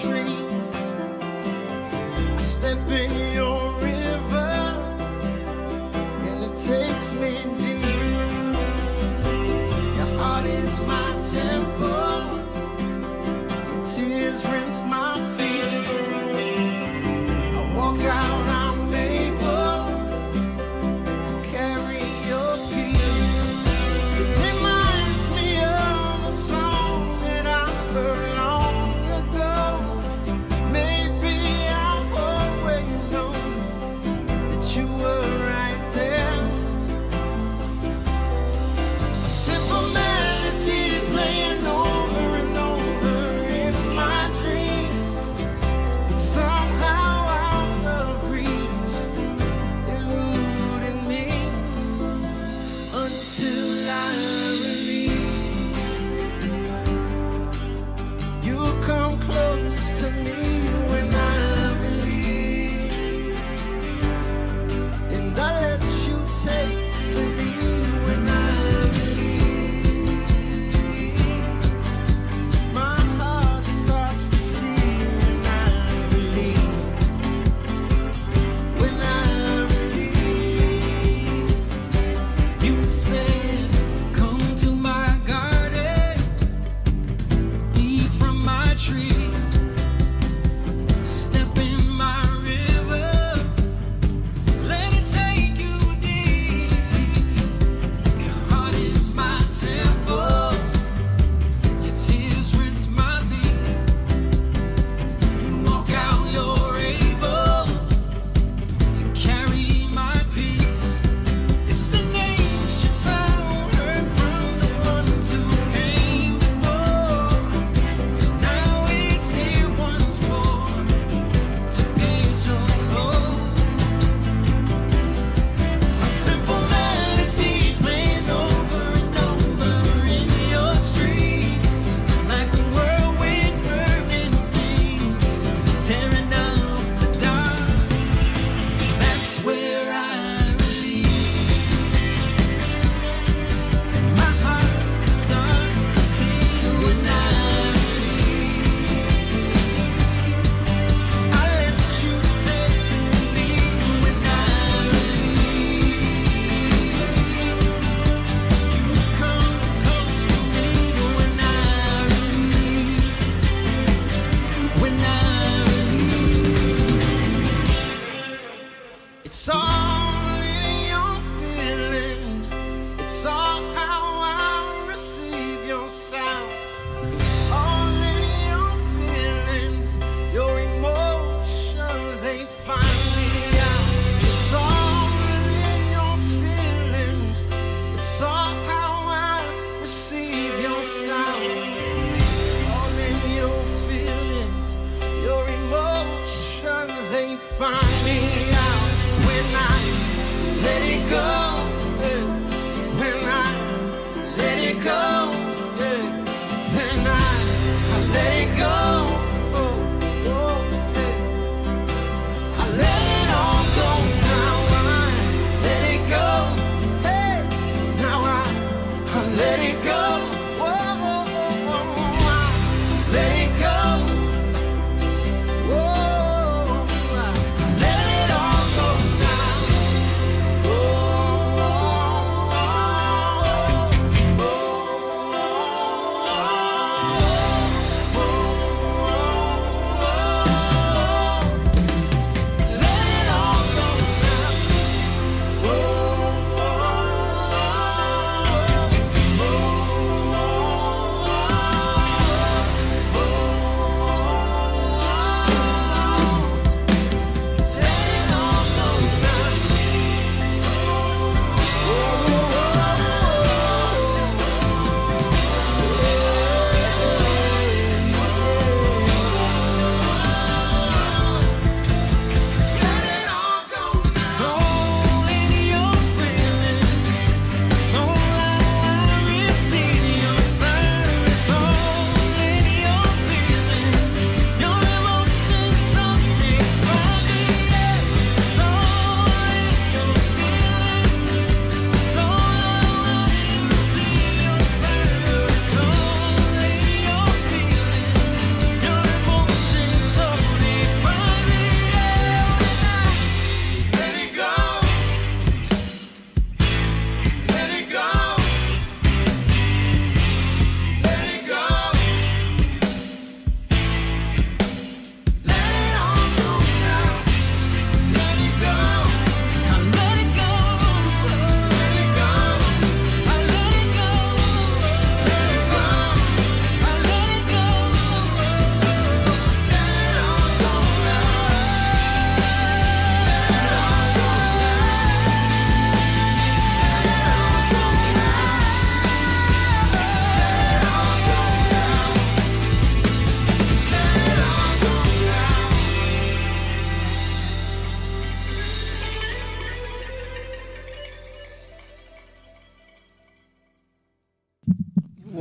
tree. I step in your river, and it takes me deep. Your heart is my temple, your tears rinse my feet. I walk out, I'm able to carry your peace. It reminds me of a song that I heard long ago. Maybe I've always known that you were right there. A simple melody playing over and over in my dreams.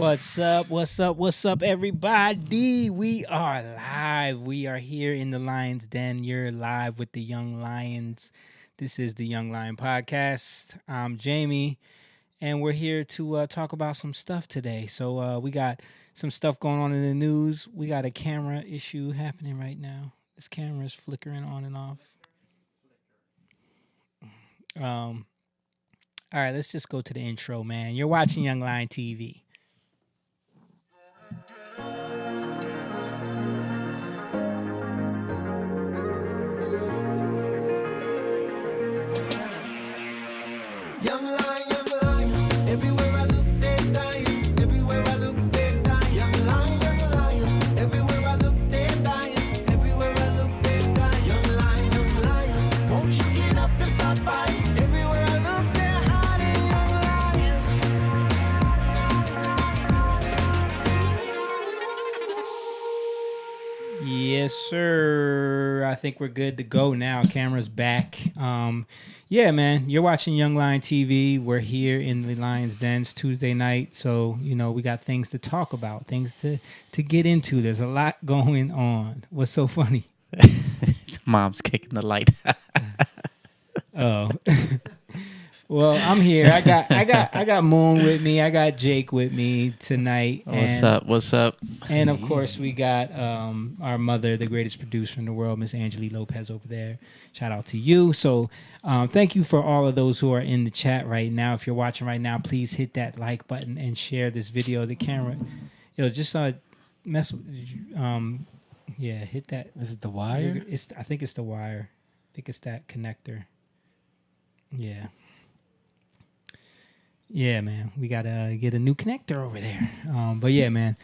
What's up? What's up? What's up, everybody? We are live. We are here in the Lion's Den. You're live with the Young Lions. This is the Young Lion Podcast. I'm Jamie, and we're here to talk about some stuff today. So we got some stuff going on in the news. We got a camera issue happening right now. This camera is flickering on and off. All right, let's just go to the intro, man. You're watching Young Lion TV. Young lion, everywhere I look, they're dying. Everywhere I look, they're dying. Young lion, everywhere I look, they're dying. Everywhere I look, they're dying. Young lion, won't you get up and start fighting? Everywhere I look, they're hiding. Young lion. Yes, sir. I think we're good to go now. Camera's back. Yeah, man. You're watching Young Lion TV. We're here in the Lion's Den. It's Tuesday night, so we got things to talk about, things to get into. There's a lot going on. What's so funny? Mom's kicking the light. Oh. Well, I'm here. I got Moon with me. I got Jake with me tonight. What's up? What's up? And of course, we got our mother, the greatest producer in the world, Miss Angeli Lopez over there. Shout out to you. So thank you for all of those who are in the chat right now. If you're watching right now, please hit that like button and share this video. The camera, just mess with, hit that. Is it the wire? I think it's the wire. I think it's that connector. Yeah. Yeah, man. We got to get a new connector over there. But yeah, man.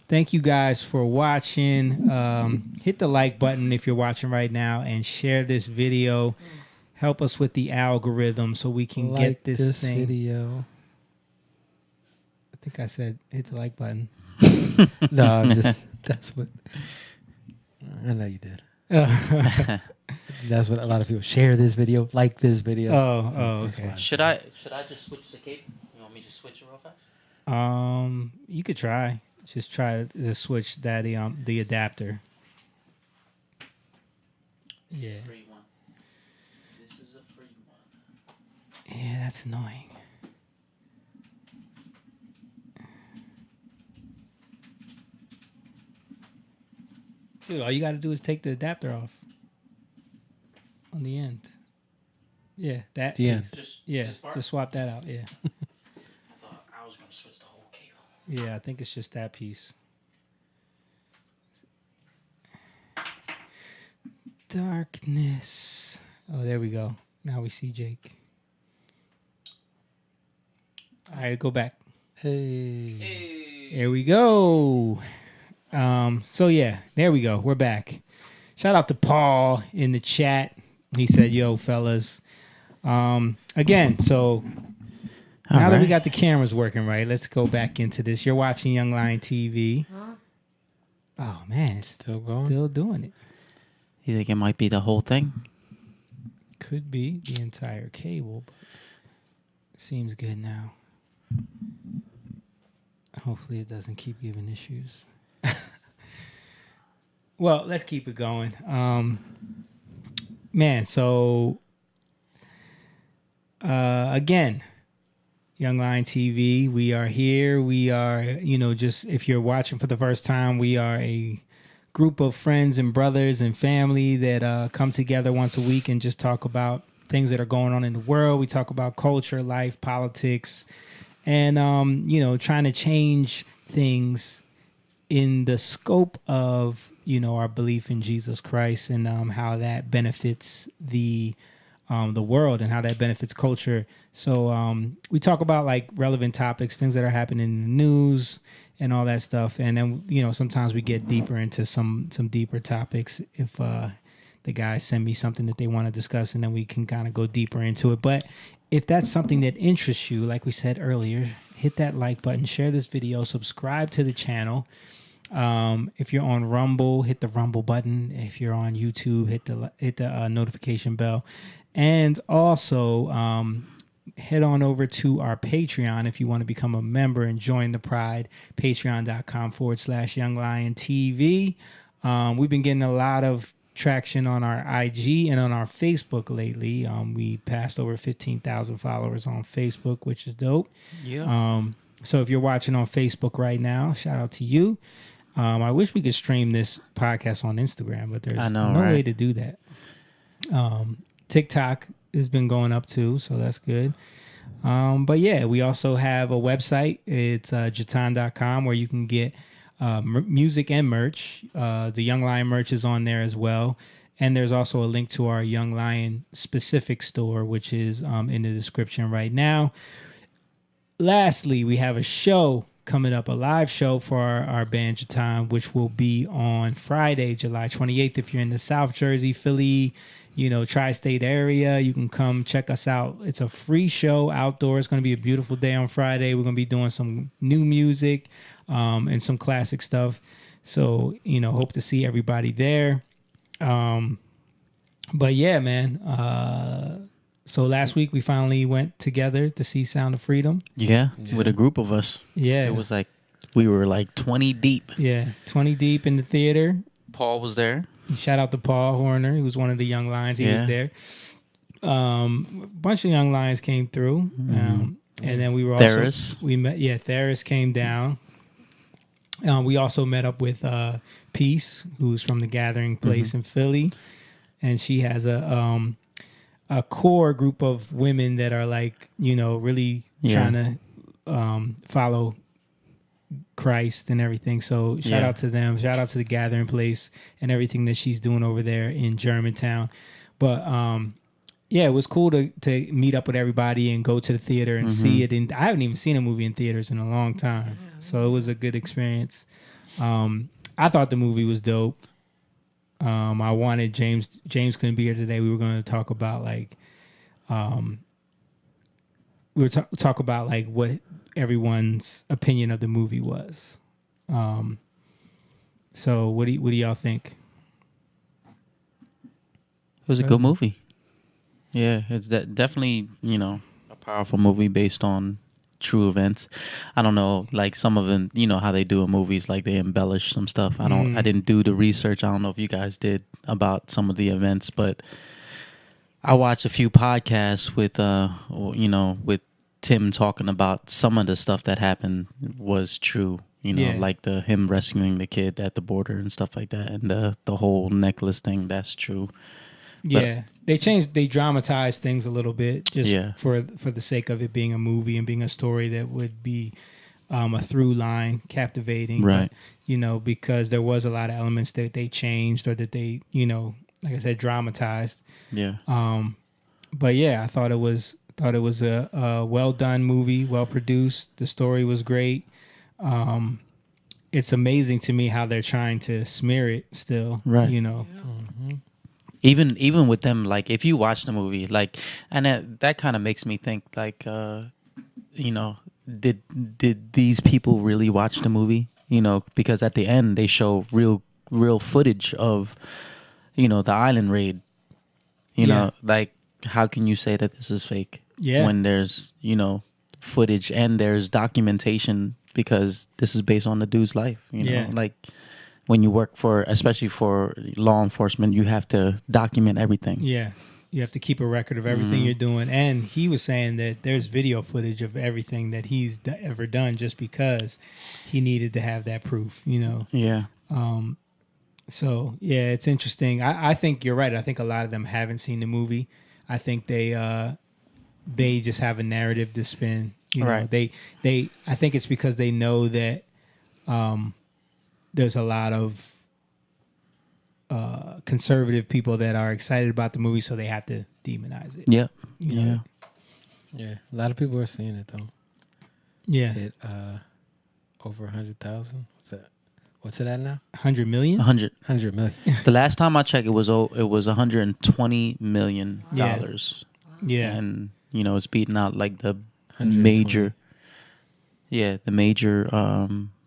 Thank you guys for watching. Hit the like button if you're watching right now and share this video. Help us with the algorithm so we can get this thing. Video. I think I said hit the like button. No, that's what. I know you did. That's what a lot of people share this video, like this video. Oh, okay. Should I just switch the cable? You want me to switch it real fast? You could try. Just try to switch that the adapter. This Yeah. is a free one. This is a free one. Yeah, that's annoying. Dude, all you got to do is take the adapter off on the end. Yeah, that. The end. piece. Yeah, this part? just swap that out. Yeah. I thought I was gonna switch the whole cable. Yeah, I think it's just that piece. Darkness. Oh, there we go. Now we see Jake. All right, go back. Hey. There we go. So yeah, there we go. We're back. Shout out to Paul in the chat. He said, "Yo, fellas." Again, so now that we got the cameras working right, let's go back into this. You're watching Young Lion TV. Oh man, it's Still going? still doing it. You think it might be the whole thing? Could be the entire cable, but seems good now. Hopefully it doesn't keep giving issues. Well, let's keep it going. Man, so again, Young Lion TV, we are here. We are, just if you're watching for the first time, we are a group of friends and brothers and family that come together once a week and just talk about things that are going on in the world. We talk about culture, life, politics, and, trying to change things in the scope of, our belief in Jesus Christ and how that benefits the world and how that benefits culture. So we talk about like relevant topics, things that are happening in the news and all that stuff. And then, sometimes we get deeper into some deeper topics if the guys send me something that they want to discuss, and then we can kind of go deeper into it. But if that's something that interests you, like we said earlier, hit that like button, share this video, subscribe to the channel. If you're on Rumble, hit the Rumble button. If you're on YouTube, hit the notification bell. And also, head on over to our Patreon if you want to become a member and join the Pride. Patreon.com/YoungLionTV. We've been getting a lot of traction on our IG and on our Facebook lately. We passed over 15,000 followers on Facebook, which is dope. Yeah. So if you're watching on Facebook right now, shout out to you. I wish we could stream this podcast on Instagram, but there's no way to do that. TikTok has been going up too, so that's good. But yeah, we also have a website. It's jatan.com where you can get music and merch. The Young Lion merch is on there as well. And there's also a link to our Young Lion specific store, which is in the description right now. Lastly, we have a show coming up, a live show for our band Jatan, which will be on Friday, July 28th. If you're in the South Jersey, Philly, tri-state area, you can come check us out. It's a free show outdoors. It's going to be a beautiful day on Friday. We're going to be doing some new music and some classic stuff. So, hope to see everybody there. But yeah, man. So last week we finally went together to see Sound of Freedom. Yeah, with a group of us. Yeah. It was like, we were like 20 deep. Yeah, 20 deep in the theater. Paul was there. Shout out to Paul Horner. He was one of the Young Lions. He was there. A bunch of Young Lions came through. And then we were also... Theris. We met, Theris came down. We also met up with Peace, who's from the Gathering Place in Philly. And she has a core group of women that are like, really trying to follow Christ and everything. So shout out to them. Shout out to the Gathering Place and everything that she's doing over there in Germantown. But it was cool to meet up with everybody and go to the theater and see it. And I haven't even seen a movie in theaters in a long time. So it was a good experience. I thought the movie was dope. I wanted James couldn't be here today. We were going to talk about talk about what everyone's opinion of the movie was. So what do y'all think? It was a good movie. Yeah, it's definitely, a powerful movie based on true events. I don't know, like some of them, how they do in movies, like they embellish some stuff. I didn't do the research. I don't know if you guys did about some of the events, but I watched a few podcasts with with Tim talking about some of the stuff that happened was true. Like him rescuing the kid at the border and stuff like that, and the whole necklace thing. That's true. Yeah, they dramatized things a little bit just for the sake of it being a movie and being a story that would be a through line, captivating. Right. But, because there was a lot of elements that they changed or that they, like I said, dramatized. Yeah. But yeah, I thought it was a well done movie, well produced. The story was great. It's amazing to me how they're trying to smear it still. Right. Even with them, like if you watch the movie, like, and that kind of makes me think, like, did these people really watch the movie? Because at the end they show real footage of, the island raid. Like how can you say that this is fake? Yeah. When there's footage and there's documentation, because this is based on the dude's life. Like. When you work especially for law enforcement, you have to document everything. Yeah. You have to keep a record of everything you're doing. And he was saying that there's video footage of everything that he's ever done just because he needed to have that proof, Yeah. So, yeah, it's interesting. I think you're right. I think a lot of them haven't seen the movie. I think they just have a narrative to spin. Right. I think it's because they know that there's a lot of conservative people that are excited about the movie, so they have to demonize it. Yeah. Yeah. A lot of people are seeing it though. Yeah. It over 100,000. What's it at now? 100 million? 100 million. The last time I checked, it was $120 million. Yeah. And it's beating out like the major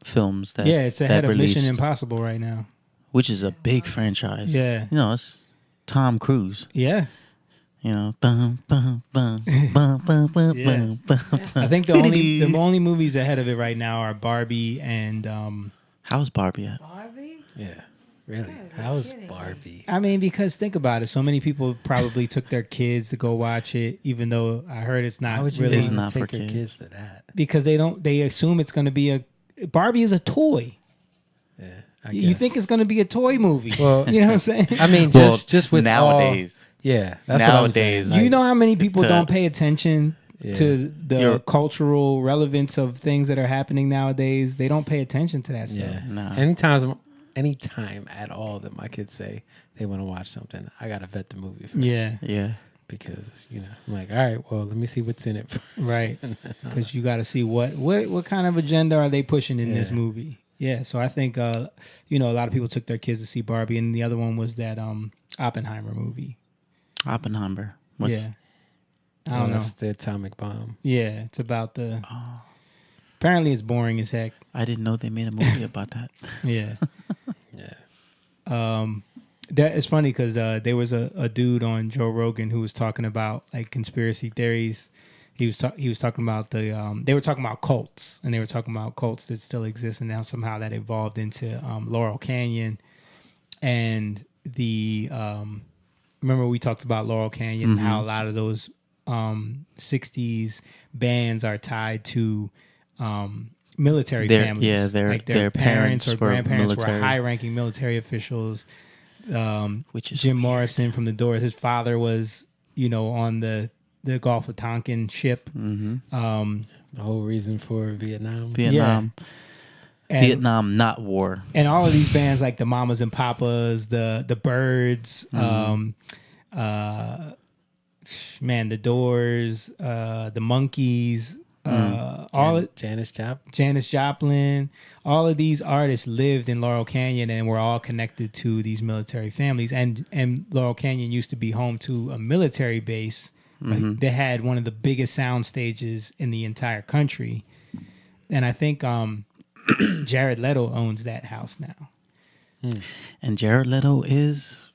films that it's ahead of released, Mission Impossible right now, which is a big franchise. Yeah, it's Tom Cruise. Yeah, You know, bum, bum, bum, bum, bum, bum, Yeah. bum, bum, I think the only movies ahead of it right now are Barbie and How's Barbie at? Barbie? Yeah. Really? Gotta be How's kidding me. Barbie? I mean, because think about it. So many people probably took their kids to go watch it, even though I heard it's How not would you really It's want not to for take your kids. kids to that? because they assume it's going to be Barbie is a toy. Yeah. I You guess. think it's going to be a toy movie? Well, you know what I'm saying? I mean, Well, just with nowadays. yeah, that's what I'm saying. Nowadays, Do you know how many people to- don't pay attention Yeah. to the You're- cultural relevance of things that are happening nowadays? They don't pay attention to that stuff. Yeah. Nah. Anytime at all that my kids say they want to watch something, I gotta vet the movie first. Yeah, Yeah. Because I'm like, all right, well, let me see what's in it first. right. Because you got to see what kind of agenda are they pushing in this Yeah. movie. Yeah, so I think a lot of people took their kids to see Barbie, and the other one was that Oppenheimer movie. Oppenheimer. Was, Yeah, I don't know. That's the atomic bomb. Yeah, it's about the. Oh, Apparently, it's boring as heck. I didn't know they made a movie about that. Yeah. Yeah. That it's funny because there was a dude on Joe Rogan who was talking about like conspiracy theories. He was talking about they were talking about cults, and they were talking about cults that still exist, and now somehow that evolved into Laurel Canyon, and the remember we talked about Laurel Canyon and how a lot of those 60s bands are tied to military families. Yeah, like their parents or were grandparents were military. high-ranking military officials. Which is Jim Morrison from the Doors. His father was, on the Gulf of Tonkin ship. Mm-hmm. The whole reason for Vietnam. Vietnam. And, Vietnam, not war. and all of these bands like the Mamas and Papas, the Birds, the Doors, the Monkees, Janis Joplin, all of these artists lived in Laurel Canyon and were all connected to these military families. And Laurel Canyon used to be home to a military base. Like, they had one of the biggest sound stages in the entire country. And I think Jared Leto owns that house now. And Jared Leto is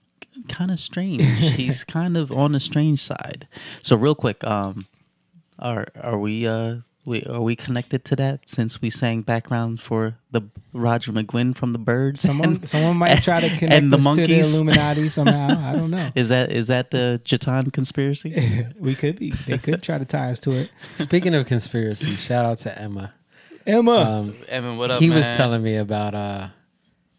kind of strange. He's kind of on the strange side. So real quick, are we connected to that since we sang background for the Roger McGuinn from the Birds? Someone might try to connect and the us to the Monkees? Illuminati somehow. I don't know. Is that the Jatan conspiracy? We could be. They could try to tie us to it. Speaking of conspiracy, shout out to Emma. Emma, Evan, what up, He man? was telling me about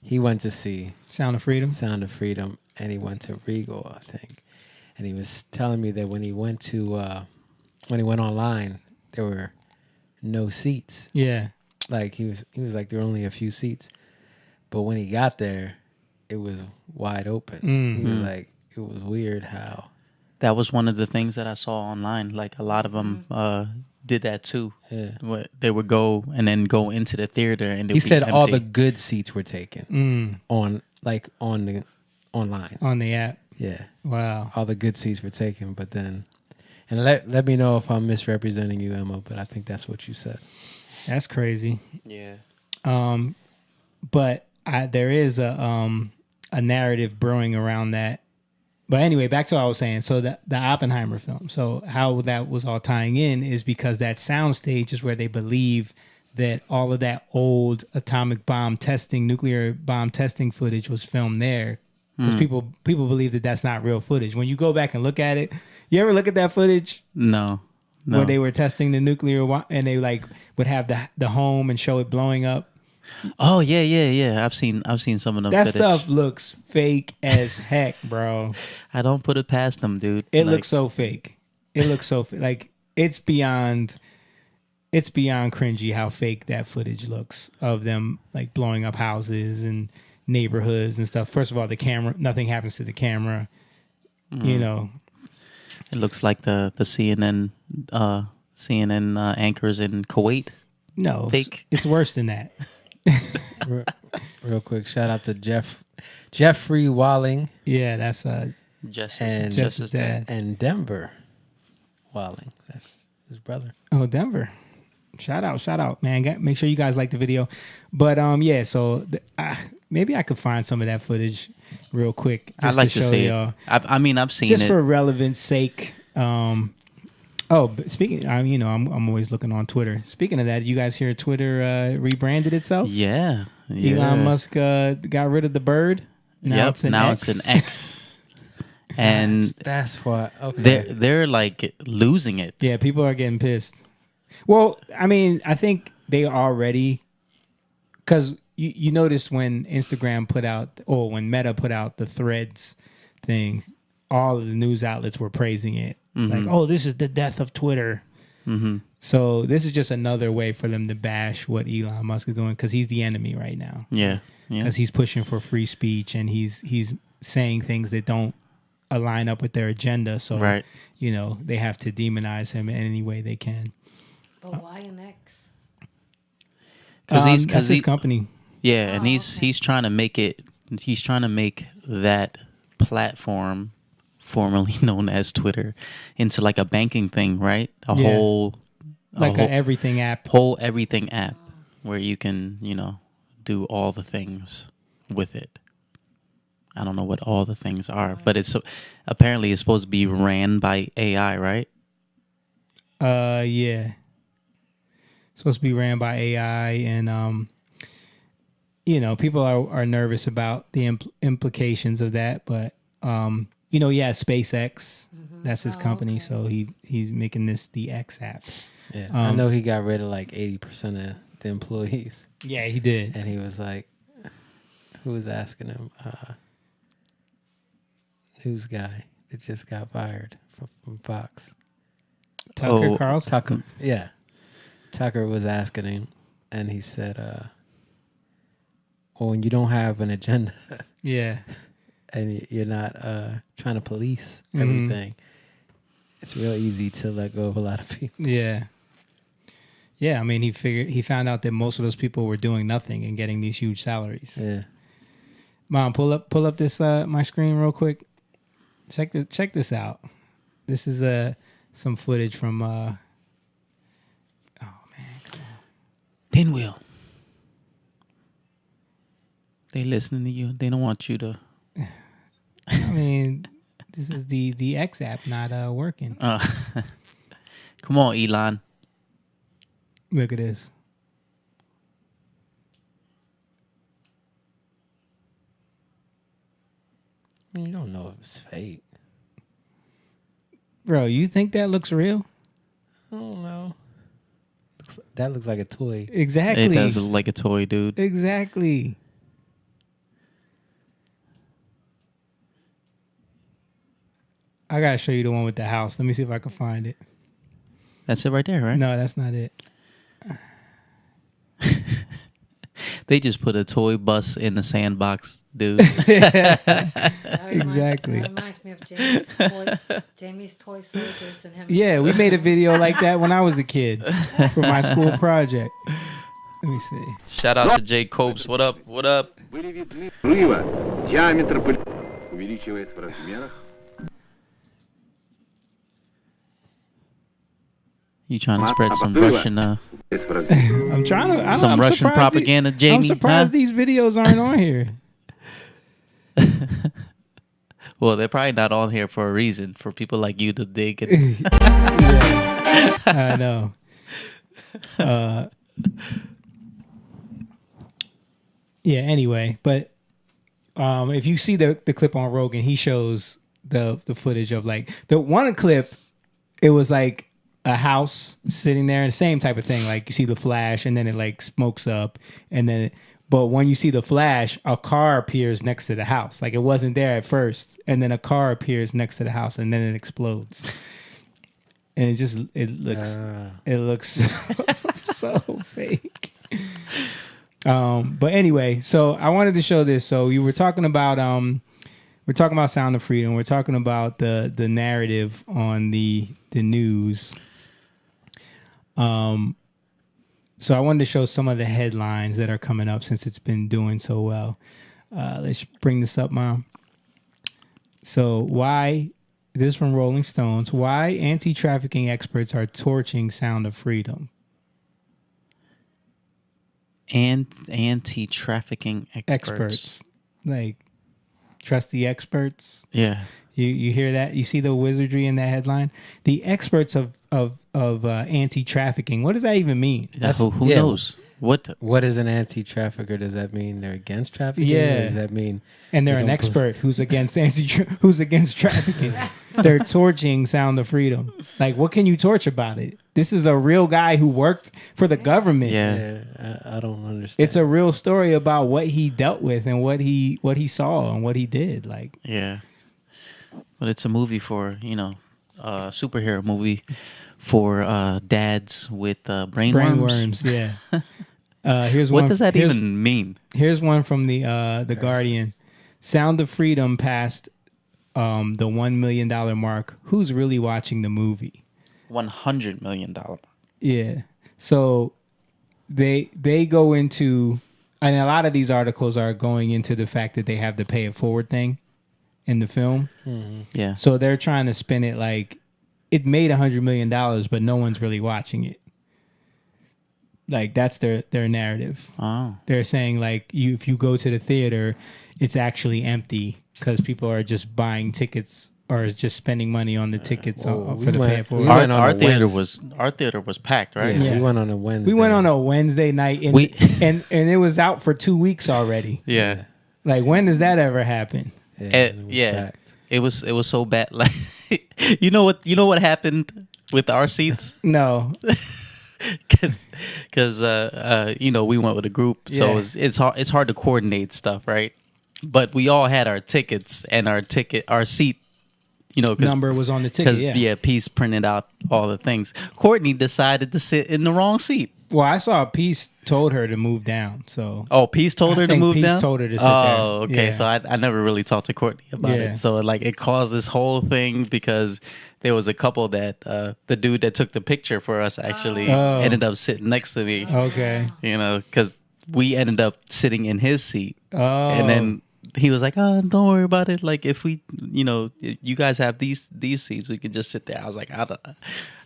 he went to see Sound of Freedom. Sound of Freedom, and he went to Regal, I think. And he was telling me that when he went online, there were no seats. Yeah. Like he was like there were only a few seats, but when he got there, it was wide open. He was like, it was weird how. That was one of the things that I saw online. Like a lot of them did that too. Yeah. Where they would go and then go into the theater, and He said all the empty. good seats were taken on the online. On the app. Yeah, Wow. all the good seats were taken, but then, and let me know if I'm misrepresenting you, Emma. But I think that's what you said. That's crazy. Yeah. But there is a narrative brewing around that. But anyway, back to what I was saying. So the Oppenheimer film. So how that was all tying in is because that soundstage is where they believe that all of that old atomic bomb testing, nuclear bomb testing footage was filmed there. Because people believe that that's not real footage. When you go back and look at it, you ever look at that footage No. where they were testing the nuclear and they like would have the home and show it blowing up? Oh yeah. I've seen some of them. That footage. stuff looks fake as heck, bro. I don't put it past them, dude. It Like, looks so fake. It looks so like it's beyond cringy how fake that footage looks of them like blowing up houses and neighborhoods and stuff. First of all, the camera, nothing happens to the camera. You know, It looks like the CNN anchors in Kuwait. no, Fake. it's worse than that. Real quick, shout out to Jeffrey Walling Yeah, that's and Jess's dad. and Denver Walling. That's his brother. Oh, Denver. Shout out, man. Make sure you guys like the video. But yeah, so maybe I could find some of that footage. real quick. I'd Just like to to show see y'all. it. I mean, I've seen Just it. for relevance sake. But speaking, I'm always looking on Twitter. Speaking of that, you guys hear Twitter rebranded itself? Yeah. Elon Musk got rid of the bird. Now it's an X. It's an X. And That's why. Okay. they're like losing it. Yeah, people are getting pissed. Well, I mean, I think they already, because you notice when Instagram put out, or when Meta put out the Threads thing, all of the news outlets were praising it. Like, oh, this is the death of Twitter. Mm-hmm. So this is just another way for them to bash what Elon Musk is doing, because he's the enemy right now. Yeah. Because he's pushing for free speech, and he's saying things that don't align up with their agenda. So, Right. They have to demonize him in any way they can. But why an X? Because That's his company. Yeah, and Oh, he's okay. trying to make it. He's trying to make that platform, formerly known as Twitter, into like a banking thing, right? A Yeah. whole Like an everything app. whole everything app where you can do all the things with it. I don't know what all the things are, but apparently it's supposed to be ran by AI, right? Yeah. Supposed to be ran by AI, and people are nervous about the implications of that, but SpaceX, that's his company, okay. so he's making this the X app. Yeah. I know he got rid of like 80% of the employees, Yeah, he did. and he was like, "Who was asking him? Who's guy that just got fired from Fox?" Tucker Carlson. Tucker. Yeah. Tucker was asking him, and he said, "Well, when you don't have an agenda Yeah. and you're not trying to police everything, it's real easy to let go of a lot of people." Yeah. Yeah, I mean, he found out that most of those people were doing nothing and getting these huge salaries. Yeah. Mom, pull up this my screen real quick. Check this out. This is some footage from Pinwheel. They listening to you. They don't want you to. I mean, this is the X app not working. Come on, Elon. Look at this. I mean, you don't know if it's fake. Bro, you think that looks real? I don't know. That looks like a toy. Exactly. It does look like a toy, dude. Exactly. I gotta show you the one with the house. Let me see if I can find it. That's it right there, right? No, that's not it. They just put a toy bus in the sandbox, dude. Exactly. That reminds me of Jamie's toy soldiers and him. Yeah, we made a video like that when I was a kid for my school project. Let me see. Shout out to Jay Copes. What up? What up? Были видны взрыва, диаметр увеличиваясь в размерах. You trying to spread some Russian, I'm trying to. some I'm Russian surprised propaganda, Jamie? I'm surprised huh? these videos aren't on here. Well, they're probably not on here for a reason. For people like you to dig it. Yeah, I know. Yeah. Anyway, but if you see the clip on Rogan, he shows the footage of like the one clip. It was like a house sitting there, and the same type of thing. Like you see the flash, and then it like smokes up, and then. But when you see the flash, a car appears next to the house. Like it wasn't there at first, and then a car appears next to the house, and then it explodes. And it looks so fake. But anyway, so I wanted to show this. So you were talking about Sound of Freedom. We're talking about the narrative on the news. So I wanted to show some of the headlines that are coming up since it's been doing so well. Let's bring this up, Mom. So this is from Rolling Stones. Why anti-trafficking experts are torching Sound of Freedom. And anti-trafficking experts. Like Trust the experts. Yeah. You hear that? You see the wizardry in that headline? The experts of anti-trafficking. What does that even mean? Who yeah. knows? What is an anti-trafficker? Does that mean they're against trafficking? Yeah. Or does that mean And they're they an don't expert who's against who's against trafficking. They're torching Sound of Freedom. Like, what can you torch about it? This is a real guy who worked for the government. Yeah. I don't understand. It's a real story about what he dealt with and what he saw and what he did. Like, Yeah. But it's a movie for, superhero movie for dads with brain worms. Yeah. Here's What one. does that here's- even mean? Here's one from the Guardian. Sound of Freedom passed the $1 million mark. Who's really watching the movie? $100 million. Yeah. So they go into, and a lot of these articles are going into the fact that they have the pay it forward thing in the film. Yeah. So they're trying to spin it like it made $100 million, but no one's really watching it. Like, that's their narrative. Oh. They're saying like if you go to the theater, it's actually empty because people are just buying tickets or just spending money on the tickets for the pay it forward. we went on Our a theater Wednesday. was packed, right? Yeah, Yeah. we went on a Wednesday. We went on a Wednesday night and, We- and it was out for 2 weeks already. Yeah. Like, when does that ever happen? Yeah, And- it was yeah. packed. It was so bad. Like, you know what happened with our seats? No. Because we went with a group, so Yeah. it's hard to coordinate stuff, right? But we all had our tickets and our seat, cause, Number was on the ticket. Yeah. Peace printed out all the things. Courtney decided to sit in the wrong seat. Well, I saw Peace told her to move down. So Oh, Peace told I her to think move Peace down. told her to sit oh, there. okay. Yeah. So I never really talked to Courtney about Yeah. it. So like it caused this whole thing because there was a couple that the dude that took the picture for us actually Oh. ended up sitting next to me. okay. Because we ended up sitting in his seat, Oh. and then he was like, "Oh, don't worry about it. Like if we, if you guys have these seats, we could just sit there." I was like,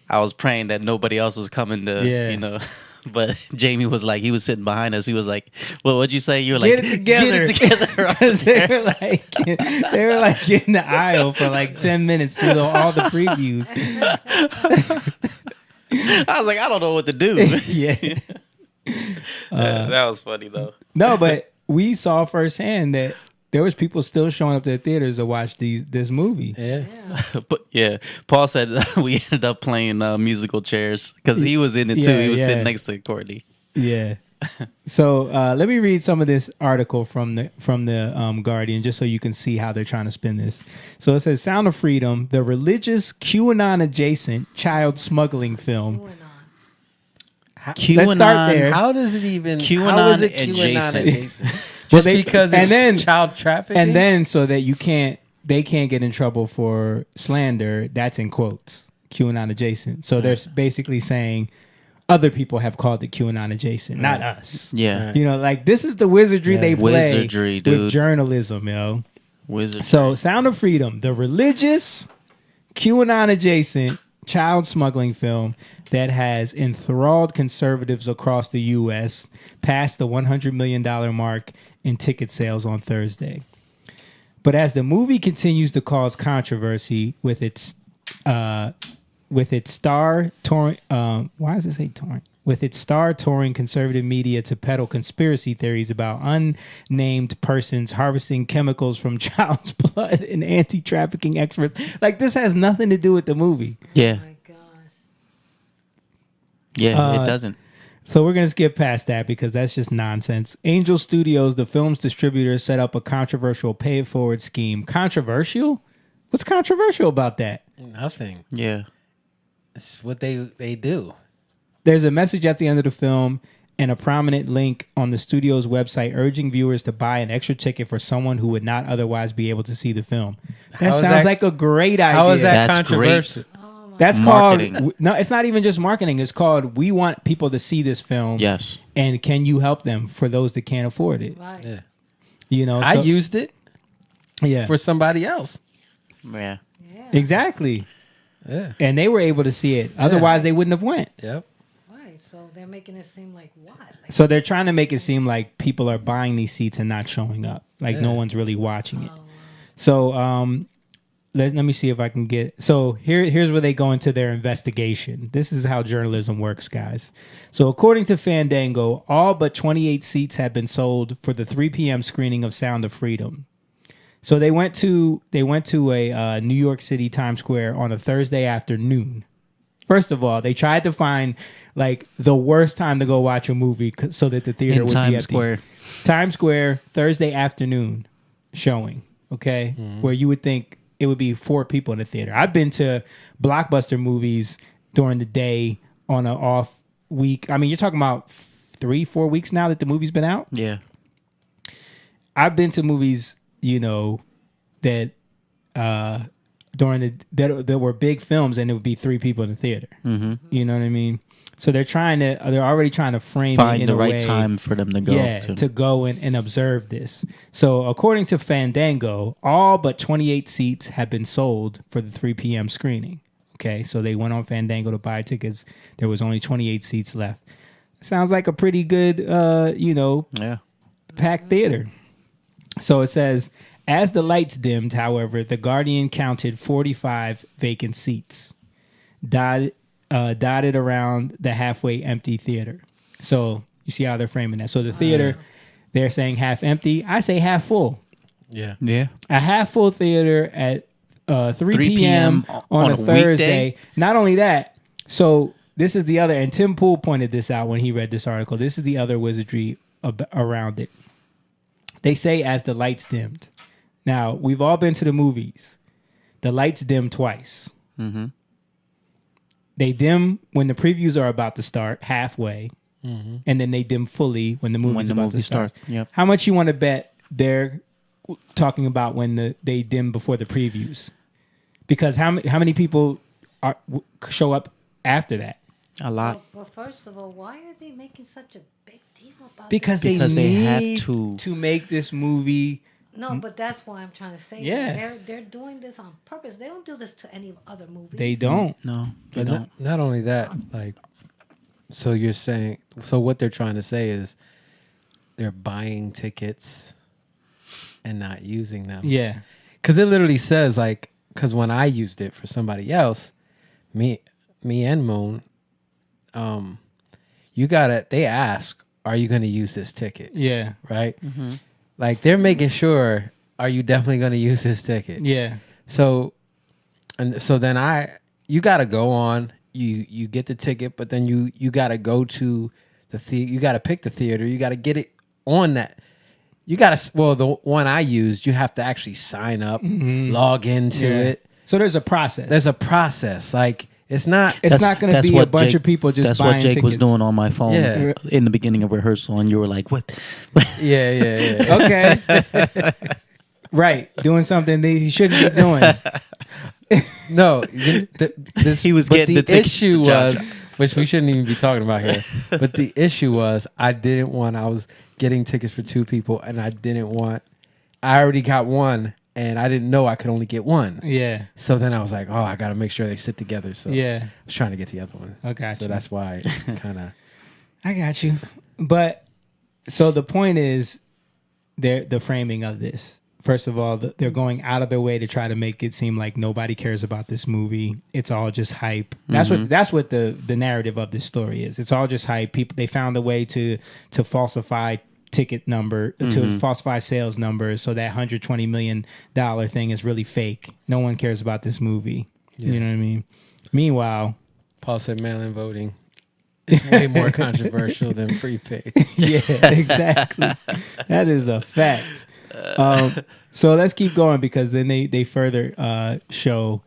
I was praying that nobody else was coming to, Yeah. But Jamie was like, he was sitting behind us. He was like, "Well, what'd you say?" You were like, Get it together. Get it together." Because they were like in the aisle for like 10 minutes through all the previews. I was like, I don't know what to do. Yeah. That was funny though. No, but we saw firsthand that there was people still showing up to the theaters to watch this movie. Yeah. But yeah, Paul said we ended up playing musical chairs because he was in it too. Yeah, He was yeah. sitting next to Courtney. Yeah. So let me read some of this article from the Guardian just so you can see how they're trying to spin this. So it says Sound of Freedom, the religious QAnon adjacent child smuggling film. QAnon, Let's start there. How does it even? How QAnon is it QAnon adjacent. adjacent? Well, Just because it's child trafficking? And then so that they can't get in trouble for slander, that's in quotes, QAnon adjacent. So they're basically saying other people have called it QAnon adjacent, not us. Yeah, Right. Like this is the wizardry Yeah. they play Wizardry, dude. with journalism, wizard. So Sound of Freedom, the religious QAnon adjacent child smuggling film that has enthralled conservatives across the U.S. passed the $100 million mark in ticket sales on Thursday. But as the movie continues to cause controversy with its star touring, why does it say touring? With its star touring conservative media to peddle conspiracy theories about unnamed persons harvesting chemicals from child's blood and anti-trafficking experts. Like, this has nothing to do with the movie. Yeah, Oh my gosh. yeah, it doesn't. So we're going to skip past that because that's just nonsense. Angel Studios, the film's distributor, set up a controversial pay-it-forward scheme. Controversial? What's controversial about that? Nothing. Yeah, It's what they do. There's a message at the end of the film and a prominent link on the studio's website urging viewers to buy an extra ticket for someone who would not otherwise be able to see the film. That How is sounds that- like a great idea. How is that That's controversial? That's Marketing. called no. It's not even just marketing. It's called we want people to see this film. yes. And can you help them for those that can't afford it? Right. Yeah. I so- used it yeah for somebody else. Yeah, Yeah. exactly. Yeah. And they were able to see it. Otherwise, they wouldn't have went. Yep. Right. So they're making it seem like what? Like, So they're trying to make it seem like people are buying these seats and not showing up. Like no one's really watching it. So let me see if I can get. So here's where they go into their investigation. This is how journalism works, guys. So according to Fandango, all but 28 seats have been sold for the 3 p.m. screening of Sound of Freedom. So they went to a New York City Times Square on a Thursday afternoon. First of all, they tried to find like the worst time to go watch a movie so that the theater would be empty. Square. Times Square, Thursday afternoon showing, okay? Where you would think it would be 4 people in the theater. I've been to blockbuster movies during the day on an off week. I mean, you're talking about 3-4 weeks now that the movie's been out. Yeah. I've been to movies, that during that were big films, and it would be 3 people in the theater. Mm-hmm. You know what I mean? So they're already trying to frame Find it in the a right way, time for them to go. to go and observe this. So according to Fandango, all but 28 seats have been sold for the 3 p.m. screening. Okay, so they went on Fandango to buy tickets. There was only 28 seats left. Sounds like a pretty good, packed theater. So it says, as the lights dimmed, however, the Guardian counted 45 vacant seats dotted around the halfway empty theater. So you see how they're framing that. So the theater, they're saying half empty. I say half full. Yeah. Yeah. A half full theater at 3 p.m. on a Thursday. Weekday? Not only that, so this is the other, and Tim Pool pointed this out when he read this article. This is the other wizardry around it. They say as the lights dimmed. Now, we've all been to the movies. The lights dim twice. Mm-hmm. They dim when the previews are about to start, halfway, and then they dim fully when the movie's about to start. Yep. How much you want to bet they're talking about when they dim before the previews? Because how many people show up after that? A lot. Well, first of all, why are they making such a big deal about Because it? they have need to make this movie. No, but that's why I'm trying to say Yeah. they're doing this on purpose. They don't do this to any other movies. They don't. No, they But don't. not only that, like, so you're saying, so what they're trying to say is they're buying tickets and not using them. Yeah. Because it literally says, like, because when I used it for somebody else, me and Moon, they ask, are you going to use this ticket? Yeah. Right? Mm-hmm. Like, they're making sure, are you definitely going to use this ticket? Yeah. So then you got to go on, you get the ticket, but then you got to go to the theater, you got to pick the theater, you got to get it on that. You got to, well, the one I used, you have to actually sign up, log into it. So there's a process. There's a process. Like, it's not not going to be a bunch of people just That's buying what Jake tickets. was doing on my phone Yeah. in the beginning of rehearsal, and you were like, "What?" Yeah. Okay. Right. Doing something that he shouldn't be doing. No, He was but getting the the ticket issue to John was, which we shouldn't even be talking about here. But the issue was, I was getting tickets for 2 people, and I already got one, and I didn't know I could only get one. Yeah. So then I was like, oh, I got to make sure they sit together. So Yeah. I was trying to get the other one. I got So you. that's why kind of. I got you. But so the point is, the framing of this. First of all, they're going out of their way to try to make it seem like nobody cares about this movie. It's all just hype. That's what the narrative of this story is. It's all just hype. People, they found a way to falsify ticket number, to falsify sales numbers, so that $120 million thing is really fake. No one cares about this movie. Yeah. You know what I mean? Meanwhile, Paul said mail-in voting is way more controversial than prepaid. yeah, exactly. That is a fact. So let's keep going, because then they further show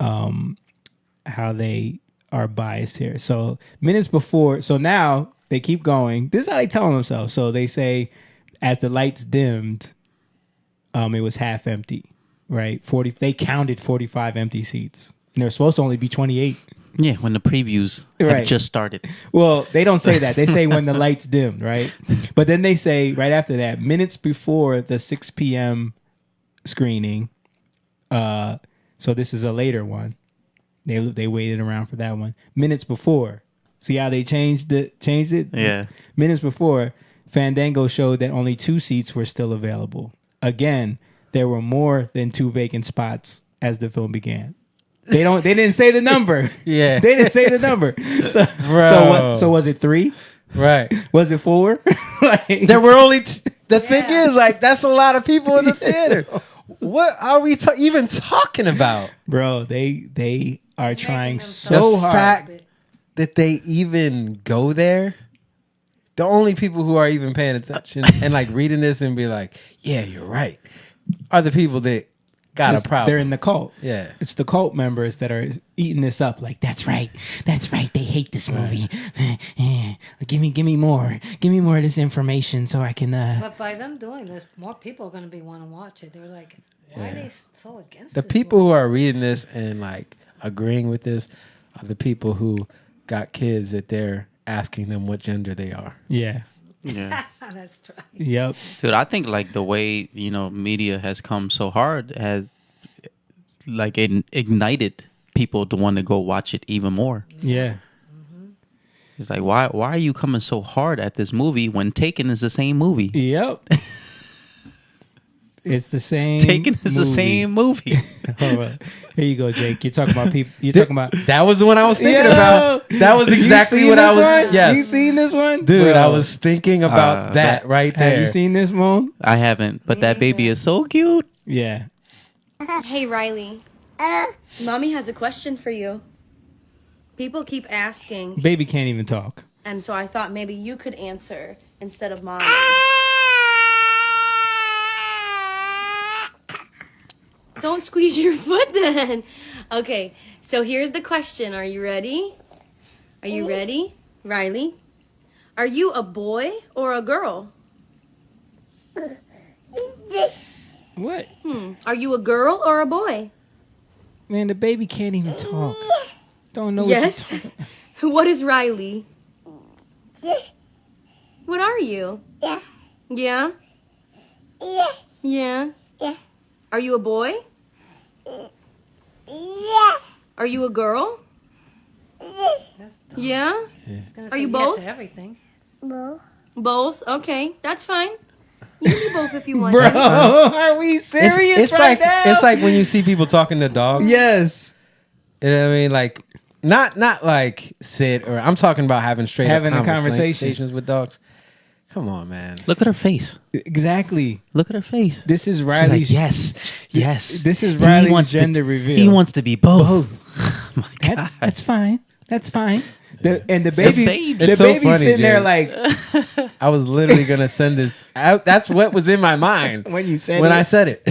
how they are biased here. So minutes before, so now they keep going. This is how they tell themselves. So they say, as the lights dimmed, it was half empty, right? They counted 45 empty seats, and there's supposed to only be 28. Yeah, when the previews Right. have just started. Well, they don't say that. They say when the lights dimmed, right? But then they say right after that, minutes before the 6 p.m. screening. So this is a later one. They waited around for that one. Minutes before. See how they changed it? Yeah. Minutes before, Fandango showed that only 2 seats were still available. Again, there were more than 2 vacant spots as the film began. They didn't say the number. Yeah. They didn't say the number. So Bro. so was it 3? Right. Was it 4? Like, There were only the thing is, like, that's a lot of people in the theater. What are we even talking about? bro, they are trying them so The hard. fact that they even go there. The only people who are even paying attention and like reading this and be like, yeah, you're right, are the people that got a problem. They're in the cult. Yeah. It's the cult members that are eating this up. Like, that's right. They hate this movie. Give me more. Give me more of this information so I can. But by them doing this, more people are going to be want to watch it. They're like, why are they so against The this people who movie? are reading this and like agreeing with this are the people who got kids that they're asking them what gender they are. Yeah. Yeah. That's right. Yep. Dude, I think like the way, media has come so hard has like it ignited people to want to go watch it even more. Yeah. It's like, why are you coming so hard at this movie when Taken is the same movie? Yep. It's the same. Taken is the movie. same movie. Hold on. Here you go, Jake. You're talking about people. You're talking about. That was the one I was thinking Yo! about. That was You exactly seen what I this was. one? Yes, You seen this one, dude. Bro. I was thinking about that right there. Have you seen this one? I haven't, but that baby is so cute. Yeah. Hey, Riley. Mommy has a question for you. People keep asking, Baby can't even talk. and so I thought maybe you could answer instead of Mommy. Don't squeeze your foot then. Okay, so here's the question. Are you ready? Are you ready, Riley? Are you a boy or a girl? What? Are you a girl or a boy? Man, the baby can't even talk. Don't know. Yes. What you're talking- What is Riley? What are you? Yeah. Yeah? Yeah. Yeah. Are you a boy? Yeah. Are you a girl? That's dumb. Yeah? It's gonna Are say you yes both? to everything. Both? Okay, that's fine. You can be both if you want. Bro, are we serious it's right like now? it's like when you see people talking to dogs. yes. You know what I mean? Like not like sit or I'm talking about having straight Having up a conversation. conversations with dogs. Come on, man. Look at her face. Exactly. Look at her face. This is She's Riley's. like, yes. This is He Riley's wants to- gender reveal. He wants to be both. Oh my God. That's fine. That's fine. The a baby, baby. the It's so baby's funny, sitting there Jay. like I was literally gonna send this. That's what was in my mind when you said when it. I said it.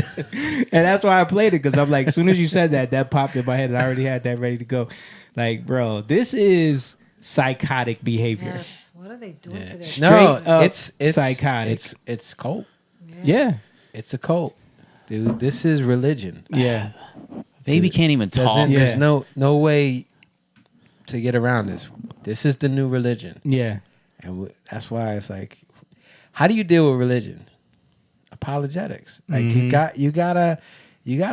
And that's why I played it, because I'm like, as soon as you said that popped in my head, and I already had that ready to go. Like, bro, this is psychotic behavior. Yes. What are they doing to their No, Straight up it's psychotic. It's cult. Yeah, It's a cult, dude. This is religion. yeah, Baby can't even talk. Doesn't- Yeah. There's no way to get around this. This is the new religion, yeah. and that's why it's like, how do you deal with religion? Apologetics. Like you gotta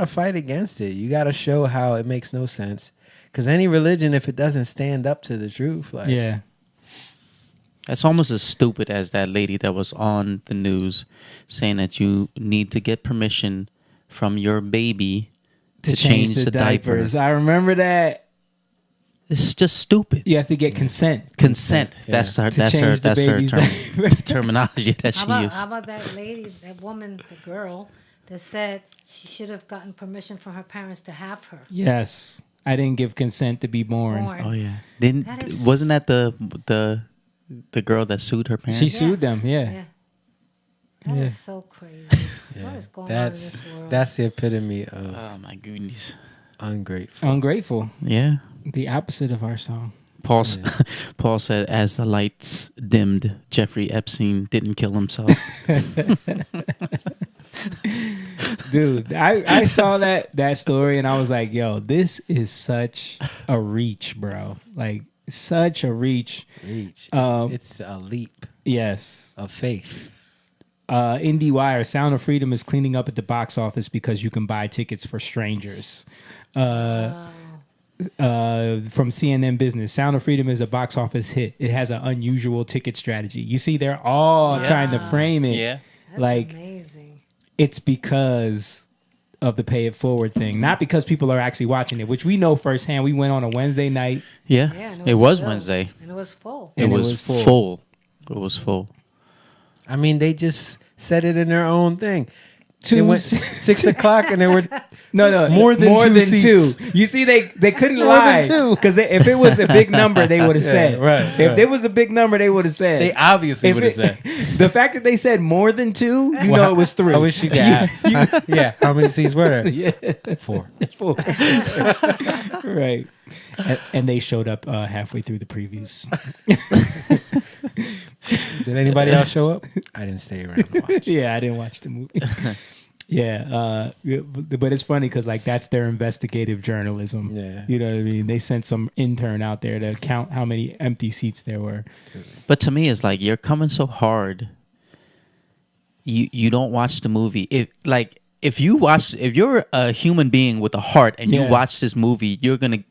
fight against it. You gotta show how it makes no sense. Because any religion, if it doesn't stand up to the truth, like Yeah. That's almost as stupid as that lady that was on the news saying that you need to get permission from your baby to change the diaper. I remember that. It's just stupid. You have to get consent. Consent. Yeah. That's her. To That's her. change the That's her baby's diaper. terminology that she How used. about that lady, that woman, the girl, that said she should have gotten permission from her parents to have her Yes. I didn't give consent to be born. born? Oh yeah. That is- Wasn't that the girl that sued her parents? She sued them. Yeah. Yeah. That is Yeah. so crazy. What is going on in this world? that's the epitome of Oh my goodness. ungrateful. Ungrateful. Yeah. The opposite of our song. Paul said, as the lights dimmed, Jeffrey Epstein didn't kill himself. Dude, I saw that story and I was like, yo, this is such a reach, bro. Like, such a reach. Reach. Um, It's a leap Yes. of faith. IndieWire, Sound of Freedom is cleaning up at the box office because you can buy tickets for strangers. From CNN Business, Sound of Freedom is a box office hit. It has an unusual ticket strategy. You see, they're all trying to frame it. Yeah. That's like, amazing. it's because of the pay it forward thing, not because people are actually watching it, which we know firsthand. We went on a Wednesday night. Yeah, and it was filled, Wednesday. and it was full. It And it was was full. full. It was full. I mean, they just said it in their own thing. Two It went se- 6 o'clock, and they were No, more than two seats. two. You see, they couldn't More lie than two. because if it was a big number, they would have said. right, If right. there was a big number, they would have said. They obviously If would have it- said. The fact that they said more than two, you know it was three. I wish you could. Yeah. How many seats were there? Yeah. 4. Four. Right. And they showed up halfway through the previews. Did anybody else show up? I didn't stay around to watch. Yeah, I didn't watch the movie. But it's funny because like that's their investigative journalism. Yeah. You know what I mean? They sent some intern out there to count how many empty seats there were. But to me, it's like you're coming so hard. You don't watch the movie. If you're a human being with a heart and you Yeah. watch this movie, you're gonna,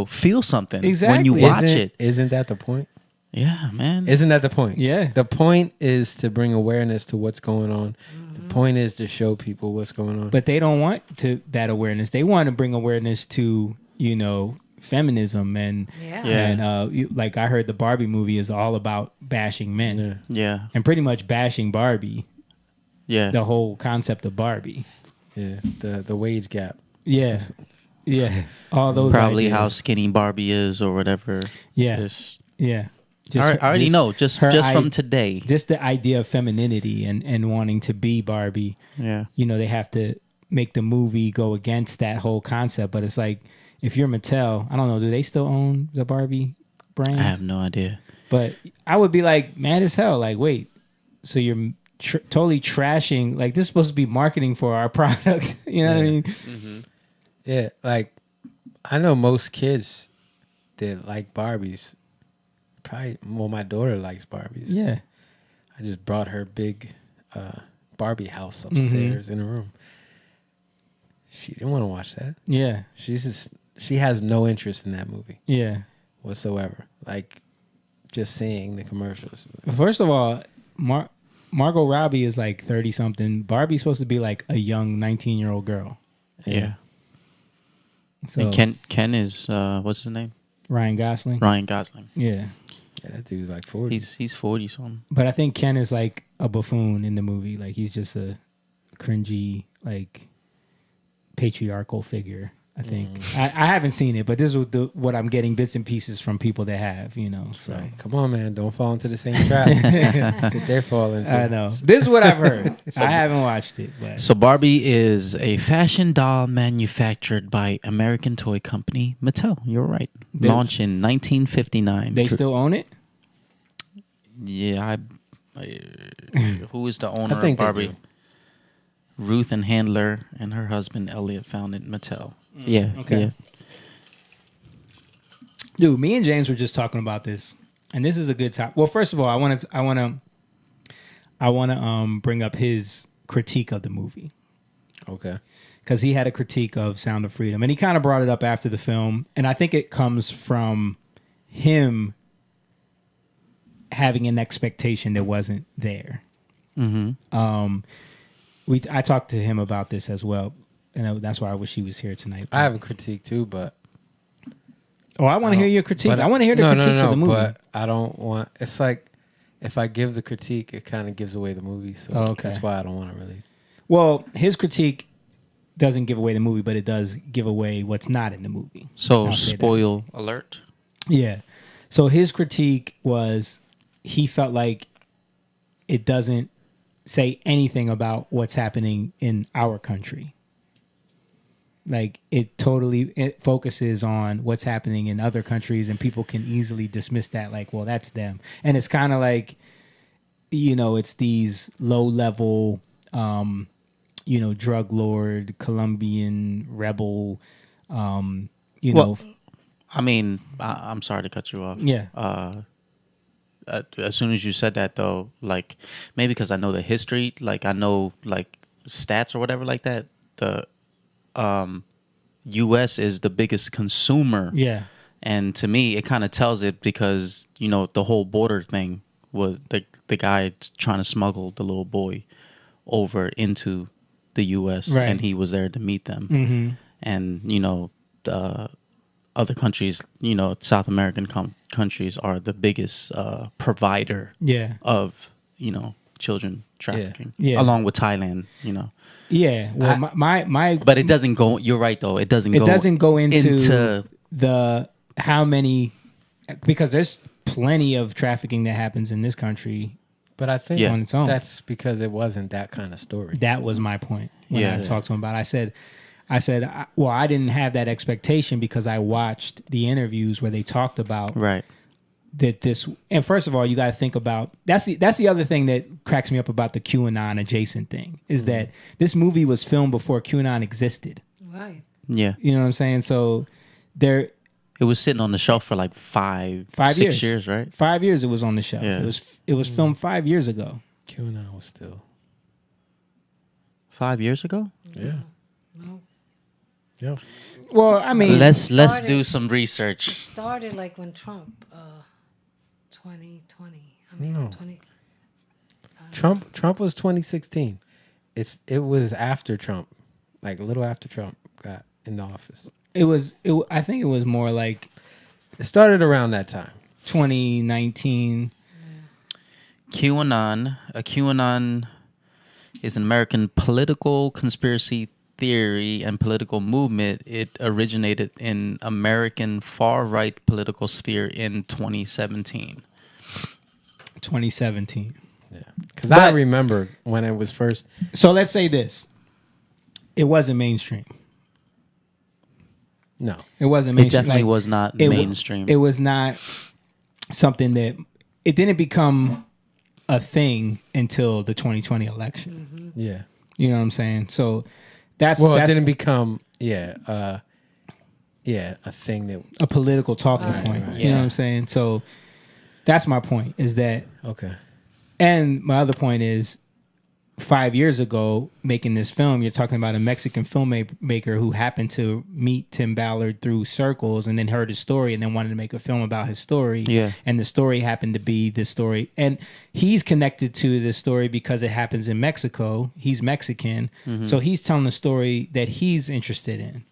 feel something when Exactly. you watch it. Isn't that the point? Yeah, man. Isn't that the point? Yeah. The point is to bring awareness to what's going on. The point is to show people what's going on. But they don't want that awareness. They want to bring awareness to, feminism and Yeah. Yeah. and like I heard the Barbie movie is all about bashing men. yeah. Yeah, And pretty much bashing Barbie, yeah. the whole concept of Barbie. Yeah. The wage gap. Yeah. Yeah. All those Probably ideas. how skinny Barbie is or whatever. Yeah. Just- Yeah. I already know. Just her from today. Just the idea of femininity and wanting to be Barbie. Yeah. They have to make the movie go against that whole concept. But it's like, if you're Mattel, I don't know, do they still own the Barbie brand? I have no idea. But I would be like, mad as hell. Like, wait, so you're totally trashing, like this is supposed to be marketing for our product. You know what I mean? Yeah. Like, I know most kids that like Barbies. Probably, my daughter likes Barbies. Yeah. I just brought her big Barbie house upstairs in a room. She didn't want to watch that. Yeah. She has no interest in that movie Yeah. whatsoever. Like, just seeing the commercials. First of all, Margot Robbie is like 30 something. Barbie's supposed to be like a young 19-year-old girl. Yeah. So And Ken is what's his name? Ryan Gosling. Ryan Gosling. Yeah. Yeah, that dude's like 40. He's 40 something. But I think Ken is like a buffoon in the movie. Like he's just a cringy, like patriarchal figure. I think I haven't seen it, but this is what I'm getting bits and pieces from people that have, So Right. Come on, man. Don't fall into the same trap that they fall into. I know this is what I've heard. I haven't watched it, but So Barbie is a fashion doll manufactured by American toy company Mattel. You're right. Launched in 1959. they still own it. Yeah, who is the owner think of they Barbie? do. Ruth and Handler and her husband Elliot founded Mattel. Yeah. okay. Yeah. Dude, me and James were just talking about this, and this is a good topic. Well, first of all, I want to bring up his critique of the movie Okay. because he had a critique of Sound of Freedom, and he kind of brought it up after the film, and I think it comes from him having an expectation that wasn't there. Mm-hmm. I talked to him about this as well, and that's why I wish he was here tonight. I have a critique too, but I want to hear your critique. but I want to hear the critiques of the movie. But I don't want. It's like if I give the critique, it kind of gives away the movie. So Okay. that's why I don't want to really. Well, his critique doesn't give away the movie, but it does give away what's not in the movie. So I'll say that. spoil alert. Yeah. So his critique was he felt like it doesn't say anything about what's happening in our country. Like it focuses on what's happening in other countries, and people can easily dismiss that like, well, that's them. And it's kind of like, it's these low level, drug lord, Colombian rebel, Well, I mean, I'm sorry to cut you off. Yeah. As soon as you said that, though, like maybe because I know the history, like I know like stats or whatever like that. The U.S. is the biggest consumer. Yeah. And to me, it kind of tells it because the whole border thing was the guy trying to smuggle the little boy over into the U.S. Right. and he was there to meet them. Mm-hmm. And other countries, South American countries are the biggest provider Yeah. of children trafficking, Yeah. along with Thailand. Yeah. Well, my But it doesn't go. You're right, though. It doesn't. it doesn't go into into the how many, because there's plenty of trafficking that happens in this country. But I think Yeah. On its own. that's because it wasn't that kind of story. That was my point when Yeah. I talked to him about it. I said, well, I didn't have that expectation because I watched the interviews where they talked about right. that this. And first of all, you got to think about that's the other thing that cracks me up about the QAnon adjacent thing is that this movie was filmed before QAnon existed. Right. Yeah, You know what I'm saying? So there. it was sitting on the shelf for like 6 years, right? 5 years it was on the shelf. Yeah. It was filmed 5 years ago. QAnon was still. 5 years ago. Yeah. No. Yeah. Well, I mean, Let's started- do some research. Started like when Trump, 2020. I mean, No. 20. Trump was 2016. It was after Trump, like a little after Trump got in the office. I think it was more like It started around that time. 2019. QAnon is an American political conspiracy theory and political movement. It originated in American far-right political sphere in 2017. 2017. Yeah. Because I But- remember when it was first. So let's say this. It wasn't mainstream. No. It wasn't It mainstream. definitely was not it wa- mainstream. It was not something that it didn't become a thing until the 2020 election. Yeah. You know what I'm saying? So that's Well, that's it didn't become. A thing that. a political talking Right, point. right. You know Yeah. what I'm saying? So that's my point is that, Okay. and my other point is 5 years ago making this film, you're talking about a Mexican filmmaker who happened to meet Tim Ballard through circles and then heard his story and then wanted to make a film about his story. Yeah. And the story happened to be this story. And he's connected to this story because it happens in Mexico. He's Mexican. So he's telling the story that he's interested in.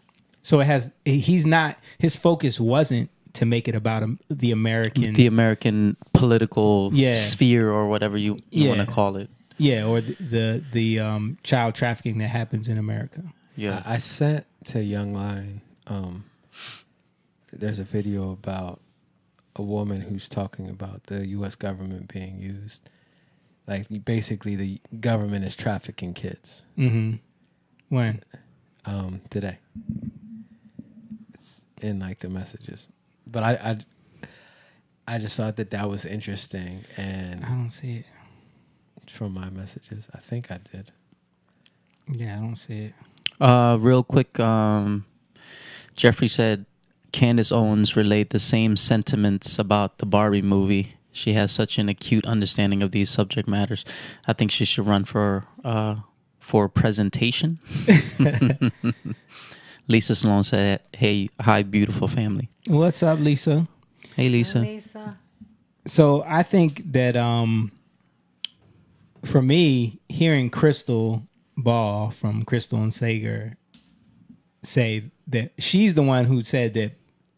So his focus wasn't to make it about the American political Yeah. sphere or whatever you Yeah. want to call it. Yeah, or the child trafficking that happens in America. Yeah. I sent to Young Lion. There's a video about a woman who's talking about the U.S. government being used. Like basically, the government is trafficking kids. Mm-hmm. When? Today. It's in like the messages, but I just thought that was interesting, and I don't see it. from my messages, I think I did. Yeah, I don't see it. Real quick, Jeffrey said Candace Owens relayed the same sentiments about the Barbie movie. She has such an acute understanding of these subject matters. I think she should run for presentation. Lisa Sloan said, "Hey, hi, beautiful family." What's up, Lisa? Hey, Lisa. Lisa. So I think that for me, hearing Crystal Ball from Crystal and Sager say that she's the one who said that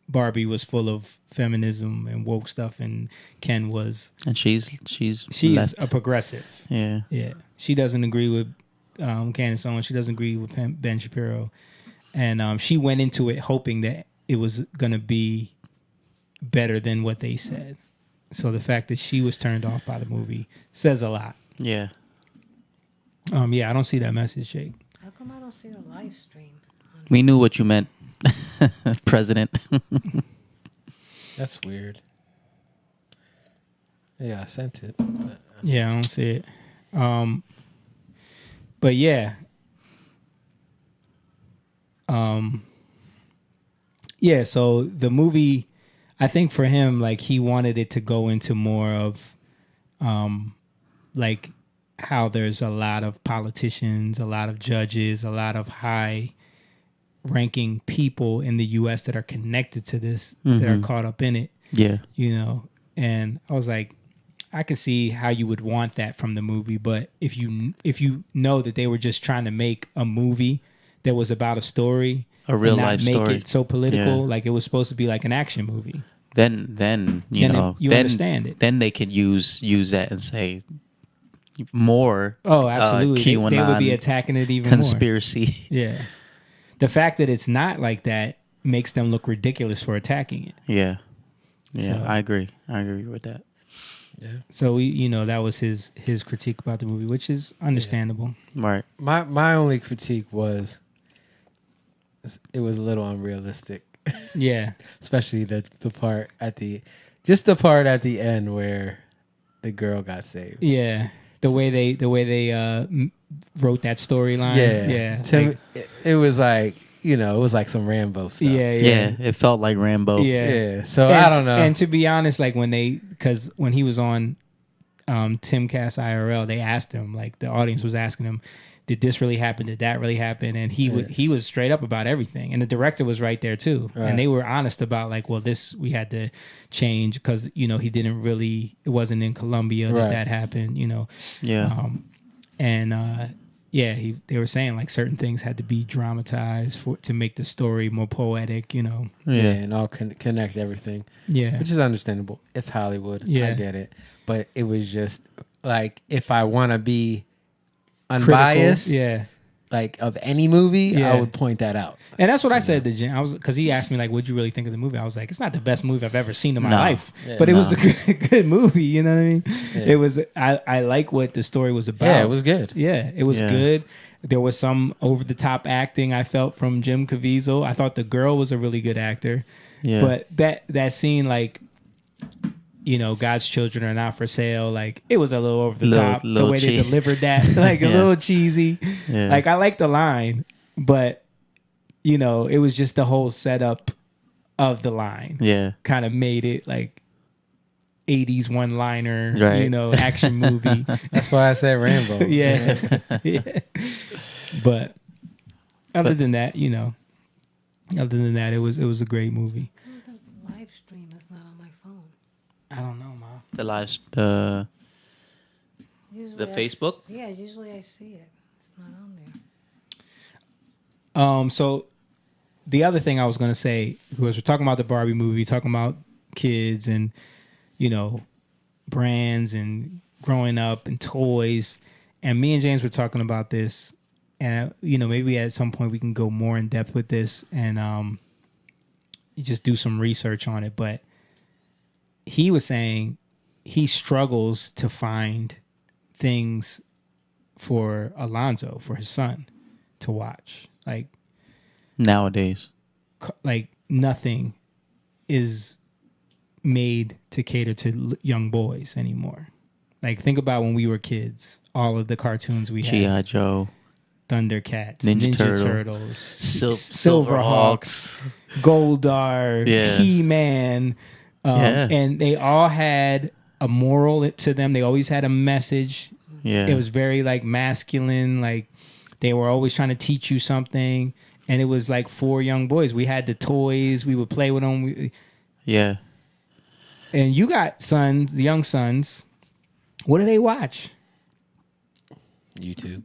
Barbie was full of feminism and woke stuff, and Ken was And she's left. a progressive. Yeah. Yeah, she doesn't agree with Candace Owens. She doesn't agree with Ben Shapiro, and she went into it hoping that it was gonna be better than what they said. So the fact that she was turned off by the movie says a lot. Yeah. Yeah, I don't see that message, Jake. How come I don't see the live stream? We knew what you meant, President. That's weird. Yeah, I sent it. But, Yeah, I don't see it. But yeah. Yeah, so the movie, I think for him, like he wanted it to go into more of like how there's a lot of politicians, a lot of judges, a lot of high ranking people in the US that are connected to this, that are caught up in it. Yeah. You know, and I was like, I can see how you would want that from the movie, but if you know that they were just trying to make a movie that was about a story, A real and not life make story. it so political, Yeah. like it was supposed to be like an action movie. Then you Then know, you then understand it. Then they could use that and say more. Oh, absolutely. They would QAnon be attacking it even conspiracy. more. Yeah. The fact that it's not like that makes them look ridiculous for attacking it. Yeah, yeah, So- I agree with that. So that was his critique about the movie, which is understandable. Right. My only critique was it was a little unrealistic, Yeah. especially the part at the end where the girl got saved. Yeah. The way they wrote that storyline. Yeah. To Like, me, it was like it was like some Rambo stuff. yeah. It felt like Rambo. Yeah. So And, I don't know. And to be honest, like when he was on Timcast IRL, they asked him, like the audience was asking him, did this really happen? Did that really happen? And he was straight up about everything. And the director was right there too. Right. And they were honest about like, well, this we had to change because he didn't really, it wasn't in Colombia Right. that happened. Yeah. They were saying like certain things had to be dramatized to make the story more poetic. Yeah, and all connect everything, Yeah. which is understandable. It's Hollywood. Yeah. I get it. But it was just like if I want to be Critical. unbiased, Yeah. like of any movie, Yeah. I would point that out. And that's what I said to Jim. Because he asked me like, "What'd you really think of the movie?" I was like, "It's not the best movie I've ever seen in my No. life, Yeah. but it was No. a good movie." You know what I mean? Yeah. It was. I like what the story was about. Yeah, it was good. Yeah, it was Yeah. good. There was some over the top acting I felt from Jim Caviezel. I thought the girl was a really good actor. Yeah. But that scene, like, God's children are not for sale. Like, it was a little over the top. The little way they cheesy. delivered that, like a Yeah. little cheesy. Yeah. Like, I like the line, but it was just the whole setup of the line. Yeah. Kind of made it like 80s one-liner, Right. action movie. That's why I said Rambo. Yeah. Yeah. But other than that, it was a great movie. The live stream is not on my phone. I don't know, Ma. The Usually Facebook? Yeah, usually I see it. It's not on there. So the other thing I was gonna say was we're talking about the Barbie movie, talking about kids and brands and growing up and toys, and me and James were talking about this, and maybe at some point we can go more in depth with this and just do some research on it. But he was saying he struggles to find things for Alonzo, for his son, to watch. Nowadays. Like nothing is made to cater to young boys anymore. Like think about when we were kids, all of the cartoons we had. G.I. Joe. Thundercats, Ninja Turtles, Silverhawks. Goldar, Yeah. He-Man, Yeah. and they all had a moral to them. They always had a message. Yeah. It was very like masculine. Like they were always trying to teach you something, and it was like for young boys. We had the toys. We would play with them. Yeah. And you got sons, young sons. What do they watch? YouTube.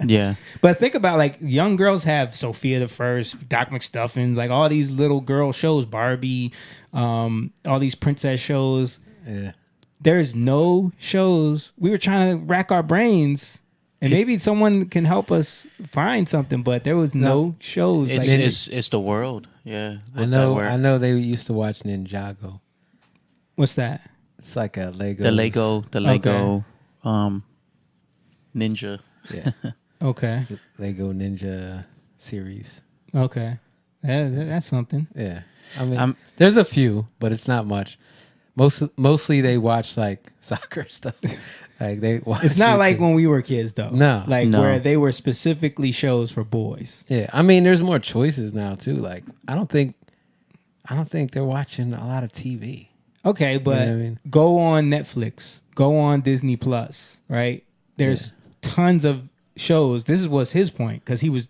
Yeah. But think about like young girls have Sophia the First, Doc McStuffins, like all these little girl shows, Barbie, all these princess shows. Yeah. There's no shows. We were trying to rack our brains, and maybe someone can help us find something. But there was no shows. It's the world. Yeah. I know they used to watch Ninjago. What's that? It's like a Lego. The Lego Ninja. Yeah. Okay. Lego Ninja series. Okay. That's something. Yeah. I mean, there's a few, but it's not much. Mostly they watch like soccer stuff. Like they watch. It's not YouTube. like when we were kids, though. No. Like No. where they were specifically shows for boys. Yeah. I mean, there's more choices now too. Like I don't think they're watching a lot of TV. Okay, but what I mean? go on Netflix, go on Disney Plus, right? There's tons of shows. This was his point because he was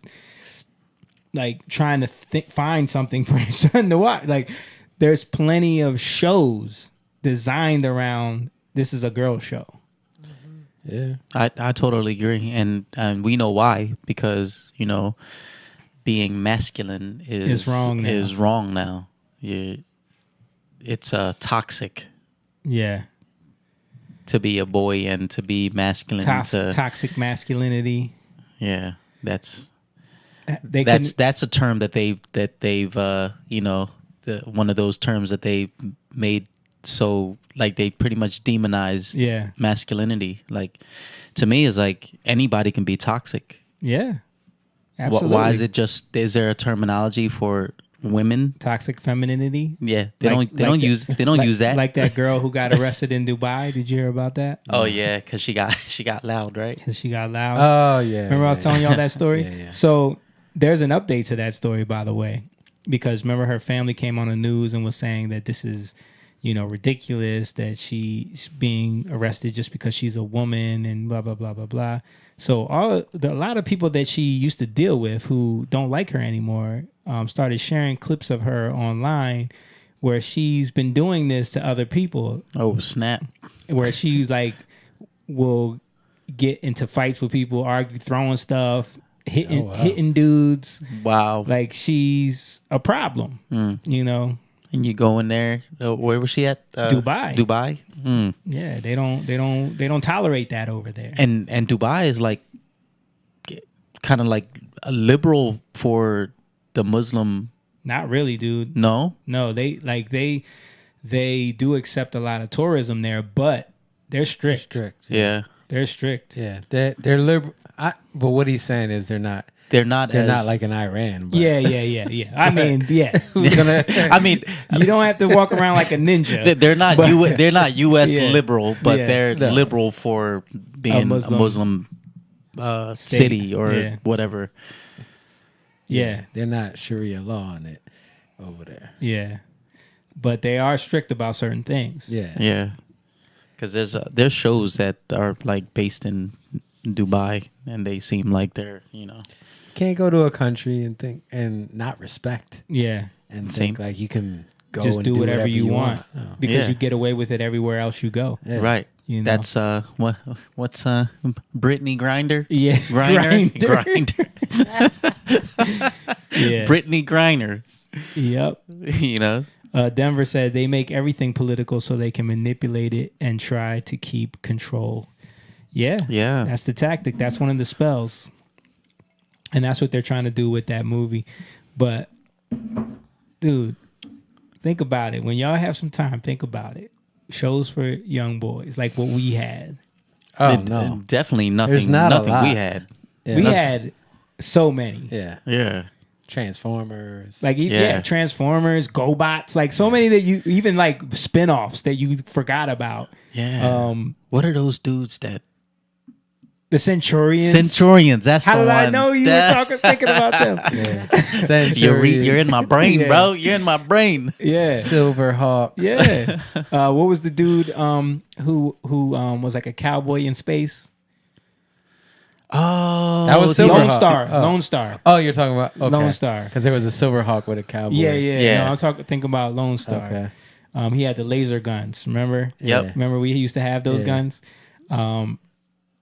like trying to find something for his son to watch. Like, there's plenty of shows designed around This is a girl show. Yeah. I totally agree, and we know why, because being masculine Is wrong now. Is wrong now. It's toxic Yeah. to be a boy and to be masculine. Toxic masculinity. Yeah, that's They that's a term that they've one of those terms that they made, so like they pretty much demonized masculinity. Like, to me, is like anybody can be toxic. Yeah. Absolutely. Why is it just? Is there a terminology for women? Toxic femininity? Yeah, they don't use that. Like that girl who got arrested in Dubai. Did you hear about that? Oh yeah, because she got loud, right? Because she got loud. Oh yeah. Remember I was telling y'all that story? Yeah. So there's an update to that story, by the way, because remember her family came on the news and was saying that this is, ridiculous that she's being arrested just because she's a woman and blah blah blah blah blah. So a lot of people that she used to deal with who don't like her anymore started sharing clips of her online where she's been doing this to other people. Oh snap! Where she's like will get into fights with people, argue, throwing stuff, hitting dudes. Wow! Like she's a problem, And you go in there. Where was she at? Dubai. Dubai. Mm. Yeah, they don't tolerate that over there. And Dubai is like kind of like a liberal for the Muslim. Not really, dude. No, they do accept a lot of tourism there, but they're strict. Yeah, They're strict. Yeah, they're liberal. But what he's saying is they're not like in Iran. But. Yeah. I mean, yeah. I mean, you don't have to walk around like a ninja. They're not they're not U.S. Yeah. liberal, but Yeah. they're No. liberal for being a Muslim city or whatever. Yeah. They're not Sharia law on it over there. Yeah. But they are strict about certain things. Yeah. Yeah, because there's shows that are like based in Dubai, and they seem like they're Can't go to a country and think and not respect Yeah. and Same. think like you can go Just and do whatever you want. No. Because Yeah. you get away with it everywhere else you go. Yeah. right. You know. That's what's Brittany Grinder? Yeah. Grinder. Yeah. Brittany Griner. Yep. Denver said they make everything political so they can manipulate it and try to keep control. Yeah. Yeah. That's the tactic. That's one of the spells. And that's what they're trying to do with that movie. But, dude, think about it. When y'all have some time, think about it. Shows for young boys, like what we had. Oh no. Definitely There's nothing. not a Nothing lot. we had. Yeah, We that's- had so many. Yeah. Yeah. Transformers. Like, Yeah. Transformers, GoBots, like so many that you, even like spin-offs that you forgot about. Yeah. What are those dudes that? The Centurions. Centurions. That's How the did one. I know you were thinking about them? yeah. Century, You're in my brain, Yeah. bro. You're in my brain. Yeah. Silverhawk. Yeah. What was the dude who was like a cowboy in space? Oh, That was Lone Silverhawk. Star. Oh. Lone Star. Oh, you're talking about Lone Star. because there was a Silverhawk with a cowboy. Yeah. Yeah. No, I'm thinking about Lone Star. Okay. He had the laser guns. Remember? Yep. Yeah. Remember we used to have those Yeah. guns.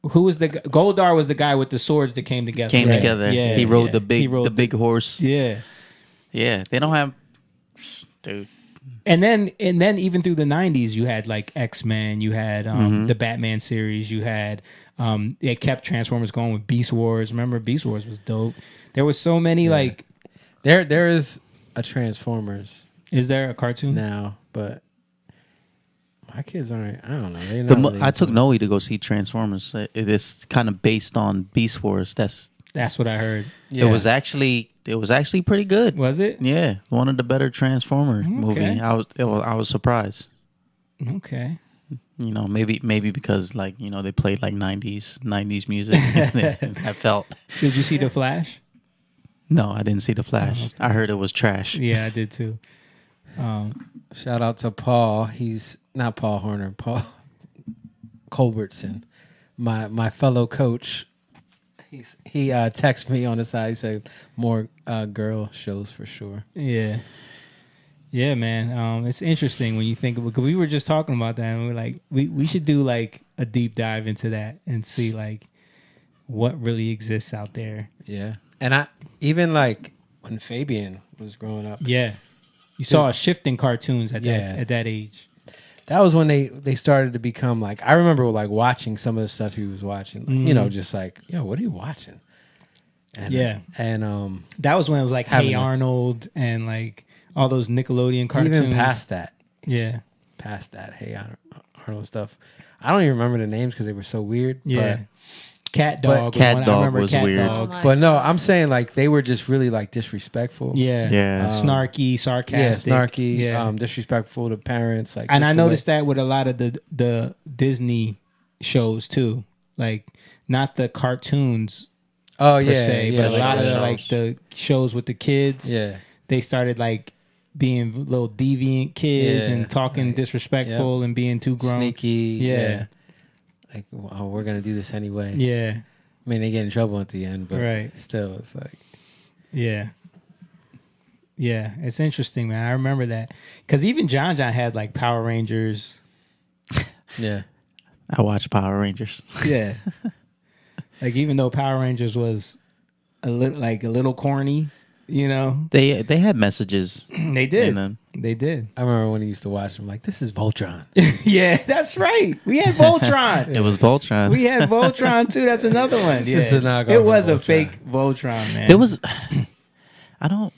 Who was the Goldar? Was the guy with the swords that came together? Came right? together. Yeah. He rode yeah. the big He rode big horse. Yeah. Yeah. They don't have, dude. And then even through the 90s, you had like X-Men, you had the Batman series, you had it kept Transformers going with Beast Wars. Remember Beast Wars was dope. There was so many like There is a Transformers is there a cartoon? now, but my kids aren't. I don't know. They're not really I took into Noe to go see Transformers. It is kind of based on Beast Wars. That's What I heard. Yeah. It was actually pretty good. Was it? Yeah, one of the better Transformer movie. I was surprised. Okay. Maybe because like they played like 90s music. I felt Did you see The Flash? no, I didn't see the Flash. I heard it was trash. Yeah, I did too. Shout out to Paul. He's not Paul Horner. Paul Culbertson, my fellow coach. He texted me on the side. He said more girl shows for sure. Yeah. Yeah, man. It's interesting when you think of it, because we were just talking about that, and we're like, we should do like a deep dive into that and see like what really exists out there. Yeah. And I even like when Fabian was growing up, Yeah, you saw a shift in cartoons at Yeah. that age. that was when they started to become like, I remember like watching some of the stuff he was watching, you know, just like, yo, what are you watching? And, Yeah. And That was when it was like Having Hey a- Arnold and like all those Nickelodeon cartoons. even past that, Yeah, Hey Arnold stuff. I don't even remember the names because they were so weird. yeah. But, Cat Dog. Cat one. I Dog remember was Cat weird. Dog. Oh my but no, God. I'm saying like they were just really like disrespectful. Yeah, Yeah. snarky, Yeah, sarcastic. snarky, Yeah, disrespectful to parents. Like, and just I the way- noticed that with a lot of the Disney shows too. Like not the cartoons Oh per yeah, se, yeah, but a lot of the the, shows. like the shows with the kids. yeah, They started like being little deviant kids Yeah, and talking like, disrespectful and being too grown. sneaky. Yeah. Like, oh, we're gonna do this anyway. Yeah, I mean, they get in trouble at the end, but Right. still, it's like, yeah, yeah. It's interesting, man. I remember that because even John had like Power Rangers. yeah, I watch Power Rangers. Yeah, like even though Power Rangers was a little corny, you know, They had messages they did. in them. They did. I remember when I used to watch them. Like, this is Voltron. Yeah, that's right. We had Voltron. It was Voltron. We had Voltron too. That's another one. It's Yeah. just a knockoff It was of a Voltron. fake Voltron, man. There was, I don't,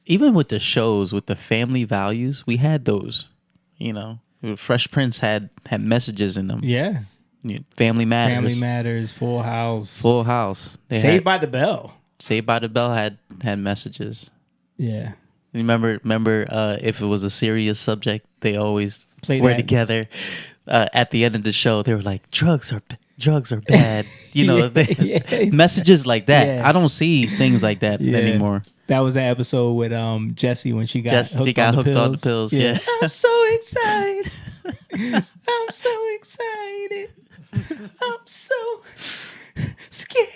even with the shows, with the family values, we had those, you know. Fresh Prince had messages in them. yeah. You know, Family Matters. Family Matters, Full House, Full House. They Saved had, by the Bell. Saved by the Bell had messages. Yeah. You remember if it was a serious subject, they always Play were that. together. At the end of the show, they were like, drugs are bad. You know, Yeah. messages like that. Yeah. I don't see things like that Yeah. anymore. That was the episode with Jessie when she got She got hooked on the pills. Yeah. I'm so excited. I'm so excited. I'm so scared.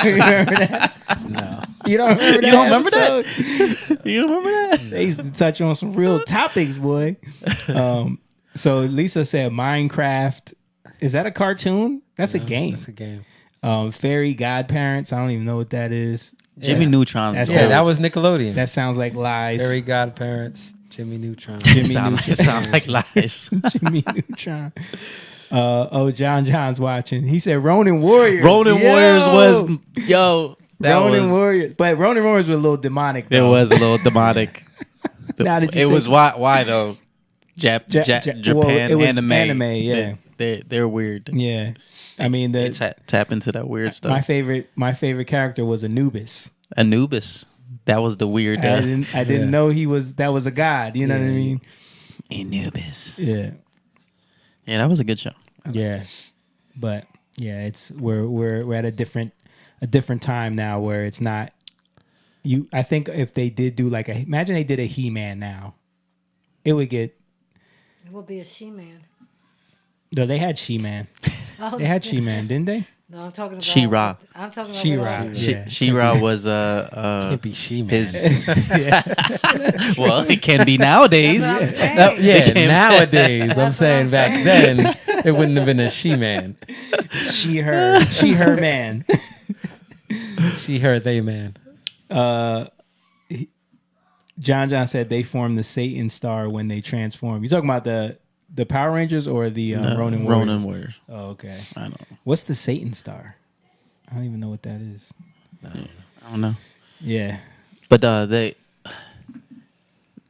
You remember that? No. You don't remember that? You don't remember that? episode? You remember that? They used to touch on some real topics, boy. So Lisa said Minecraft. Is that a cartoon? That's a game. That's a game. Fairy Godparents. I don't even know what that is. Jimmy Neutron. That's Yeah, So- that was Nickelodeon. That sounds like lies. Fairy Godparents, Jimmy Neutron. It sound like lies. Jimmy Neutron. John's watching. He said Ronin Warriors. Ronin Yo! Warriors was that Ronin was Warriors. But Ronin Warriors were a little demonic. it Though. was a little demonic. Now that you It think- was why though. Japan well, it was anime. yeah. They're weird. Yeah. I mean They tap into that weird stuff. my favorite character was Anubis. Anubis. That was the weird. I didn't know that was a god. You know what I mean? Anubis. Yeah. Yeah, that was a good show. Yeah. But yeah, we're at a different time now where it's not you. I think if they did do like imagine they did a He-Man now, it would get. It will be a she-man. No, they had She-Man. Oh, They had She-Man, didn't they? No, I'm talking about She-Ra. I'm talking about She-Ra. what- Yeah. She-Ra was Can't be She-Man. his. Well, it can be nowadays. That's what I'm saying. No, yeah, It came- nowadays, I'm That's saying what I'm back then, it wouldn't have been a She-Man. She her man. She, her, they, man. John said they formed the Satan Star when they transform. You talking about the Power Rangers or the Ronin Warriors? Ronin Warriors. Oh, okay. I don't. What's the Satan Star? I don't even know what that is. I don't know. Yeah. But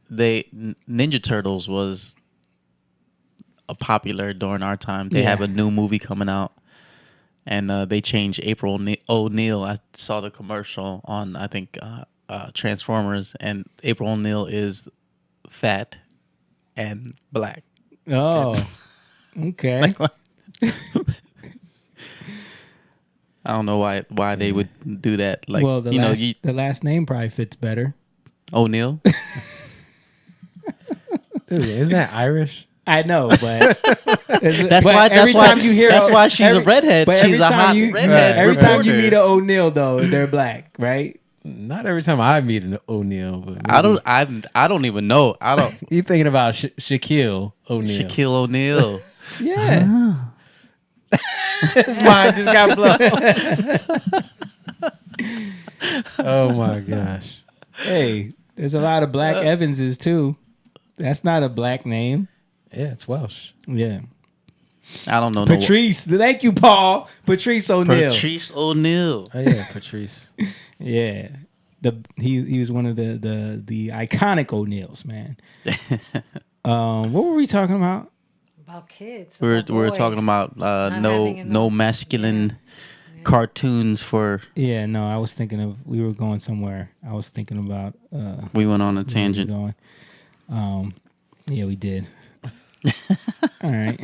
they Ninja Turtles was a popular during our time. They Yeah. have a new movie coming out, and they changed April O'Neil. I saw the commercial on I think Transformers, and April O'Neil is fat and black. Oh. Okay. I don't know why they would do that. Like, well, the the last name probably fits better. O'Neil. Dude, isn't that Irish? I know, but That's why she's a redhead. but She's every a time hot you- redhead. Every time you reporter. meet an O'Neil, though, they're black, right? Not every time I meet an O'Neal. But I don't even know. I don't. You thinking about Shaquille O'Neal? Shaquille O'Neal. Yeah. His mind just got blown. Oh my gosh. Hey, there's a lot of black Evanses too. That's not a black name. Yeah, it's Welsh. Yeah. I don't know. Patrice. Thank you, Paul. Patrice O'Neal. Patrice O'Neal. Oh yeah, Patrice. Yeah. He was one of the iconic O'Neals, man. What were we talking about? About kids. We're about talking boys. about no having enough. masculine cartoons for. Yeah, no, I was thinking of we were going somewhere. I was thinking about We went on a where we were tangent. going. Yeah, we did. All right.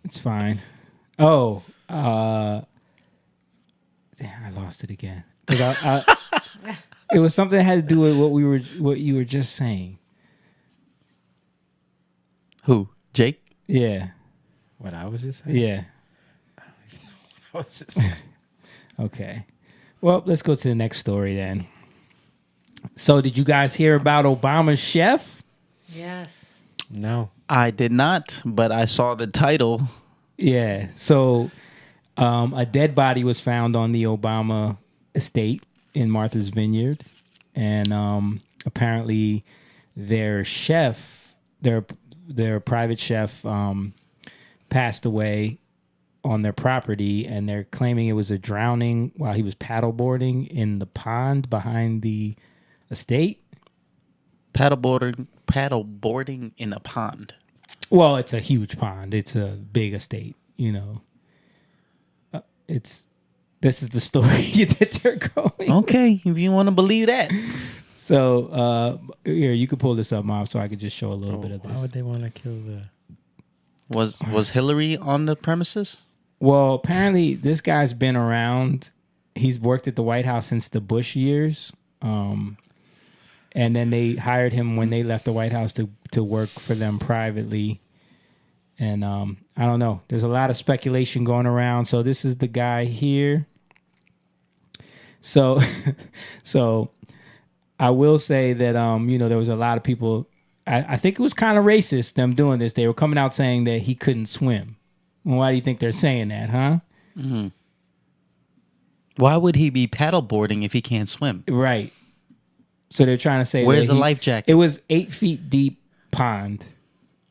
It's fine. Oh, damn, I lost it again. 'Cause it was something that had to do with what you were just saying. Who? Jake? Yeah. What I was just saying. Yeah. I was just saying. Okay. Well, let's go to the next story then. So, did you guys hear about Obama's chef? Yes. No. I did not, but I saw the title. Yeah. So, a dead body was found on the Obama estate in Martha's Vineyard, and apparently, their chef, their private chef, passed away on their property, and they're claiming it was a drowning while he was paddleboarding in the pond behind the estate. Paddleboarding in a pond. Well, it's a huge pond. It's a big estate. You know, this is the story that they're going. Okay, if you want to believe that. So here, you could pull this up, Mom, so I could just show a little bit of this. Why would they want to kill the? Was Hillary on the premises? Well, apparently this guy's been around. He's worked at the White House since the Bush years. And then they hired him when they left the White House to work for them privately. And I don't know. There's a lot of speculation going around. So this is the guy here. So I will say that there was a lot of people. I think it was kind of racist them doing this. They were coming out saying that he couldn't swim. Well, why do you think they're saying that, huh? Mm-hmm. Why would he be paddleboarding if he can't swim? Right. So they're trying to say where's the life jacket? It was 8 feet deep pond,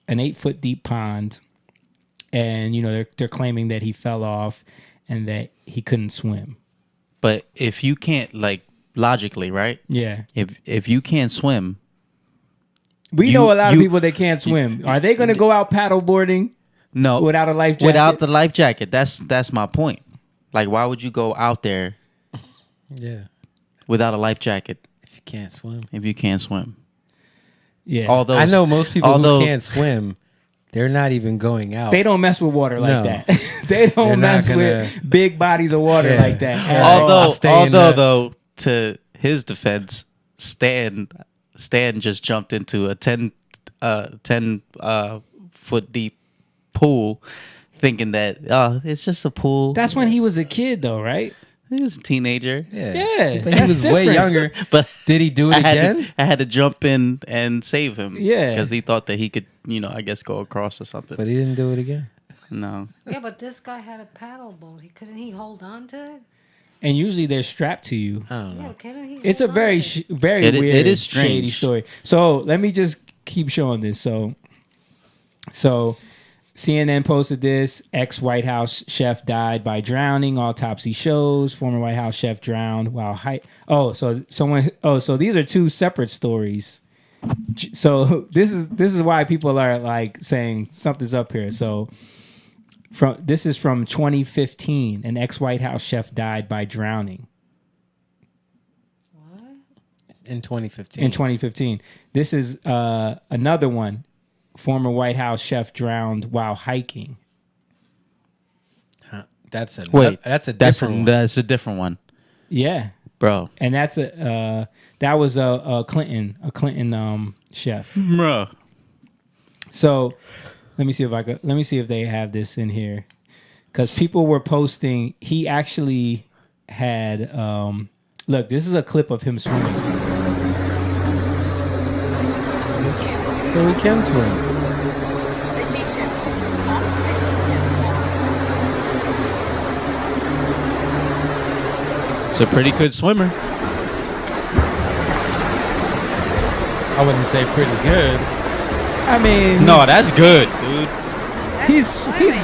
an 8 foot deep pond, and they're claiming that he fell off and that he couldn't swim. But if you can't, logically, right? Yeah. If you can't swim, we know a lot of people that can't swim. Are they going to go out paddleboarding? No, without a life jacket. Without the life jacket, that's my point. Like, why would you go out there? Yeah. Without a life jacket. If you can't swim. Yeah. Although I know most people who can't swim, they're not even going out. They don't mess with water like that. They don't mess with big bodies of water like that. Although though, to his defense, Stan just jumped into a 10 foot deep pool, thinking that it's just a pool. That's when he was a kid, though, right? He was a teenager. Yeah, but he was way younger. But did he do it again? I had to jump in and save him. Yeah, because he thought that he could, I guess go across or something. But he didn't do it again. No. Yeah, but this guy had a paddle boat. Couldn't he hold on to it? And usually they're strapped to you. I don't know. Yeah, couldn't he it's a hold on very, to it? very weird, it is strange. shady story. So let me just keep showing this. So CNN posted this. Ex-White House chef died by drowning. Autopsy shows former White House chef drowned while so these are two separate stories. So this is why people are like saying something's up here. So this is from 2015. An ex-White House chef died by drowning. What? In 2015. In 2015. This is another one. Former White House chef drowned while hiking. Huh. That's a different one. That's a different one. Yeah, bro. And that was a Clinton chef. Bro. So let me see if they have this in here, because people were posting. He actually had Look, this is a clip of him swimming. So he can swim. He's a pretty good swimmer. I wouldn't say pretty good. I mean, No, that's good, dude. he's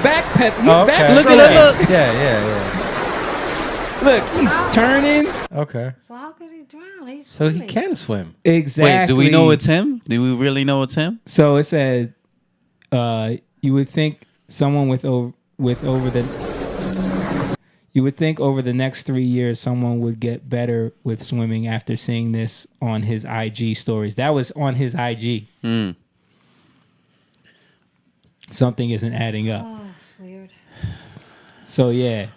backpedal. He's Oh, okay. backstroking. Look at it, look. Yeah. Look, he's turning. Okay. So how could he drown? He's So he swimming. can swim. Exactly. Wait, do we know it's him? Do we really know it's him? So it said, you would think someone over the next 3 years, someone would get better with swimming after seeing this on his IG stories. That was on his IG. Mm. Something isn't adding up. Oh, it's weird. So yeah.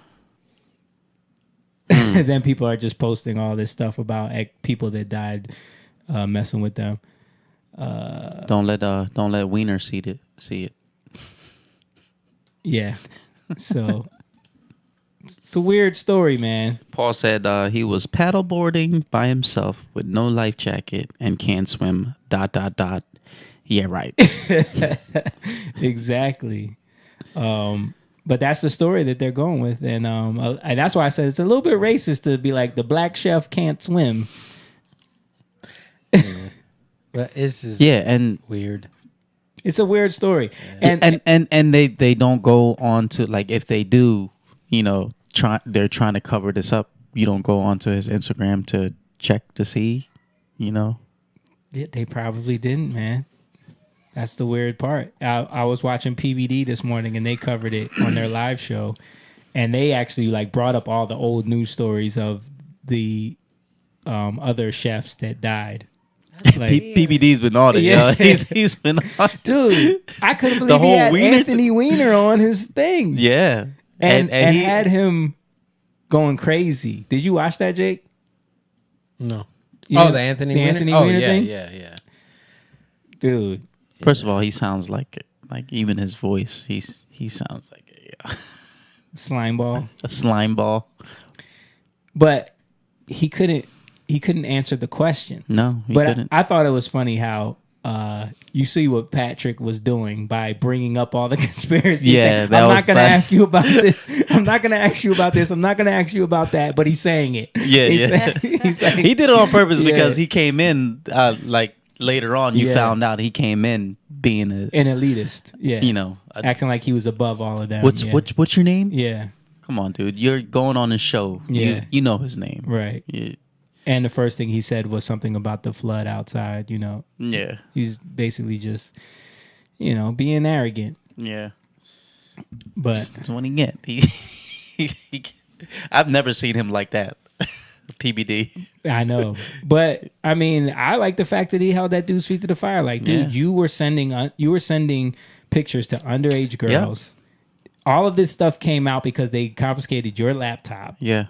Then people are just posting all this stuff about people that died messing with them. Don't let Wiener see it. Yeah. So it's a weird story, man. Paul said he was paddleboarding by himself with no life jacket and can't swim. ... Yeah, right. Exactly. But that's the story that they're going with, and that's why I said it's a little bit racist to be like the black chef can't swim. But it's just Yeah, and weird. It's a weird story, and they don't go on to, like, if they do, they're trying to cover this up. You don't go onto his Instagram to check to see, they probably didn't, man. That's the weird part. I was watching PBD this morning, and they covered it on their live show, and they actually like brought up all the old news stories of the other chefs that died. Like, PBD's been on it. Yeah. Yeah, he's been on. dude, I couldn't believe The he whole had Wiener Anthony Weiner on his thing. Yeah, and he had him going crazy. Did you watch that, Jake? No. You Oh, know, the Anthony the Weiner? Anthony Oh, Weiner yeah, thing? yeah. Dude. First of all, he sounds like even his voice. He sounds like Slime ball. a slime ball. But he couldn't answer the questions. No, he but couldn't. I thought it was funny how you see what Patrick was doing by bringing up all the conspiracies. Yeah, saying, that I'm was not going to fun. ask you about this. I'm not going to ask you about this. I'm not going to ask you about that. But he's saying it. Yeah, He's yeah. saying- he's like, He did it on purpose Yeah. because he came in later on. You Yeah. found out he came in being an elitist. Yeah. Acting like he was above all of them. what's yeah. what's your name? Yeah. Come on, dude. You're going on his show. Yeah. You know his name. Right. Yeah. And the first thing he said was something about the flood outside, Yeah. He's basically just, being arrogant. Yeah. But That's what he get. I've never seen him like that. PBD. I know. But I mean, I like the fact that he held that dude's feet to the fire. Like, dude, Yeah. you were sending pictures to underage girls. All of this stuff came out because they confiscated your laptop. Yeah.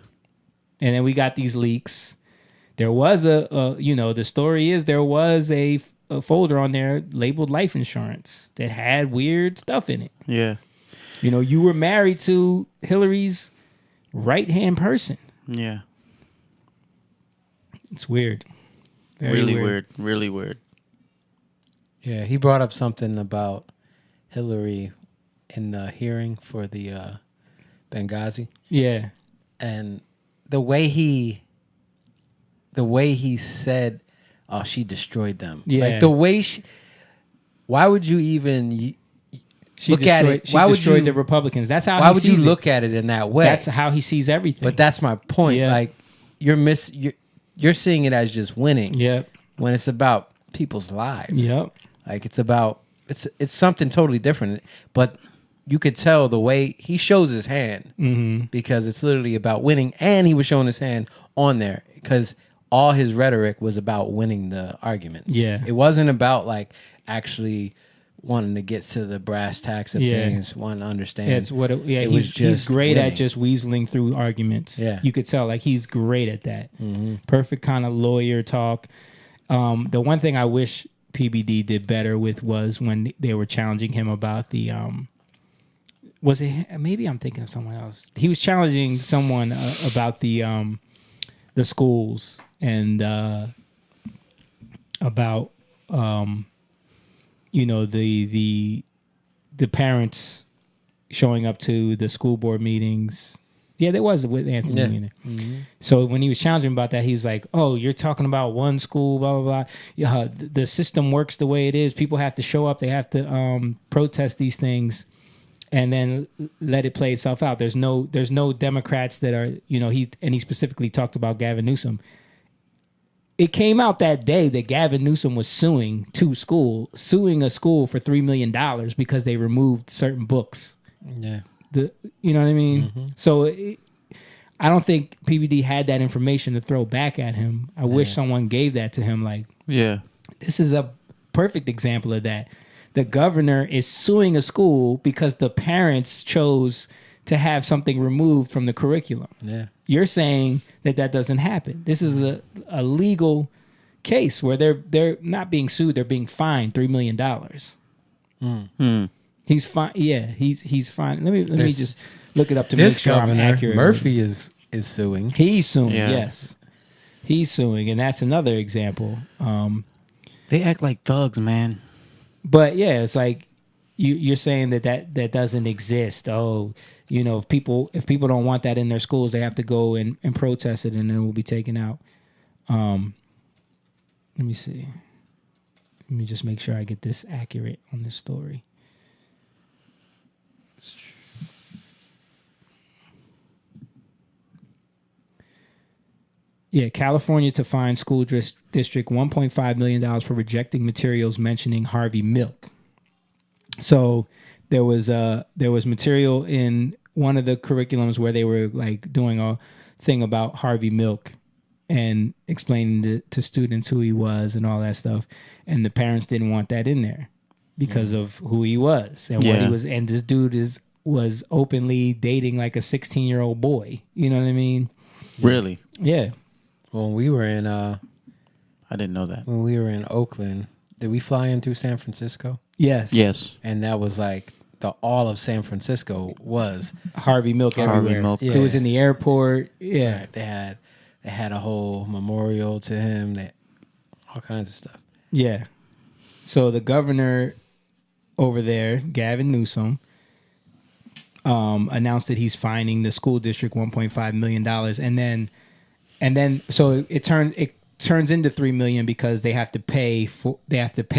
And then we got these leaks. There was the story is there was a folder on there labeled life insurance that had weird stuff in it. Yeah. You were married to Hillary's right-hand person. Yeah. It's weird. Very Really weird. Really weird. Yeah, he brought up something about Hillary in the hearing for the Benghazi. Yeah. And the way he said, "Oh, she destroyed them." Yeah. Like the way why would you even look at it? Why would you the Republicans? That's how. Why he would you sees it. look at it in that way? That's how he sees everything. But that's my point. Yeah. Like you're seeing it as just winning. Yep. When it's about people's lives. Yep. Like it's about it's something totally different. But you could tell the way he shows his hand because it's literally about winning, and he was showing his hand on there because all his rhetoric was about winning the arguments. Yeah. It wasn't about like actually wanting to get to the brass tacks of Yeah. things, wanting to understand. That's what. It was He's just great winning. at just weaseling through arguments. Yeah. You could tell like he's great at that. Perfect kind of lawyer talk. The one thing I wish PBD did better with was when they were challenging him about the. Was it maybe I'm thinking of someone else? He was challenging someone about the the schools and about the parents showing up to the school board meetings. Yeah, there was with Anthony Weiner. Mm-hmm. So when he was challenging about that, he was like, "Oh, you're talking about one school, blah blah blah. Yeah, the system works the way it is. People have to show up. They have to protest these things, and then let it play itself out. There's no Democrats that are he specifically talked about Gavin Newsom. It came out that day that Gavin Newsom was suing a school for $3 million because they removed certain books. Yeah. You know what I mean? So I don't think PBD had that information to throw back at him. I wish someone gave that to him. Like, this is a perfect example of that. The governor is suing a school because the parents chose to have something removed from the curriculum. Yeah. You're saying that doesn't happen. This is a legal case where they're not being sued; they're being fined $3 million. He's fine. Yeah, he's fine. Let me just look it up to make This sure I'm governor, accurate. Murphy, is suing. He's suing. Yeah. Yes, he's suing, and that's another example. They act like thugs, man. But yeah, it's like you're saying that doesn't exist. Oh, if people don't want that in their schools, they have to go and protest it, and then it will be taken out. Let me see. Let me just make sure I get this accurate on this story. Yeah, California to fine school district $1.5 million for rejecting materials mentioning Harvey Milk. So there was material in one of the curriculums where they were like doing a thing about Harvey Milk and explaining to students who he was and all that stuff, and the parents didn't want that in there because of who he was and what he was. And this dude was openly dating like a 16-year-old boy. You know what I mean? Really? Yeah. When we were in I didn't know that. when we were in Oakland, did we fly in through San Francisco? Yes. Yes. And that was like all of San Francisco was Harvey Milk Harvey everywhere. Milk. It was in the airport. Yeah. Right. They had a whole memorial to him. All kinds of stuff. Yeah. So the governor over there, Gavin Newsom, announced that he's fining the school district $1.5 million, and then so it turns into $3 million because they have to pay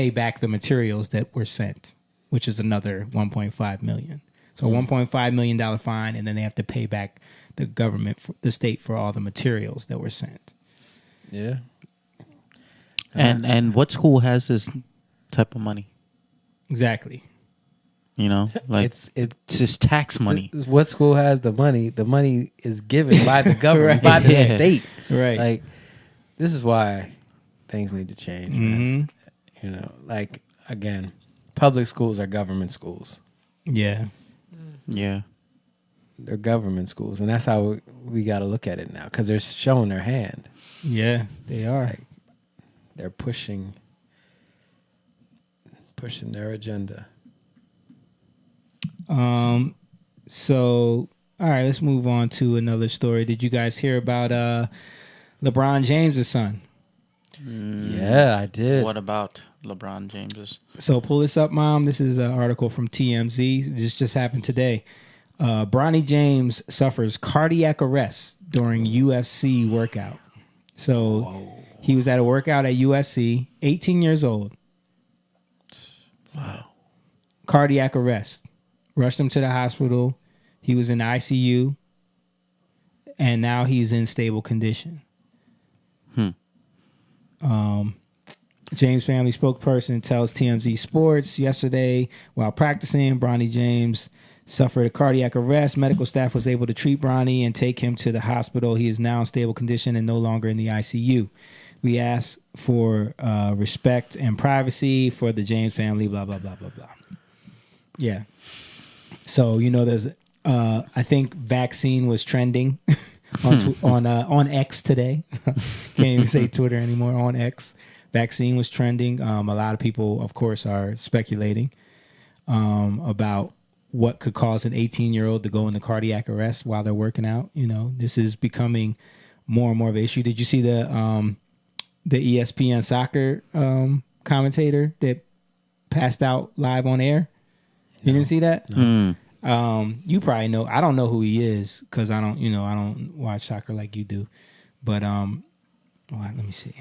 back the materials that were sent, which is another $1.5 million. So $1.5 million fine, and then they have to pay back the government, the state, for all the materials that were sent. Yeah. And what school has this type of money? Exactly. Like it's just tax money. What school has the money? The money is given by the government, by the state. Right. Like, this is why things need to change. Man. Like, again, public schools are government schools. Yeah. Yeah. They're government schools, and that's how we got to look at it now, because they're showing their hand. Yeah, they are. Like, they're pushing their agenda. So, all right, let's move on to another story. Did you guys hear about LeBron James' son? Yeah, I did. What about LeBron James's? So pull this up, Mom. This is an article from TMZ. This just happened today. Bronny James suffers cardiac arrest during UFC workout. So he was at a workout at USC, 18 years old. Wow. Cardiac arrest. Rushed him to the hospital. He was in the ICU. And now he's in stable condition. James family spokesperson tells TMZ Sports yesterday, while practicing, Bronny James suffered a cardiac arrest. Medical staff was able to treat Bronny and take him to the hospital. He is now in stable condition and no longer in the ICU. We ask for respect and privacy for the James family, blah, blah, blah, blah, blah. Yeah. So, there's, I think vaccine was trending on X today. Can't even say Twitter anymore, on X. Vaccine was trending. A lot of people, of course, are speculating about what could cause an 18-year-old to go into cardiac arrest while they're working out. This is becoming more and more of an issue. Did you see the ESPN soccer commentator that passed out live on air? You didn't see that? Hmm. You probably know. I don't know who he is because I don't watch soccer like you do. But well, let me see.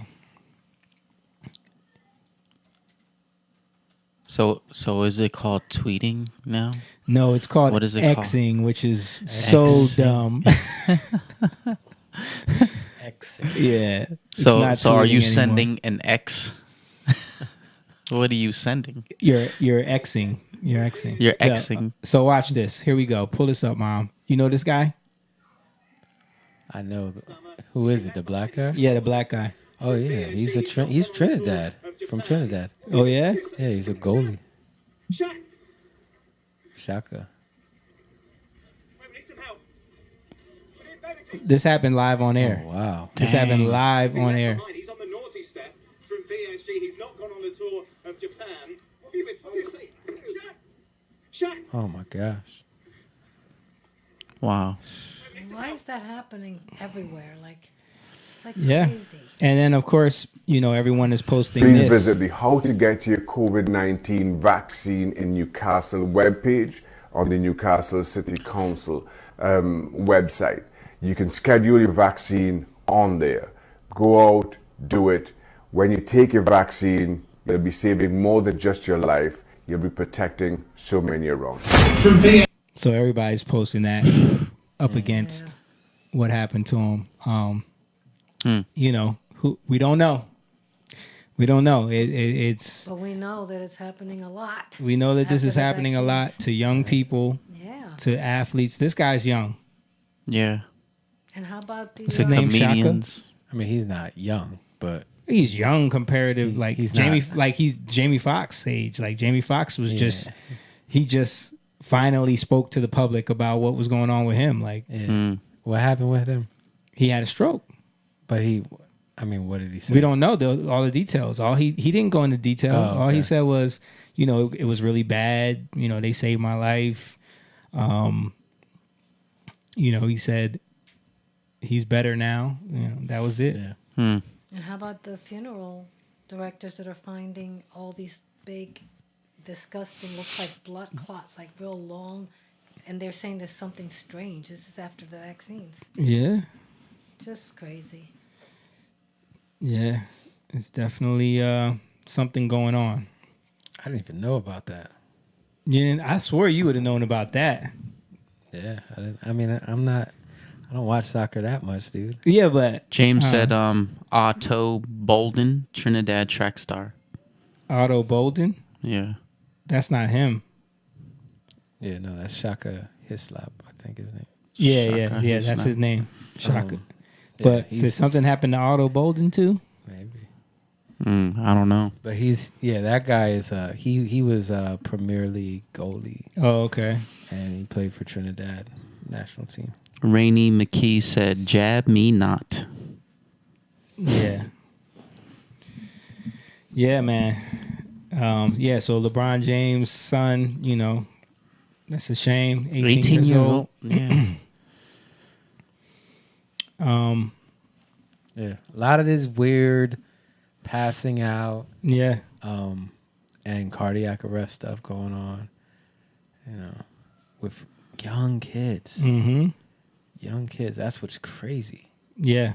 So is it called tweeting now? No, it's called What is it Xing, which is so dumb. Yeah. it's So not are tweeting you anymore. sending an X? What are you sending? You're Xing. You're Xing. You're Yeah. Xing. So watch this. Here we go. Pull this up, Mom. You know this guy? I know. Who is it? The black guy? Yeah, the black guy. Oh yeah, he's Trinidad, from Trinidad. Oh yeah? Yeah, he's a goalie. Shaka. This happened live on air. Oh, wow. This happened live on air. He's on the naughty step from PSG. He's not gone on the tour of Japan. Obviously. Shaq. Oh my gosh. Wow. Why is that happening everywhere? Like, it's like Yeah. crazy. And then of course, everyone is posting Please this. visit the How to Get Your COVID-19 Vaccine in Newcastle webpage on the Newcastle City Council website. You can schedule your vaccine on there. Go out, do it. When you take your vaccine, you'll be saving more than just your life. You'll be protecting so many around. So everybody's posting that up against what happened to him. Who we don't know. We don't know. It's But we know that it's happening a lot. we know that this After is the happening a lot vaccines. to young people, Yeah. to athletes. This guy's young. Yeah. And how about the What's his name? Shaka? Comedians. I mean, he's not young, but He's young comparative, like he's Jamie, not. like he's Jamie Foxx age. Like Jamie Foxx was Yeah. he just finally spoke to the public about what was going on with him. Like yeah. What happened with him? he had a stroke. But what did he say? We don't know all the details. All he didn't go into detail. Oh, All he okay. said was, it was really bad. They saved my life. He said he's better now. That was it. Yeah. And how about the funeral directors that are finding all these big, disgusting, looks like blood clots, like real long, and they're saying there's something strange. This is after the vaccines. Yeah. Just crazy. Yeah. It's definitely something going on. I didn't even know about that. I swore you would have known about that. Yeah. I don't watch soccer that much, dude. Yeah, but James said Otto Bolden, Trinidad track star. Otto Bolden, Yeah. that's not him. Yeah, no, that's Shaka Hislop, I think his name. Yeah, Shaka, yeah, he's that's not- his name. Shaka. Yeah, But he's- did something happen to Otto Bolden too? Maybe. I don't know. But that guy is he was a Premier League goalie Oh, okay. and he played for Trinidad national team. Rainey McKee said, "Jab me not." Yeah. Yeah, man. So LeBron James' son, that's a shame. 18 years old. Yeah. Yeah. A lot of this weird passing out Yeah. and cardiac arrest stuff going on, with young kids. Mm-hmm. Young kids, that's what's crazy. Yeah.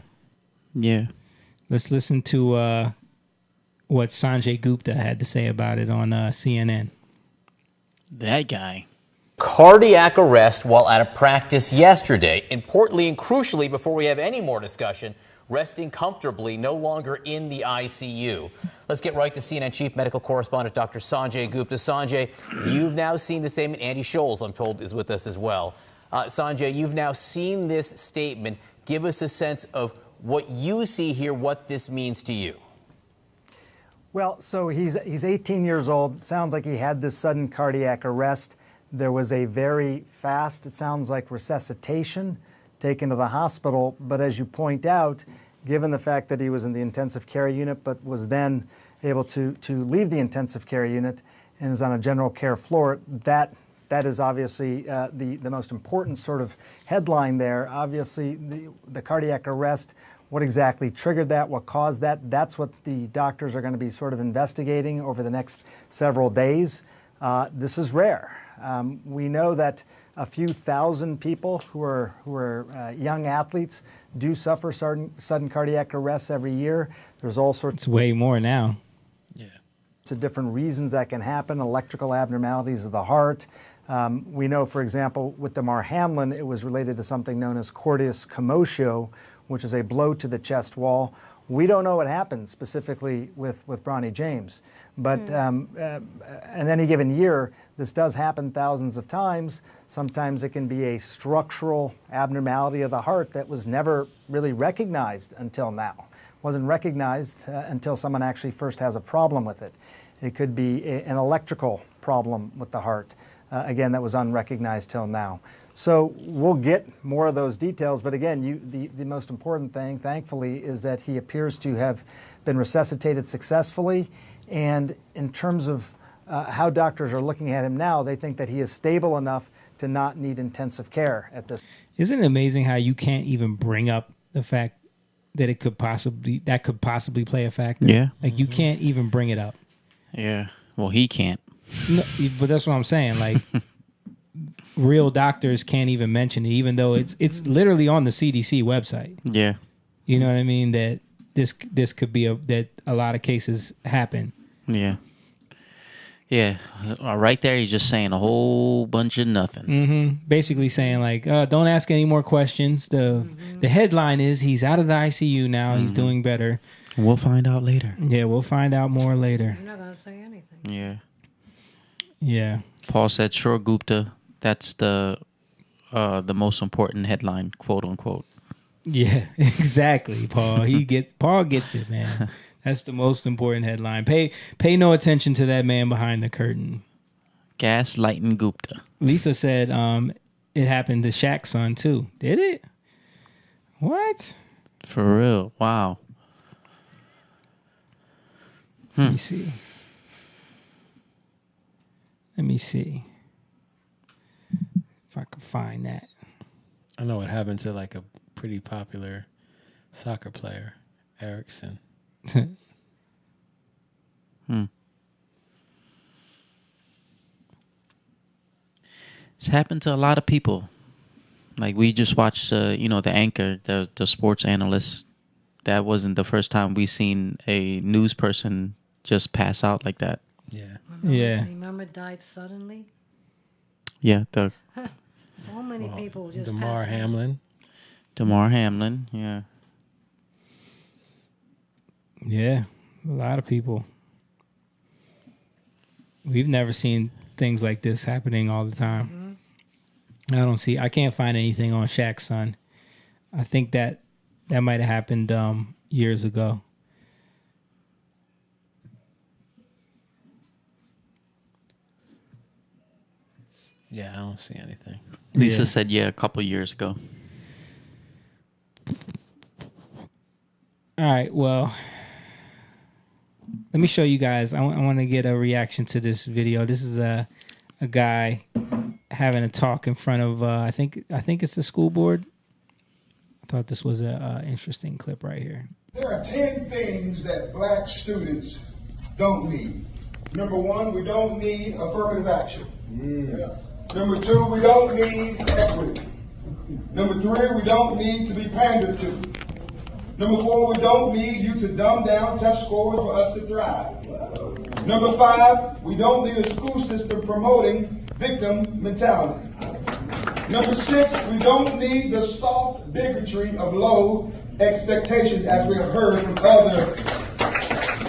Yeah. Let's listen to what Sanjay Gupta had to say about it on CNN. That guy. Cardiac arrest while at a practice yesterday. Importantly and crucially, before we have any more discussion, resting comfortably, no longer in the ICU. Let's get right to CNN Chief Medical Correspondent Dr. Sanjay Gupta. Sanjay, you've now seen the statement. Andy Scholes, I'm told, is with us as well. Sanjay, you've now seen this statement. Give us a sense of what you see here, what this means to you. Well, so he's 18 years old. Sounds like he had this sudden cardiac arrest. There was a very fast, it sounds like, resuscitation taken to the hospital. But as you point out, given the fact that he was in the intensive care unit but was then able to leave the intensive care unit and is on a general care floor, that that is obviously the most important sort of headline there. Obviously, the cardiac arrest, what exactly triggered that, what caused that, that's what the doctors are going to be sort of investigating over the next several days. This is rare. We know that a few thousand people who are young athletes do suffer sudden cardiac arrests every year. There's all sorts. It's way more now. To different reasons that can happen, electrical abnormalities of the heart. We know, for example, with Damar Hamlin, it was related to something known as cordis commotio, which is a blow to the chest wall. We don't know what happened specifically with Bronny James, but in any given year, this does happen thousands of times. Sometimes it can be a structural abnormality of the heart that was never really recognized until now. Wasn't recognized until someone actually first has a problem with it. It could be an electrical problem with the heart. Again, that was unrecognized till now. So we'll get more of those details, but again, the most important thing, thankfully, is that he appears to have been resuscitated successfully, and in terms of how doctors are looking at him now, they think that he is stable enough to not need intensive care at this. Isn't it amazing how you can't even bring up the fact that it could possibly play a factor? Yeah. Like you can't even bring it up. Yeah. Well, he can't. No, but that's what I'm saying. Like real doctors can't even mention it, even though it's literally on the CDC website. Yeah. You know what I mean? That this could be that a lot of cases happen. Yeah. Yeah. Right there, he's just saying a whole bunch of nothing. Mm-hmm. Basically saying like, don't ask any more questions. The headline is he's out of the ICU now. He's doing better. We'll find out later. Yeah, we'll find out more later. I'm not gonna say anything. Yeah. Yeah. Paul said, "Sure, Gupta. That's the most important headline, quote unquote." Yeah, exactly, Paul. Paul gets it, man. That's the most important headline. Pay no attention to that man behind the curtain. Gaslighting Gupta. Lisa said it happened to Shaq's son too. Did it? What? For real? Wow. Let me see. Let me see if I can find that. I know what happened to like a pretty popular soccer player, Erickson. It's happened to a lot of people. Like we just watched, the anchor, the sports analyst. That wasn't the first time we seen a news person just pass out like that. Yeah. Remember died suddenly? Yeah. So many people just Damar Hamlin. Damar Hamlin. Yeah. Yeah, a lot of people. We've never seen things like this happening all the time. I can't find anything on Shaq's son. I think that might have happened years ago. Yeah, I don't see anything. Lisa said, a couple years ago. All right, well, let me show you guys. I want to get a reaction to this video. This is a guy having a talk in front of I think it's the school board. I thought this was a interesting clip right here. There are 10 things that black students don't need. Number 1, we don't need affirmative action. Number 2, we don't need equity. Number 3, we don't need to be pandered to. Number 4, we don't need you to dumb down test scores for us to thrive. Number 5, we don't need a school system promoting victim mentality. Number 6, we don't need the soft bigotry of low expectations as we have heard from other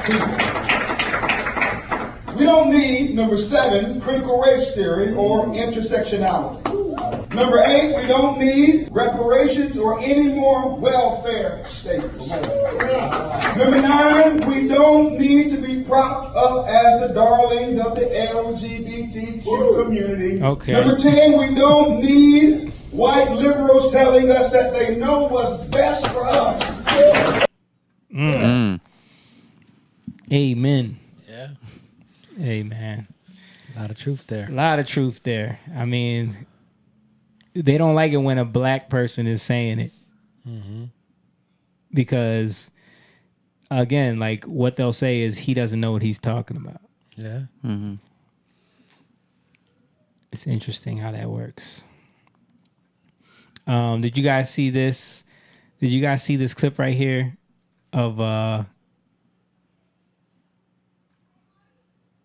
people. We don't need, number 7, critical race theory or intersectionality. Number 8, we don't need reparations or any more welfare states. Number 9, we don't need to be propped up as the darlings of the LGBTQ community. Okay. Number 10, we don't need white liberals telling us that they know what's best for us. Amen. Yeah. Amen. A lot of truth there. A lot of truth there. I mean, they don't like it when a black person is saying it. Because, again, like what they'll say is he doesn't know what he's talking about. Yeah. It's interesting how that works. Did you guys see this? Did you guys see this clip right here of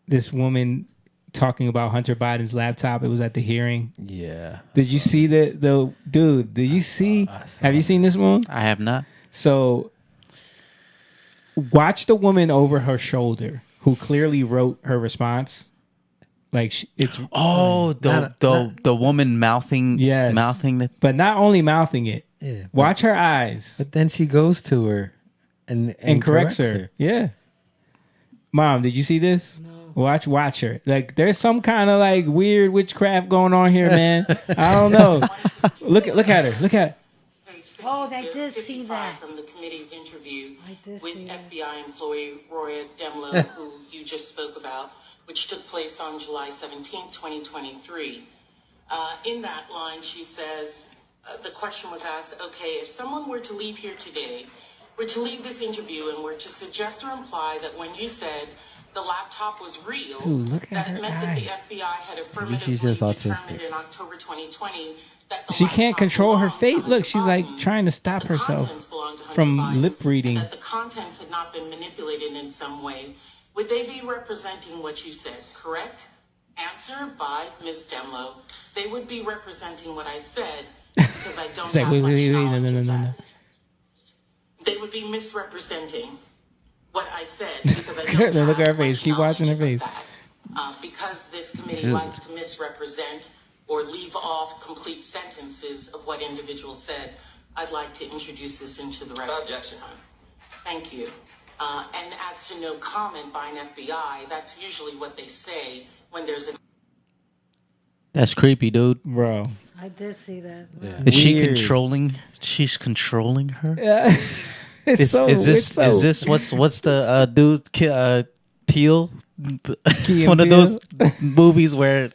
this woman talking about Hunter Biden's laptop? It was at the hearing. Yeah. Did you see the dude? Did you see? Have you seen this one? I have not. So watch the woman over her shoulder who clearly wrote her response. Like it's the woman mouthing the but not only mouthing it. Yeah. Watch her eyes. But then she goes to her and corrects her. Yeah. Mom, did you see this? No. Watch her. Like there's some kind of like weird witchcraft going on here, man. I don't know. Look at her. Look at. Oh, I did see that. From the committee's interview with see that. FBI employee Roya Demlow, who you just spoke about, which took place on July 17, 2023. In that line, she says, the question was asked, okay, if someone were to leave here today, were to leave this interview and were to suggest or imply that when you said the laptop was real, Dude, look at that her meant eyes. that the FBI had affirmatively she's just determined autistic. in October 2020 that the She can't laptop control her belonged to fate. Hunter Look, she's like Biden, trying to stop that the herself contents belonged to Hunter from Biden, lip reading. and that the contents had not been manipulated in some way. Would they be representing what you said, correct? Answer by Ms. Demlow. They would be representing what I said because I don't It's like, have wait, much knowledge no. of that. They would be misrepresenting what I said because I don't No, look have at her face. much Keep watching her knowledge face. of that. Because this committee likes to misrepresent or leave off complete sentences of what individuals said, I'd like to introduce this into the record. Objection. Thank you. And as to no comment by an FBI, that's usually what they say when there's an... That's creepy, dude. Bro. I did see that. Yeah. Is she Weird. controlling? She's controlling her. Yeah. Is this what's the dude Peele? One of those movies where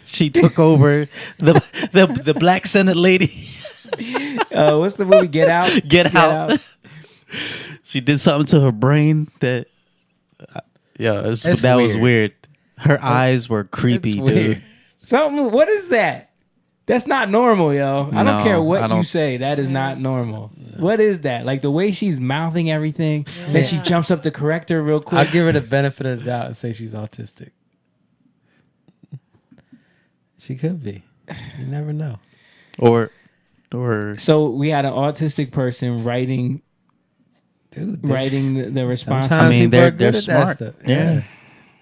she took over the black Senate lady. What's the movie? Get Out. Get Out. She did something to her brain that that was weird. Her eyes were creepy, dude. Something. What is that? That's not normal, yo. I don't No, care I what you don't- say. That is not normal. What is that? Like the way she's mouthing everything, then she jumps up to correct her real quick. I'll give her the benefit of the doubt and say she's autistic. She could be. You never know. Or So we had an autistic person writing the response. Sometimes I mean, people are they're good at that smart. stuff. Yeah.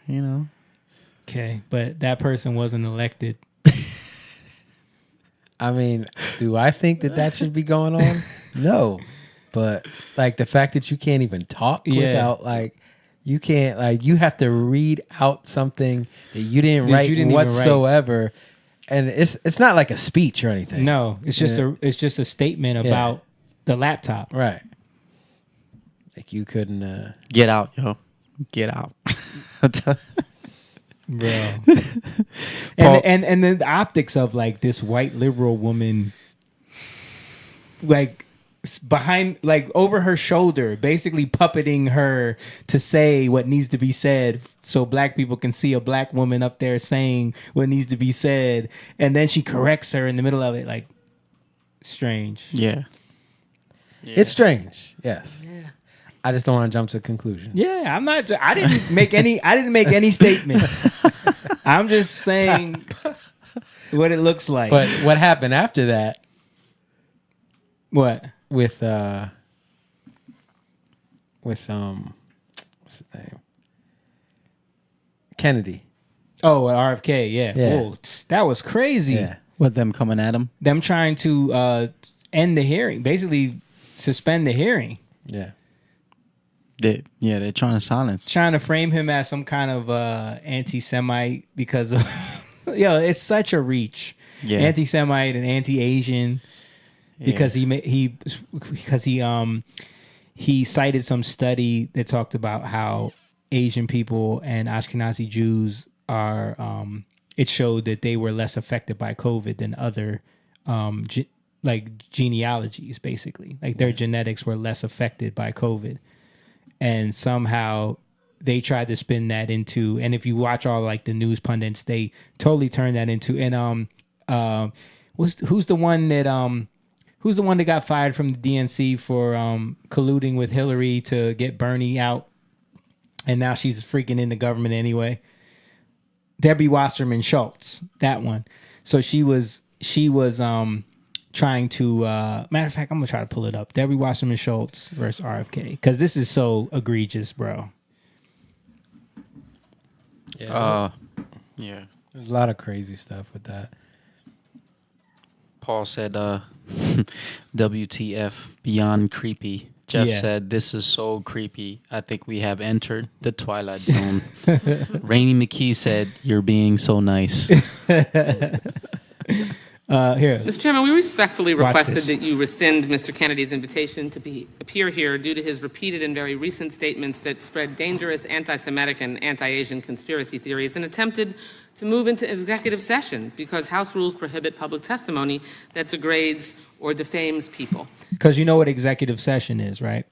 You know. Okay, but that person wasn't elected. I mean, do I think that should be going on? No. But like the fact that you can't even talk without like you can't like you have to read out something that you didn't That write you didn't even write. whatsoever. And it's not like a speech or anything. No, it's just a statement about the laptop. Right. Like you couldn't Get out, yo. Get out. Bro. and then the optics of like this white liberal woman like behind like over her shoulder basically puppeting her to say what needs to be said so black people can see a black woman up there saying what needs to be said, and then she corrects her in the middle of it. Like strange. Yeah. It's strange. Yes. Yeah. I just don't want to jump to conclusions. Yeah, I didn't make any statements. I'm just saying what it looks like. But what happened after that what? with what's his name? Kennedy. Oh, RFK, yeah. Yeah. Whoa, that was crazy. Yeah. With them coming at him. Them trying to end the hearing, basically suspend the hearing. Yeah. They're trying to silence. Trying to frame him as some kind of anti-Semite because of it's such a reach. Yeah. Anti-Semite and anti-Asian because he cited some study that talked about how Asian people and Ashkenazi Jews it showed that they were less affected by COVID than other genealogies, basically. Like their genetics were less affected by COVID. And somehow they tried to spin that into, and if you watch all like the news pundits, they totally turned that into, and who's the one that got fired from the DNC for colluding with Hillary to get Bernie out, and now she's freaking in the government anyway? Debbie Wasserman Schultz, that one. So she was trying to matter of fact, I'm gonna try to pull it up. Debbie Wasserman Schultz versus RFK, because this is so egregious, bro. Yeah. There's a lot of crazy stuff with that. Paul said, WTF, beyond creepy. Jeff said, this is so creepy. I think we have entered the Twilight Zone. Rainey McKee said, you're being so nice. Here. Mr. Chairman, we respectfully requested that you rescind Mr. Kennedy's invitation to appear here due to his repeated and very recent statements that spread dangerous anti-Semitic and anti-Asian conspiracy theories and attempted to move into executive session because House rules prohibit public testimony that degrades or defames people. Because you know what executive session is, right?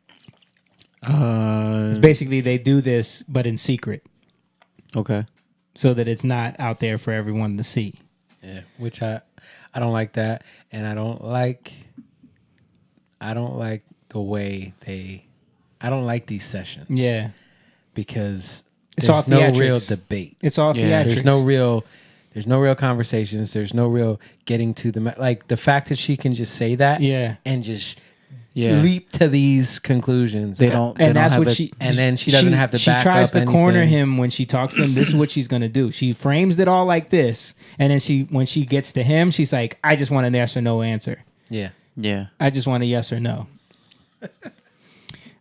It's basically they do this, but in secret. Okay. So that it's not out there for everyone to see. Yeah, which I don't like that, and I don't like the way I don't like these sessions. Yeah, because it's all no theatrics. real debate. It's all theatrics. There's no real conversations. There's no real getting to the the fact that she can just say that, and just leap to these conclusions. They don't, and that's don't what and then she doesn't have to. She back tries up to anything. corner him when she talks to him. This is what she's gonna do. She frames it all like this, and then when she gets to him, she's like, "I just want an yes or no answer." Yeah. I just want a yes or no.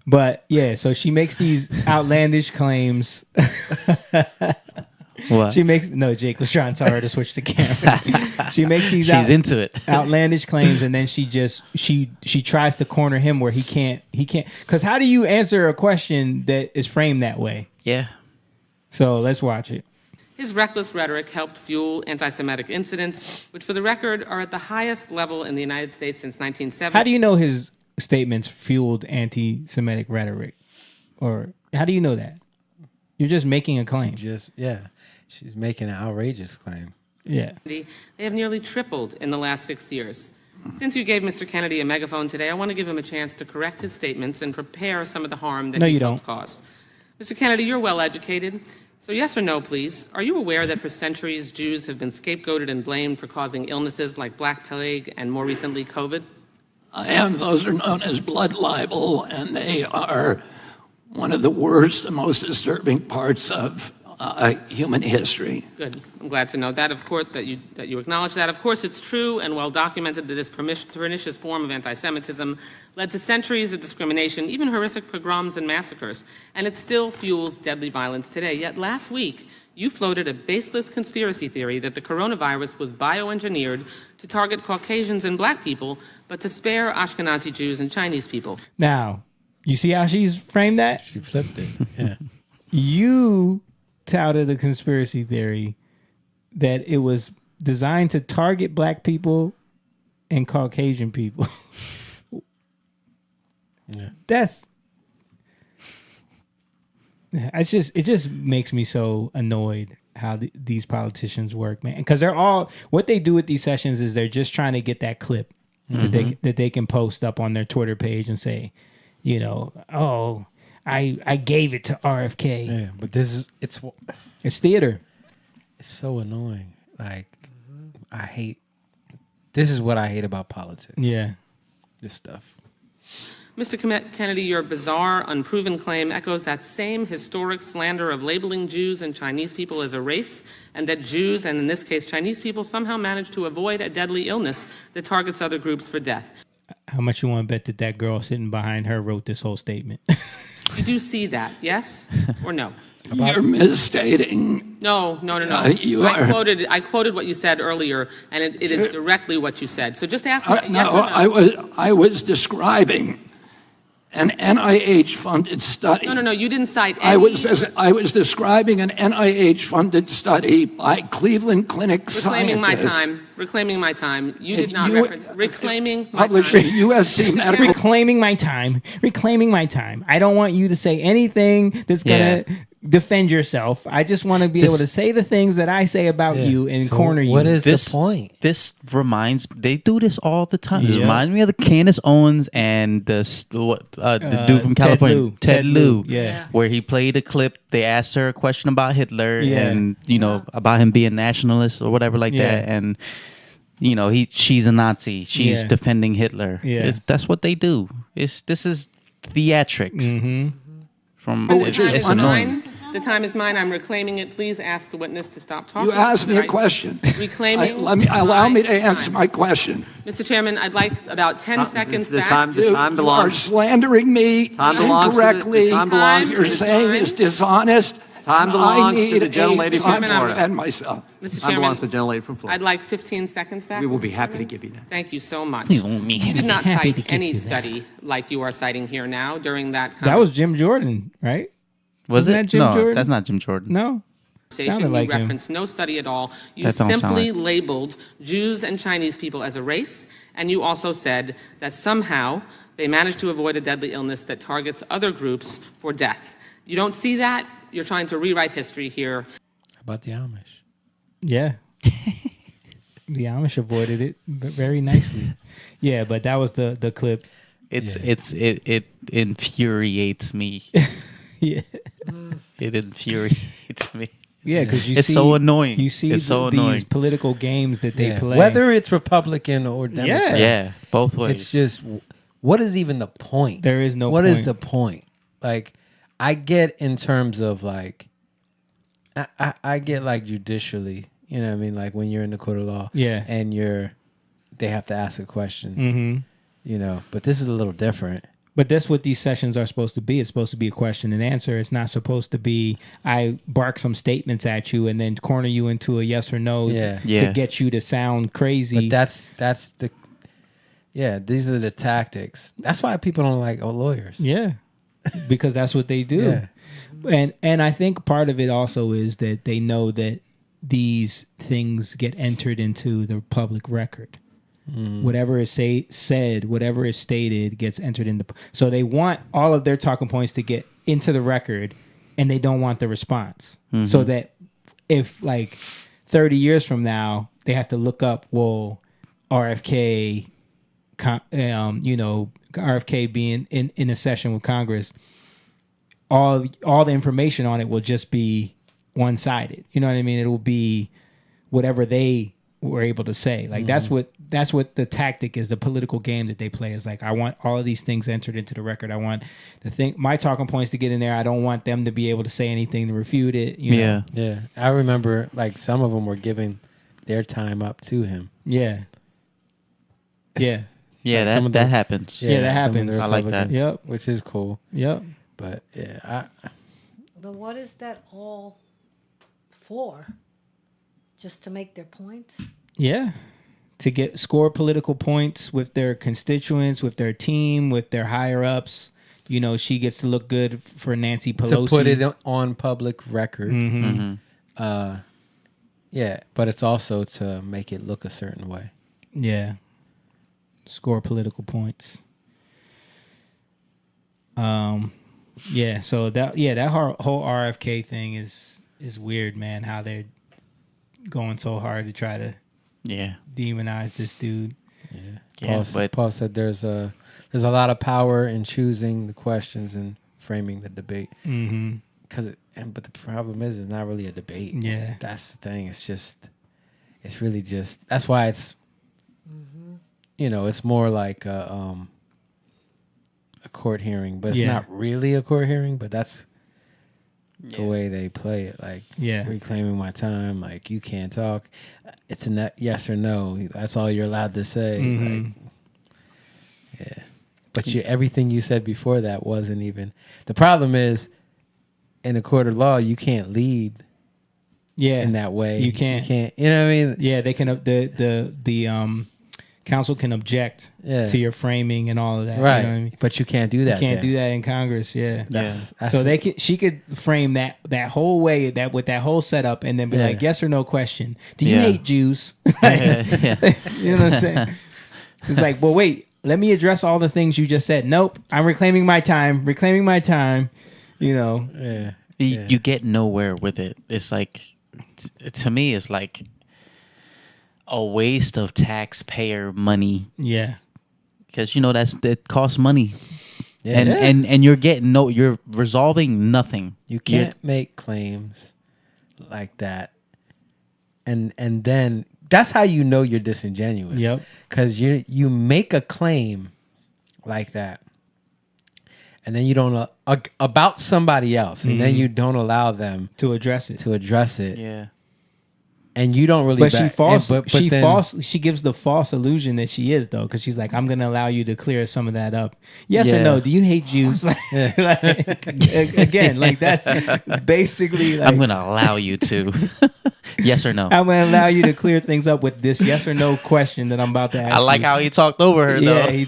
But yeah, so she makes these outlandish claims. What? Jake was trying to tell her to switch the camera. She makes these into it. outlandish claims, and then she tries to corner him where he can't, because how do you answer a question that is framed that way? Yeah. So let's watch it. His reckless rhetoric helped fuel anti-Semitic incidents, which for the record are at the highest level in the United States since 1970. How do you know his statements fueled anti-Semitic rhetoric? Or how do you know that? You're just making a claim. She's making an outrageous claim. Yeah. They have nearly tripled in the last 6 years. Since you gave Mr. Kennedy a megaphone today, I want to give him a chance to correct his statements and prepare some of the harm that he's helped cause. Mr. Kennedy, you're well educated. So yes or no, please. Are you aware that for centuries Jews have been scapegoated and blamed for causing illnesses like Black Plague and more recently COVID? I am. Those are known as blood libel, and they are one of the worst and most disturbing parts of human history. Good. I'm glad to know that. Of course, that you acknowledge that. Of course, it's true and well documented that this pernicious form of anti-Semitism led to centuries of discrimination, even horrific pogroms and massacres, and it still fuels deadly violence today. Yet last week, you floated a baseless conspiracy theory that the coronavirus was bioengineered to target Caucasians and Black people, but to spare Ashkenazi Jews and Chinese people. Now, you see how she's framed that? She flipped it. Yeah. You touted a conspiracy theory that it was designed to target Black people and Caucasian people. Yeah. It just makes me so annoyed how these politicians work, man. Because what they do with these sessions is they're just trying to get that clip that they can post up on their Twitter page and say, I gave it to RFK. Yeah, but it's theater. It's so annoying. Like, this is what I hate about politics. Yeah. This stuff. Mr. Kennedy, your bizarre, unproven claim echoes that same historic slander of labeling Jews and Chinese people as a race, and that Jews, and in this case Chinese people, somehow managed to avoid a deadly illness that targets other groups for death. How much you want to bet that girl sitting behind her wrote this whole statement? You do see that, yes or no? You're misstating. No. I quoted what you said earlier, and it is directly what you said. So just ask me yes or no. I was describing an NIH-funded study. No, you didn't cite any. I was describing an NIH-funded study by Cleveland Clinic Reclaiming scientists. Reclaiming my time. You did not reference reclaiming my Published time. in USC Medical. Reclaiming my time. Reclaiming my time. I don't want you to say anything that's gonna defend yourself. I just want to be able to say the things that I say about you and corner you. What is the point? This they do this all the time. This reminds me of the Candace Owens and the dude from California, Ted Lieu, where he played a clip. They asked her a question about Hitler and about him being nationalist or whatever like that, and she's a Nazi. She's defending Hitler. That's what they do. This is theatrics. It's annoying. The time is mine. I'm reclaiming it. Please ask the witness to stop talking. You asked me a question. Reclaiming. Allow me to answer my question. Mr. Chairman, I'd like about 10 seconds back. You are slandering me incorrectly. You're saying it's dishonest. Time belongs to the gentlelady from Florida. Florida. Defend myself. Mr. Time Chairman, belongs to the gentlelady from Florida. I'd like 15 seconds back. We will Mr. be happy to Chairman. give you that. Thank you so much. You did not cite any study like you are citing here now during that. That was Jim Jordan, right? Wasn't that Jim no, Jordan? That's not Jim Jordan. No. You referenced no study at all. You simply labeled Jews and Chinese people as a race, and you also said that somehow they managed to avoid a deadly illness that targets other groups for death. You don't see that? You're trying to rewrite history here. How about the Amish? Yeah. The Amish avoided it very nicely. Yeah, but that was the clip. It infuriates me. Yeah. It infuriates me. Yeah, because it's so annoying. You see these political games that they play. Whether it's Republican or Democrat. Yeah, both ways. It's just, what is even the point? There is no What point. is the point? Like, I get in terms of like, I get like judicially, you know what I mean? Like when you're in the court of law. Yeah. And they have to ask a question. You know, but this is a little different. But that's what these sessions are supposed to be. It's supposed to be a question and answer. It's not supposed to be I bark some statements at you and then corner you into a yes or no to get you to sound crazy. But that's the these are the tactics. That's why people don't like lawyers. Yeah. Because that's what they do. Yeah. And I think part of it also is that they know that these things get entered into the public record. Whatever is said, whatever is stated gets entered in so they want all of their talking points to get into the record, and they don't want the response. So that if like 30 years from now they have to look up, well, RFK, RFK being in a session with Congress, all the information on it will just be one-sided. You know what I mean? It will be whatever they were able to say. Like that's what the tactic is. The political game that they play is like, I want all of these things entered into the record. I want my talking points to get in there. I don't want them to be able to say anything to refute it. You know? Yeah. I remember like some of them were giving their time up to him. Yeah. Yeah, like that happens. Yeah, that happens. I like that. Yep. Which is cool. Yep. But But what is that all for? Just to make their points? Yeah. To score political points with their constituents, with their team, with their higher ups. You know, she gets to look good for Nancy Pelosi. To put it on public record. Yeah, but it's also to make it look a certain way. Yeah. Score political points. Yeah, so that whole RFK thing is weird, man, how they're going so hard to try to demonize this dude. Paul said there's a lot of power in choosing the questions and framing the debate. But the problem is, it's not really a debate. Yeah, that's the thing. It's really just. That's why it's. It's more like a court hearing, but it's not really a court hearing. But that's the way they play it. Like, reclaiming my time. Like, you can't talk. It's a yes or no. That's all you're allowed to say. Like, but everything you said before that wasn't even. The problem is, in a court of law, you can't lead. In that way, you can't. You can't. You know what I mean? Yeah, they can. The council can object Yeah. to your framing and all of that. Right. You know what I mean? But you can't do that. You can't there. do that in Congress. Yeah. That's So she could frame that whole way, that with that whole setup, and then be like, yes or no question. Do you Yeah. hate Jews? Yeah. You know what I'm saying? It's like, well, wait, let me address all the things you just said. Nope, I'm reclaiming my time. You know. Yeah. You get nowhere with it. It's like, to me, it's like a waste of taxpayer money. Yeah. Because that costs money. Yeah. And you're resolving nothing. You can't make claims like that. And then that's how you know you're disingenuous. Yep. Because you make a claim like that, and then you don't about somebody else, and then you don't allow them to address it. Yeah. And you don't really. But she false. then- She gives the false illusion that she is, though, because she's like, "I'm going to allow you to clear some of that up." Yes or Yeah. no? Do you hate Jews? Again, like that's basically. Like, I'm going to allow you to. Yes or no? I'm going to allow you to clear things up with this yes or no question that I'm about to ask. I like you. how he talked over her, though. Yeah, he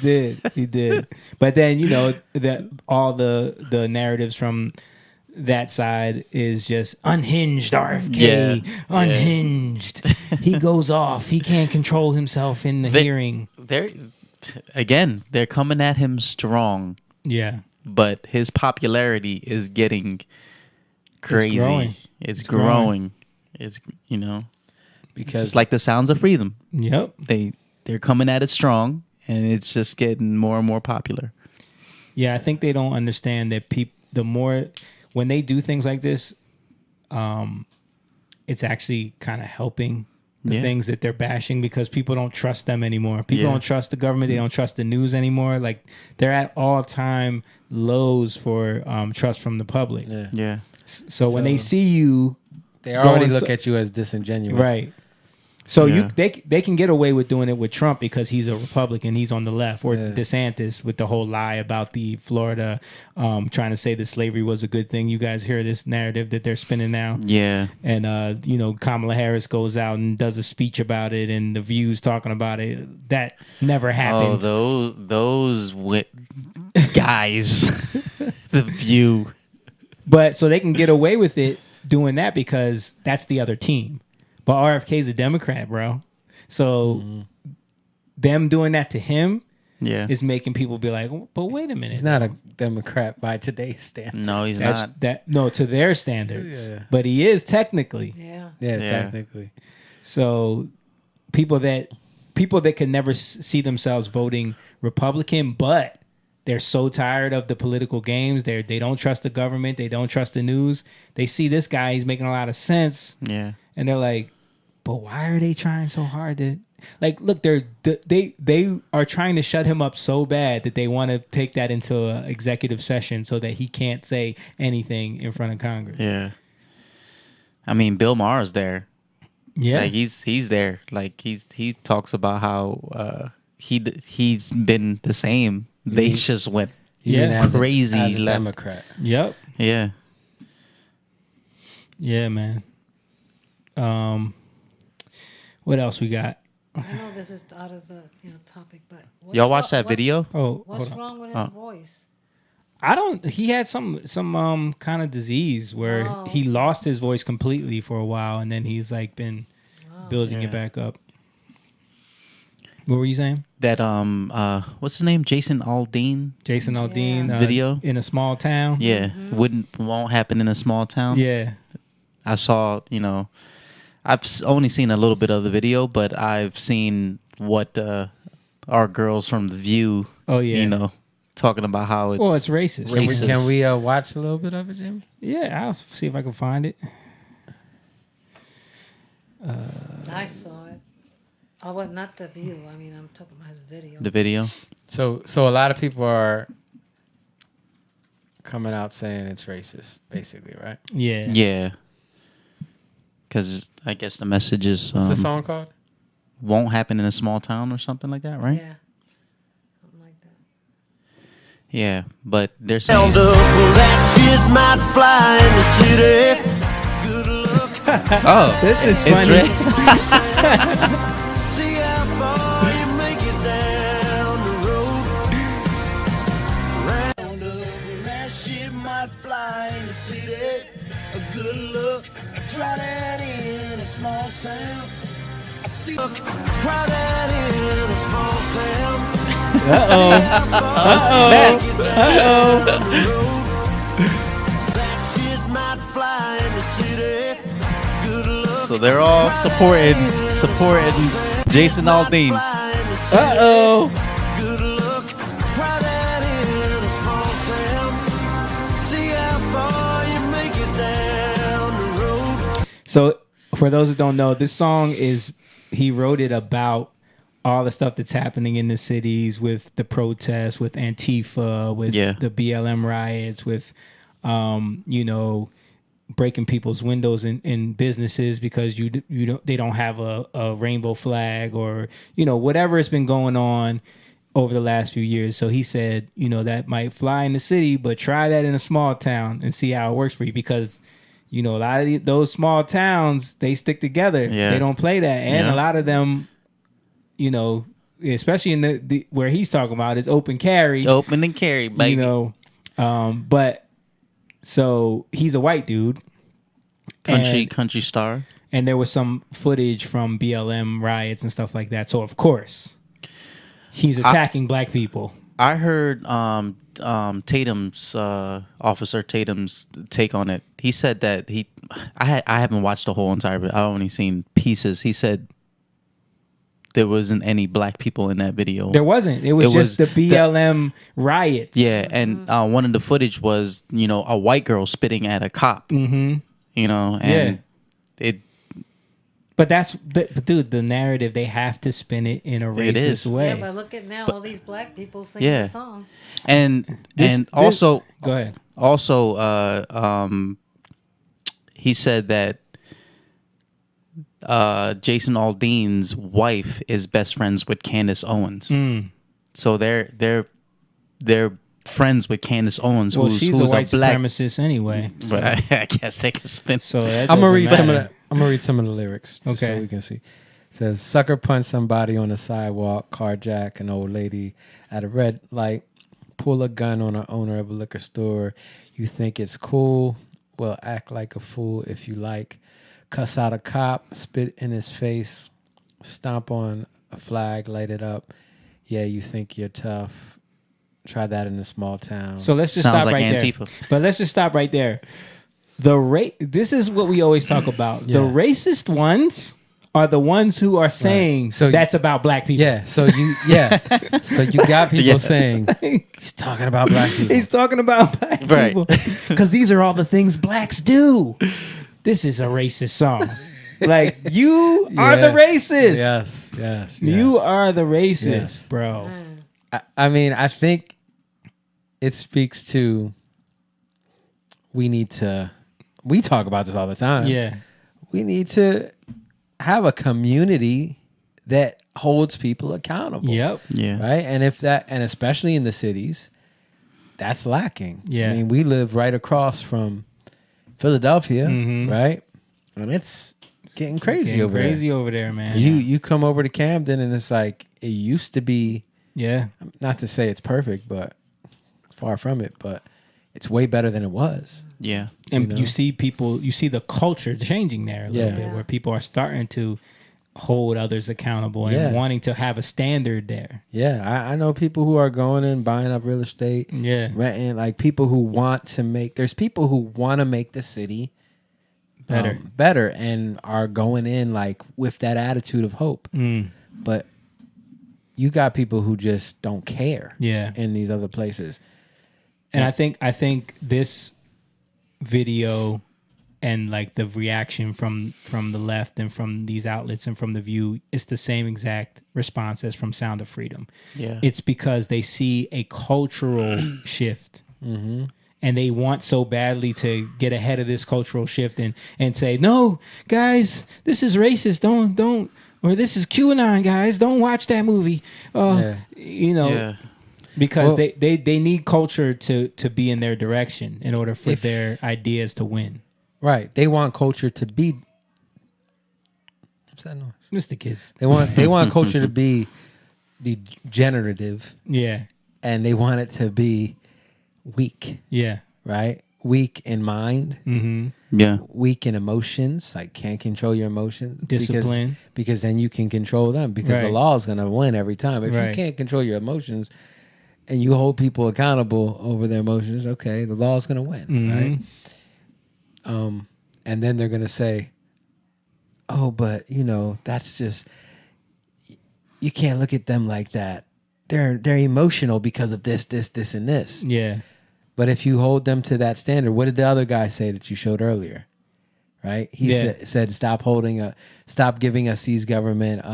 did. But then that all the narratives from that side is just unhinged RFK, unhinged. He goes off. He can't control himself in the hearing. They're coming at him strong. Yeah. But his popularity is getting crazy. It's growing. It's because it's like the sounds of freedom. Yep. They're coming at it strong, and it's just getting more and more popular. Yeah, I think they don't understand that the more when they do things like this, it's actually kind of helping the things that they're bashing, because people don't trust them anymore. People don't trust the government. They don't trust the news anymore. Like, they're at all-time lows for trust from the public. Yeah. So when they see you, they already look at you as disingenuous, right? So they can get away with doing it with Trump because he's a Republican, he's on the left, or DeSantis with the whole lie about the Florida trying to say that slavery was a good thing. You guys hear this narrative that they're spinning now? Yeah. And Kamala Harris goes out and does a speech about it, and the View's talking about it. That never happened. Oh, those guys, the View. But so they can get away with it doing that because that's the other team. But RFK's a Democrat, bro. So them doing that to him is making people be like, but wait a minute. He's not a Democrat by today's standards. No, he's not. To their standards. Yeah. But he is technically. Yeah. Yeah, technically. So people that can never see themselves voting Republican, but they're so tired of the political games. They don't trust the government. They don't trust the news. They see this guy. He's making a lot of sense. Yeah. And they're like, but why are they trying so hard to, like, look, they are trying to shut him up so bad that they want to take that into an executive session so that he can't say anything in front of Congress. Yeah. I mean, Bill Maher's there. Yeah. Like, he's there. Like, he talks about how he's been the same. They just went crazy as a left. Democrat. Yep. Yeah. Yeah, man. What else we got? I know this is out of the topic, but Y'all watch that video? Oh, what's wrong with his voice? I don't. He had some kind of disease where he lost his voice completely for a while, and then he's like been building it back up. What were you saying? That what's his name? Jason Aldean. Jason Aldean video in a small town. Yeah, won't happen in a small town. Yeah, I saw. I've only seen a little bit of the video, but I've seen what our girls from The View. Oh yeah. Talking about how it's it's racist. Can we watch a little bit of it, Jimmy? Yeah, I'll see if I can find it. I saw it. Oh, well, not The View. I mean, I'm talking about his video. The video. So a lot of people are coming out saying it's racist, basically, right? Yeah. Yeah. Because I guess the message is... What's the song called? Won't happen in a small town or something like that, right? Yeah. Something like that. Yeah, but there's... Some... That shit might fly in the city. Good luck. Oh, this is funny. See how far you make it fly in the city. A good look, try that in a small town. I see. Look, try that in a small town. That shit might fly in the city. Good luck. So they're all supporting Jason Aldean. Good luck. Try that in a small town. See how far you make it down the road. So for those that don't know, this song he wrote it about all the stuff that's happening in the cities with the protests, with Antifa, with the BLM riots, with breaking people's windows in businesses because they don't have a rainbow flag, or whatever has been going on over the last few years. So he said, that might fly in the city, but try that in a small town and see how it works for you, because a lot of those small towns, they stick together. Yeah. They don't play that, and a lot of them, especially in the where he's talking about is open carry, baby. But so he's a white dude, country star, and there was some footage from BLM riots and stuff like that. So of course, he's attacking black people. I heard Tatum's Officer Tatum's take on it. He said that I haven't watched the whole entire, but I've only seen pieces. He said there wasn't any black people in that video. There wasn't. It was just the BLM riots. Yeah, and one of the footage was a white girl spitting at a cop. Mm-hmm. And it. But that's the narrative. They have to spin it in a racist way. Yeah, but look at now, all these black people singing the song. And also go ahead. Also, he said that Jason Aldean's wife is best friends with Candace Owens. So they're friends with Candace Owens, she's a white supremacist anyway. But I guess they can spin. So I'm gonna read some of the. I'm gonna read some of the lyrics, okay, so we can see. It says, "Sucker punch somebody on the sidewalk, carjack an old lady at a red light, pull a gun on an owner of a liquor store. You think it's cool? Well, act like a fool if you like. Cuss out a cop, spit in his face, stomp on a flag, light it up. Yeah, you think you're tough. Try that in a small town." So let's just stop right Antifa. There. But let's just stop right there. This is what we always talk about. The racist ones are the ones who are saying that's about black people. Yeah. So you got people saying he's talking about black people. He's talking about black people because these are all the things blacks do. This is a racist song. Like, you are the racist. Yes. You are the racist, bro. I mean, I think it speaks to we talk about this all the time. Yeah. We need to have a community that holds people accountable. Yep. Yeah. Right? And especially in the cities, that's lacking. Yeah. I mean, we live right across from Philadelphia, right? And it's getting crazy over there, man. You come over to Camden and it's like it used to be. Yeah. Not to say it's perfect, but far from it, but it's way better than it was. Yeah. And you see the culture changing there a little bit, where people are starting to hold others accountable and wanting to have a standard there. Yeah. I know people who are going and buying up real estate, renting, like people who want to there's people who want to make the city better and are going in like with that attitude of hope. But you got people who just don't care in these other places. And I think this video and like the reaction from the left and from these outlets and from The View, it's the same exact response as from Sound of Freedom. Yeah. It's because they see a cultural shift. Mm-hmm. And they want so badly to get ahead of this cultural shift and say, no, guys, this is racist. Don't, or this is QAnon, guys. Don't watch that movie. Because they need culture to be in their direction in order for their ideas to win. Right. They want culture to be. What's that noise? Just the kids. They want culture to be degenerative. Yeah. And they want it to be weak. Yeah. Right? weak in mind, weak in emotions, like can't control your emotions, Discipline. because then you can control them, because the Right. law is going to win every time. If you Right. can't control your emotions and you hold people accountable over their emotions, okay, the law is going to win, right? And then they're going to say, oh, but that's just, you can't look at them like that. They're emotional because of this, and this. Yeah. But if you hold them to that standard, what did the other guy say that you showed earlier? Right? He said, stop giving us these government.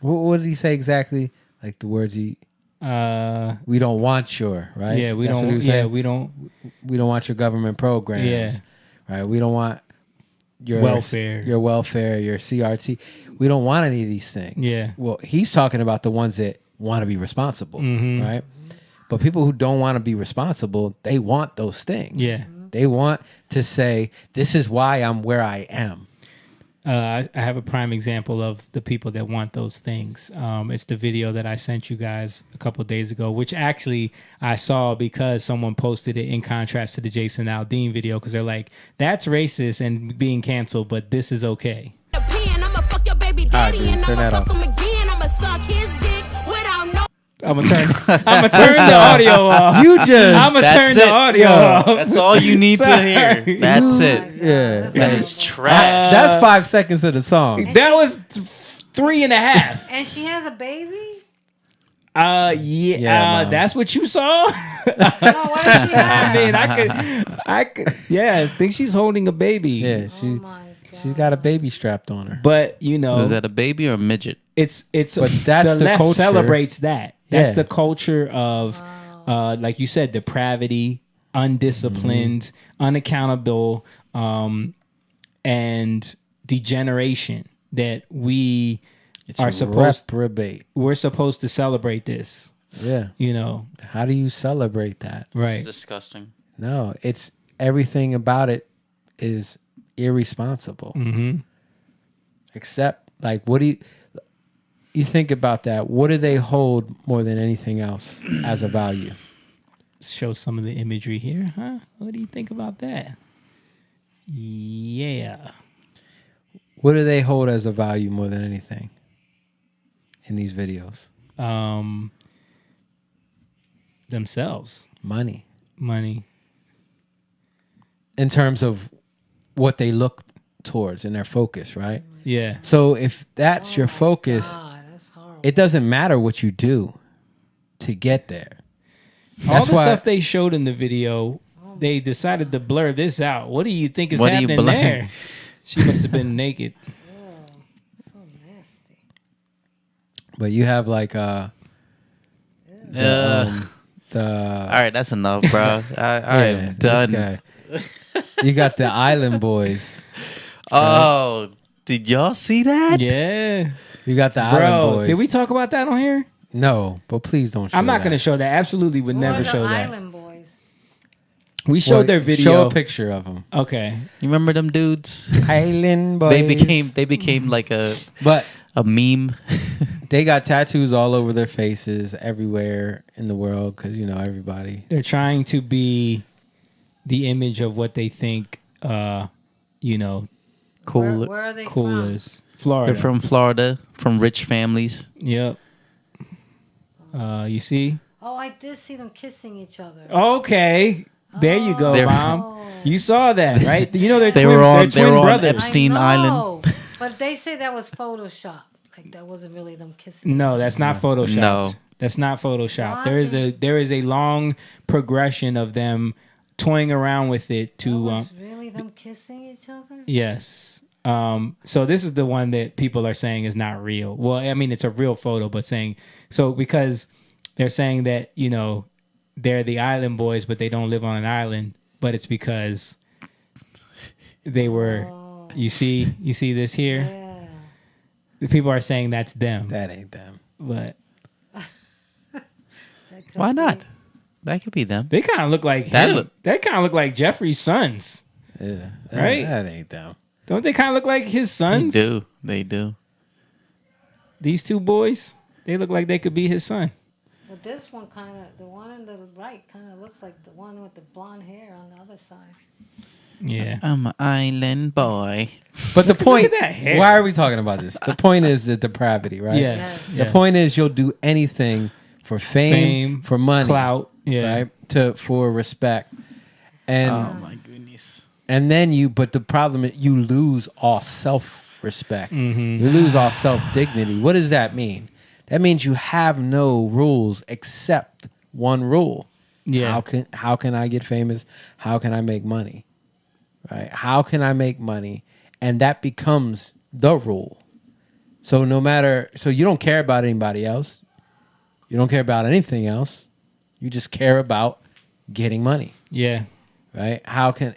What did he say exactly? Like the words we don't want your, right? Yeah, we That's what don't. he was Yeah, saying? we don't. We don't want your government programs. Yeah. Right. We don't want your Welfare. your CRT. We don't want any of these things. Yeah. Well, he's talking about the ones that want to be responsible, right? But people who don't want to be responsible, they want those things. Yeah. They want to say, this is why I'm where I am. I have a prime example of the people that want those things. It's the video that I sent you guys a couple of days ago, which actually I saw because someone posted it in contrast to the Jason Aldean video, because they're like, that's racist and being canceled, but this is okay. All right, dude, turn that off. I'm gonna turn the audio off. I'm gonna turn the audio off. That's all you need to hear. That's it. Yeah. That is trash. That's 5 seconds of the song. That was 3.5. And she has a baby? Mom. That's what you saw. No, what does she have? I mean, I could. Yeah, I think she's holding a baby. Yeah, she's got a baby strapped on her. But is that a baby or a midget? It's. But that's the the left culture. celebrates that. That's Yeah. the culture of, like you said, depravity, undisciplined, unaccountable, and degeneration. That we are supposed. Reprobate. We're supposed to celebrate this. Yeah. How do you celebrate that? Right. It's disgusting. No, it's everything about it is irresponsible. Except, like, what do you think about that? What do they hold more than anything else as a value? Show some of the imagery here, huh? What do you think about that? Yeah. What do they hold as a value more than anything in these videos? Themselves. Money. In terms of what they look towards and their focus, right? Yeah. So if that's your focus, it doesn't matter what you do to get there. All the stuff they showed in the video, they decided to blur this out. What do you think is happening there? She must have been naked. So nasty. But you have like All right, that's enough, bro. I am done. You got the Island Boys. Oh, did y'all see that? Yeah. You got the Island Boys. Did we talk about that on here? No, but please don't show I'm not that. going to show that. Absolutely would never show that. Island Boys. We showed their video. Show a picture of them. Okay. You remember them dudes? Island Boys. They became like a meme. They got tattoos all over their faces everywhere in the world because, everybody. They're trying to be the image of what they think, cool. Where are they cool from? is. Florida. They're from Florida, from rich families. Yep. You see? Oh, I did see them kissing each other. Okay. There you go, Mom. You saw that, right? They're they twin, were on, they're twin they were brothers. on Epstein Island. But they say that was Photoshop. Like that wasn't really them kissing. No, that's not Photoshopped. No. That's not Photoshopped. Why? There is a long progression of them toying around with it to That was really them kissing each other? yes. So this is the one that people are saying is not real. Well, I mean it's a real photo, but saying so because they're saying that, they're the Island Boys, but they don't live on an island, but it's because they were you see this here? Yeah. The people are saying that's them. That ain't them. But Why not? That could be them. they kind of look like him. They kind of look like Jeffrey's sons. Yeah. Right? That ain't them. Don't they kind of look like his sons? They do. These two boys, they look like they could be his son. But this one the one on the right kind of looks like the one with the blonde hair on the other side. Yeah. I'm an island boy. But the point, that hair. why are we talking about this? The point is the depravity, right? Yes. The point is you'll do anything for fame, for money, clout, right? For respect. And Oh my goodness. and then but the problem is you lose all self-respect. Mm-hmm. You lose all self-dignity. What does that mean? That means you have no rules except one rule. Yeah. How can I get famous? How can I make money? Right? How can I make money? And that becomes the rule. So so you don't care about anybody else. You don't care about anything else. You just care about getting money. Yeah. Right?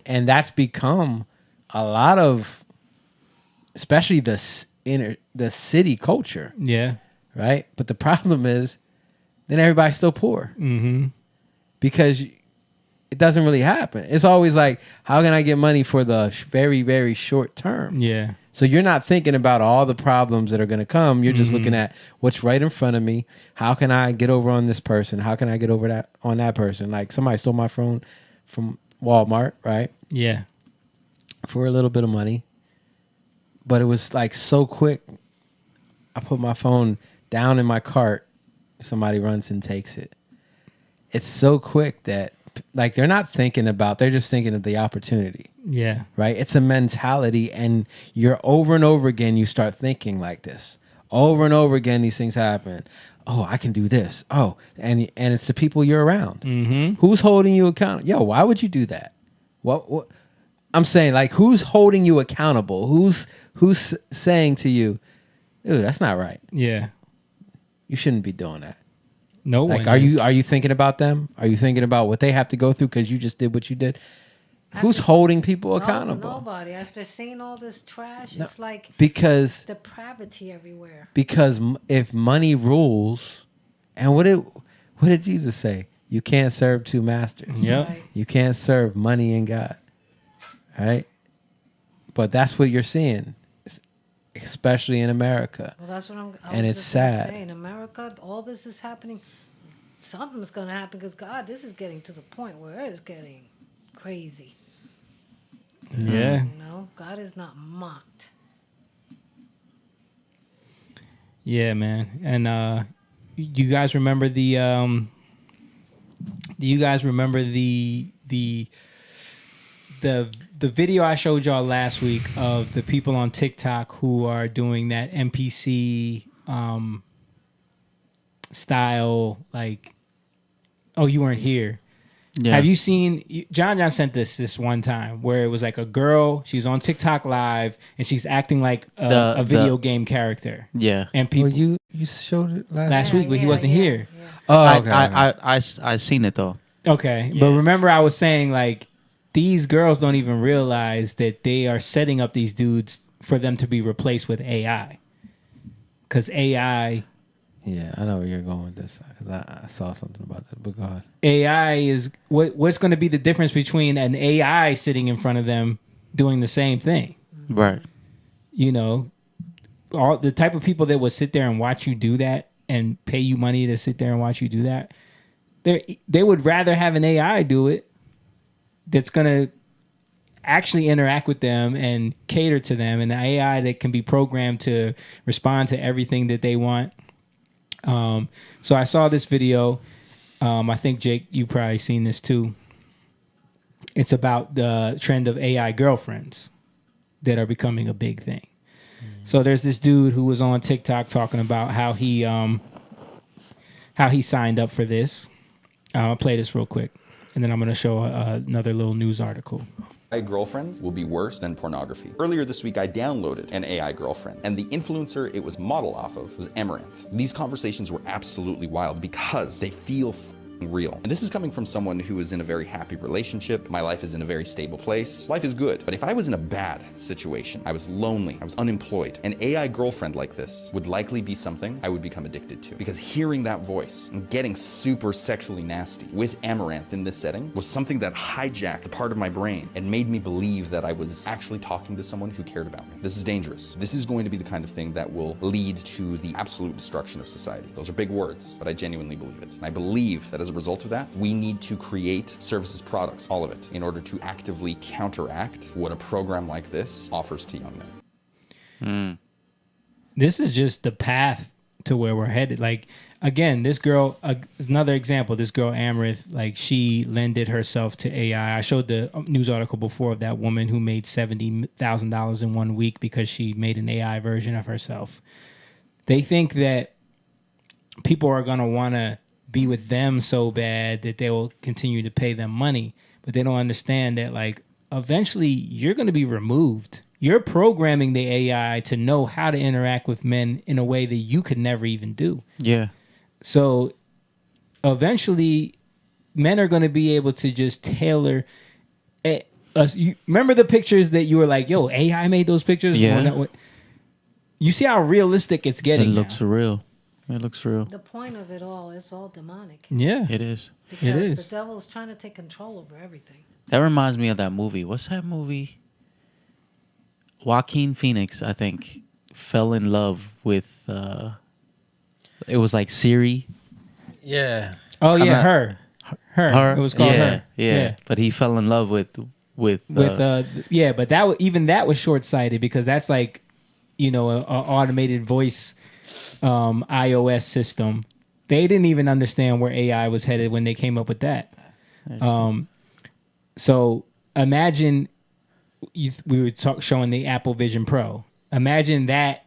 And that's become a lot of, especially the city culture. Yeah. Right? But the problem is then everybody's still poor. Mm-hmm. Because it doesn't really happen. It's always like, how can I get money for the very, very short term? Yeah. So you're not thinking about all the problems that are going to come. You're just looking at what's right in front of me. How can I get over on this person? How can I get over on that person? Like somebody stole my phone from Walmart, right? Yeah. For a little bit of money. But it was like so quick. I put my phone down in my cart. Somebody runs and takes it. It's so quick that like they're not thinking about, they're just thinking of the opportunity. Yeah. Right? It's a mentality, and you're over and over again, you start thinking like this. Over and over again, these things happen. Oh, I can do this. Oh, and it's the people you're around. Mm-hmm. Who's holding you accountable? Yo, why would you do that? What? I'm saying, like, who's holding you accountable? Who's saying to you, dude, that's not right. Yeah. You shouldn't be doing that. No like, one is. are you thinking about them? Are you thinking about what they have to go through because you just did what you did? Who's holding people accountable? Nobody. After seeing all this trash, it's like because depravity everywhere. Because if money rules, and what did Jesus say? You can't serve two masters. Yep. Right. You can't serve money and God. Right? But that's what you're seeing, especially in America. Well, that's what and it's sad. In America, all this is happening. Something's going to happen because God, this is getting to the point where it's getting crazy. Yeah. You know, God is not mocked. Yeah, man. And you guys remember the do you guys remember the video I showed y'all last week of the people on TikTok who are doing that NPC style, like, oh, you weren't here. Yeah. Have you seen, John sent this one time where it was like a girl, she was on TikTok live and she's acting like a video game character. Yeah. And people, you showed it last week, but he wasn't here. Yeah. Oh, okay. I seen it though. Okay. Yeah. But remember I was saying, like, these girls don't even realize that they are setting up these dudes for them to be replaced with AI. Because AI... Yeah, I know where you're going with this because I saw something about that. But go ahead. AI is what's going to be the difference between an AI sitting in front of them doing the same thing, right? You know, all the type of people that would sit there and watch you do that and pay you money to sit there and watch you do that. They would rather have an AI do it that's going to actually interact with them and cater to them, and an AI that can be programmed to respond to everything that they want. So I saw this video. I think, Jake, you probably seen this too. It's about the trend of AI girlfriends that are becoming a big thing. So there's this dude who was on TikTok talking about how he signed up for this. I'll play this real quick, and then I'm going to show another little news article. AI girlfriends will be worse than pornography. Earlier this week, I downloaded an AI girlfriend, and the influencer it was modeled off of was Amaranth. These conversations were absolutely wild because they feel real. And this is coming from someone who is in a very happy relationship. My life is in a very stable place. Life is good. But if I was in a bad situation, I was lonely, I was unemployed, an AI girlfriend like this would likely be something I would become addicted to. Because hearing that voice and getting super sexually nasty with Amaranth in this setting was something that hijacked a part of my brain and made me believe that I was actually talking to someone who cared about me. This is dangerous. This is going to be the kind of thing that will lead to the absolute destruction of society. Those are big words, but I genuinely believe it. And I believe that as a result of that, we need to create services, products, all of it, in order to actively counteract what a program like this offers to young men. This is just the path to where we're headed. Like, again, this girl, another example, this girl, Amaranth, like, she lended herself to AI. I showed the news article before of that woman who made $70,000 in 1 week because she made an AI version of herself. They think that people are going to want to be with them so bad that they will continue to pay them money, but they don't understand that, like, eventually you're going to be removed. You're programming the AI to know how to interact with men in a way that you could never even do. Yeah. So eventually men are going to be able to just tailor us. You remember the pictures that you were like, yo, AI made those pictures? Yeah. You see how realistic it's getting. It looks real. It looks real. The point of it all is all demonic. Yeah. It is. Because the devil's trying to take control over everything. That reminds me of that movie. What's that movie? Joaquin Phoenix, I think, fell in love with, it was like Siri. Yeah. Oh, yeah, her. It was called Her. Yeah. But he fell in love with but that was short-sighted because that's like, you know, an automated voice iOS system. They didn't even understand where AI was headed when they came up with that. So imagine we were showing the Apple Vision Pro. Imagine that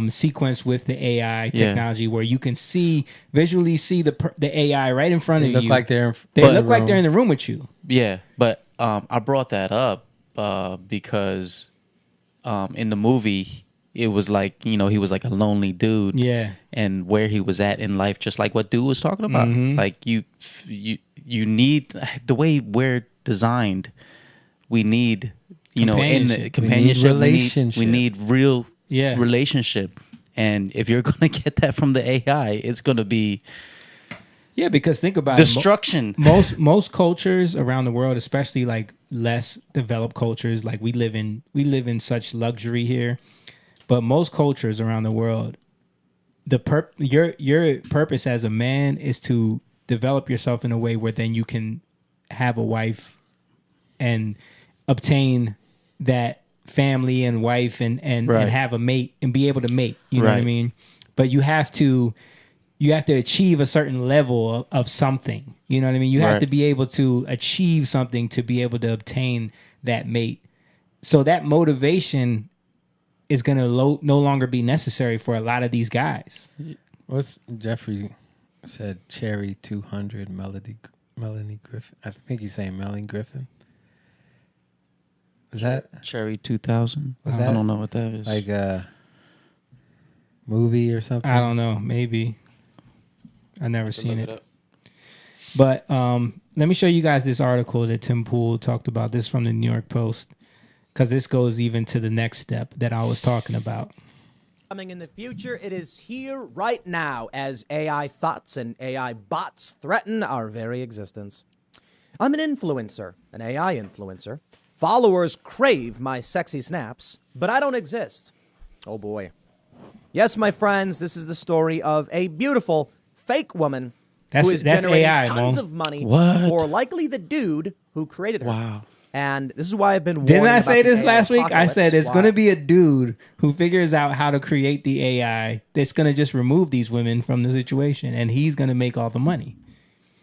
sequence with the AI technology where you can visually see the AI right in front of you. They look like they're in the room with you. Yeah, but I brought that up because in the movie it was like, you know, he was like a lonely dude. Yeah. And where he was at in life, just like what Dude was talking about. Mm-hmm. Like you need, the way we're designed, we need, you know, in the companionship, we need real relationship. And if you're going to get that from the AI, it's going to be because think about destruction. Most cultures around the world, especially like less developed cultures, like we live in such luxury here. But most cultures around the world, your purpose as a man is to develop yourself in a way where then you can have a wife and obtain that family and wife and have a mate and be able to mate. You know what I mean? But you have to achieve a certain level of something. You know what I mean? You have to be able to achieve something to be able to obtain that mate. So that motivation is going to no longer be necessary for a lot of these guys. What's Jeffrey said? Cherry 200, Melanie Griffin. I think he's saying Melanie Griffin. Was that Cherry 2000? Was I don't know what that is. Like a movie or something? I don't know. Maybe. I never seen it. But let me show you guys this article that Tim Pool talked about. This from the New York Post. Because this goes even to the next step that I was talking about. Coming in the future, it is here right now as AI thoughts and AI bots threaten our very existence. I'm an influencer, an AI influencer. Followers crave my sexy snaps, but I don't exist. Oh boy. Yes, my friends, this is the story of a beautiful fake woman who is generating AI, tons of money for likely the dude who created her. Wow. And this is why I've been warning Didn't I about say the this AI last week? I apocalypse. said it's Why? going to be a dude who figures out how to create the AI that's going to just remove these women from the situation, and he's going to make all the money.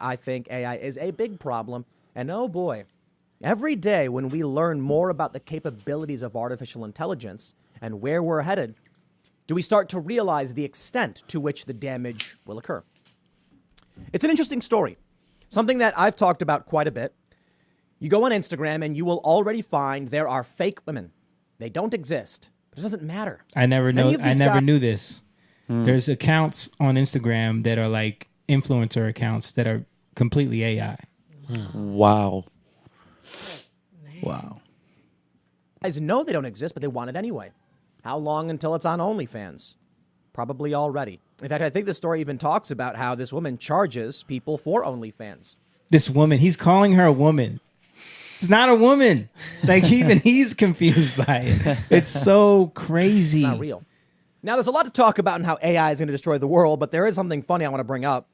I think AI is a big problem, and oh boy, every day when we learn more about the capabilities of artificial intelligence and where we're headed, do we start to realize the extent to which the damage will occur. It's an interesting story, something that I've talked about quite a bit. You go on Instagram and you will already find there are fake women. They don't exist, but it doesn't matter. I never knew this. There's accounts on Instagram that are like influencer accounts that are completely AI. Wow. Wow. Guys know they don't exist, but they want it anyway. How long until it's on OnlyFans? Probably already. In fact, I think the story even talks about how this woman charges people for OnlyFans. This woman, he's calling her a woman. It's not a woman. Like, even he's confused by it. It's so crazy. It's not real. Now, there's a lot to talk about in how AI is going to destroy the world, but there is something funny I want to bring up.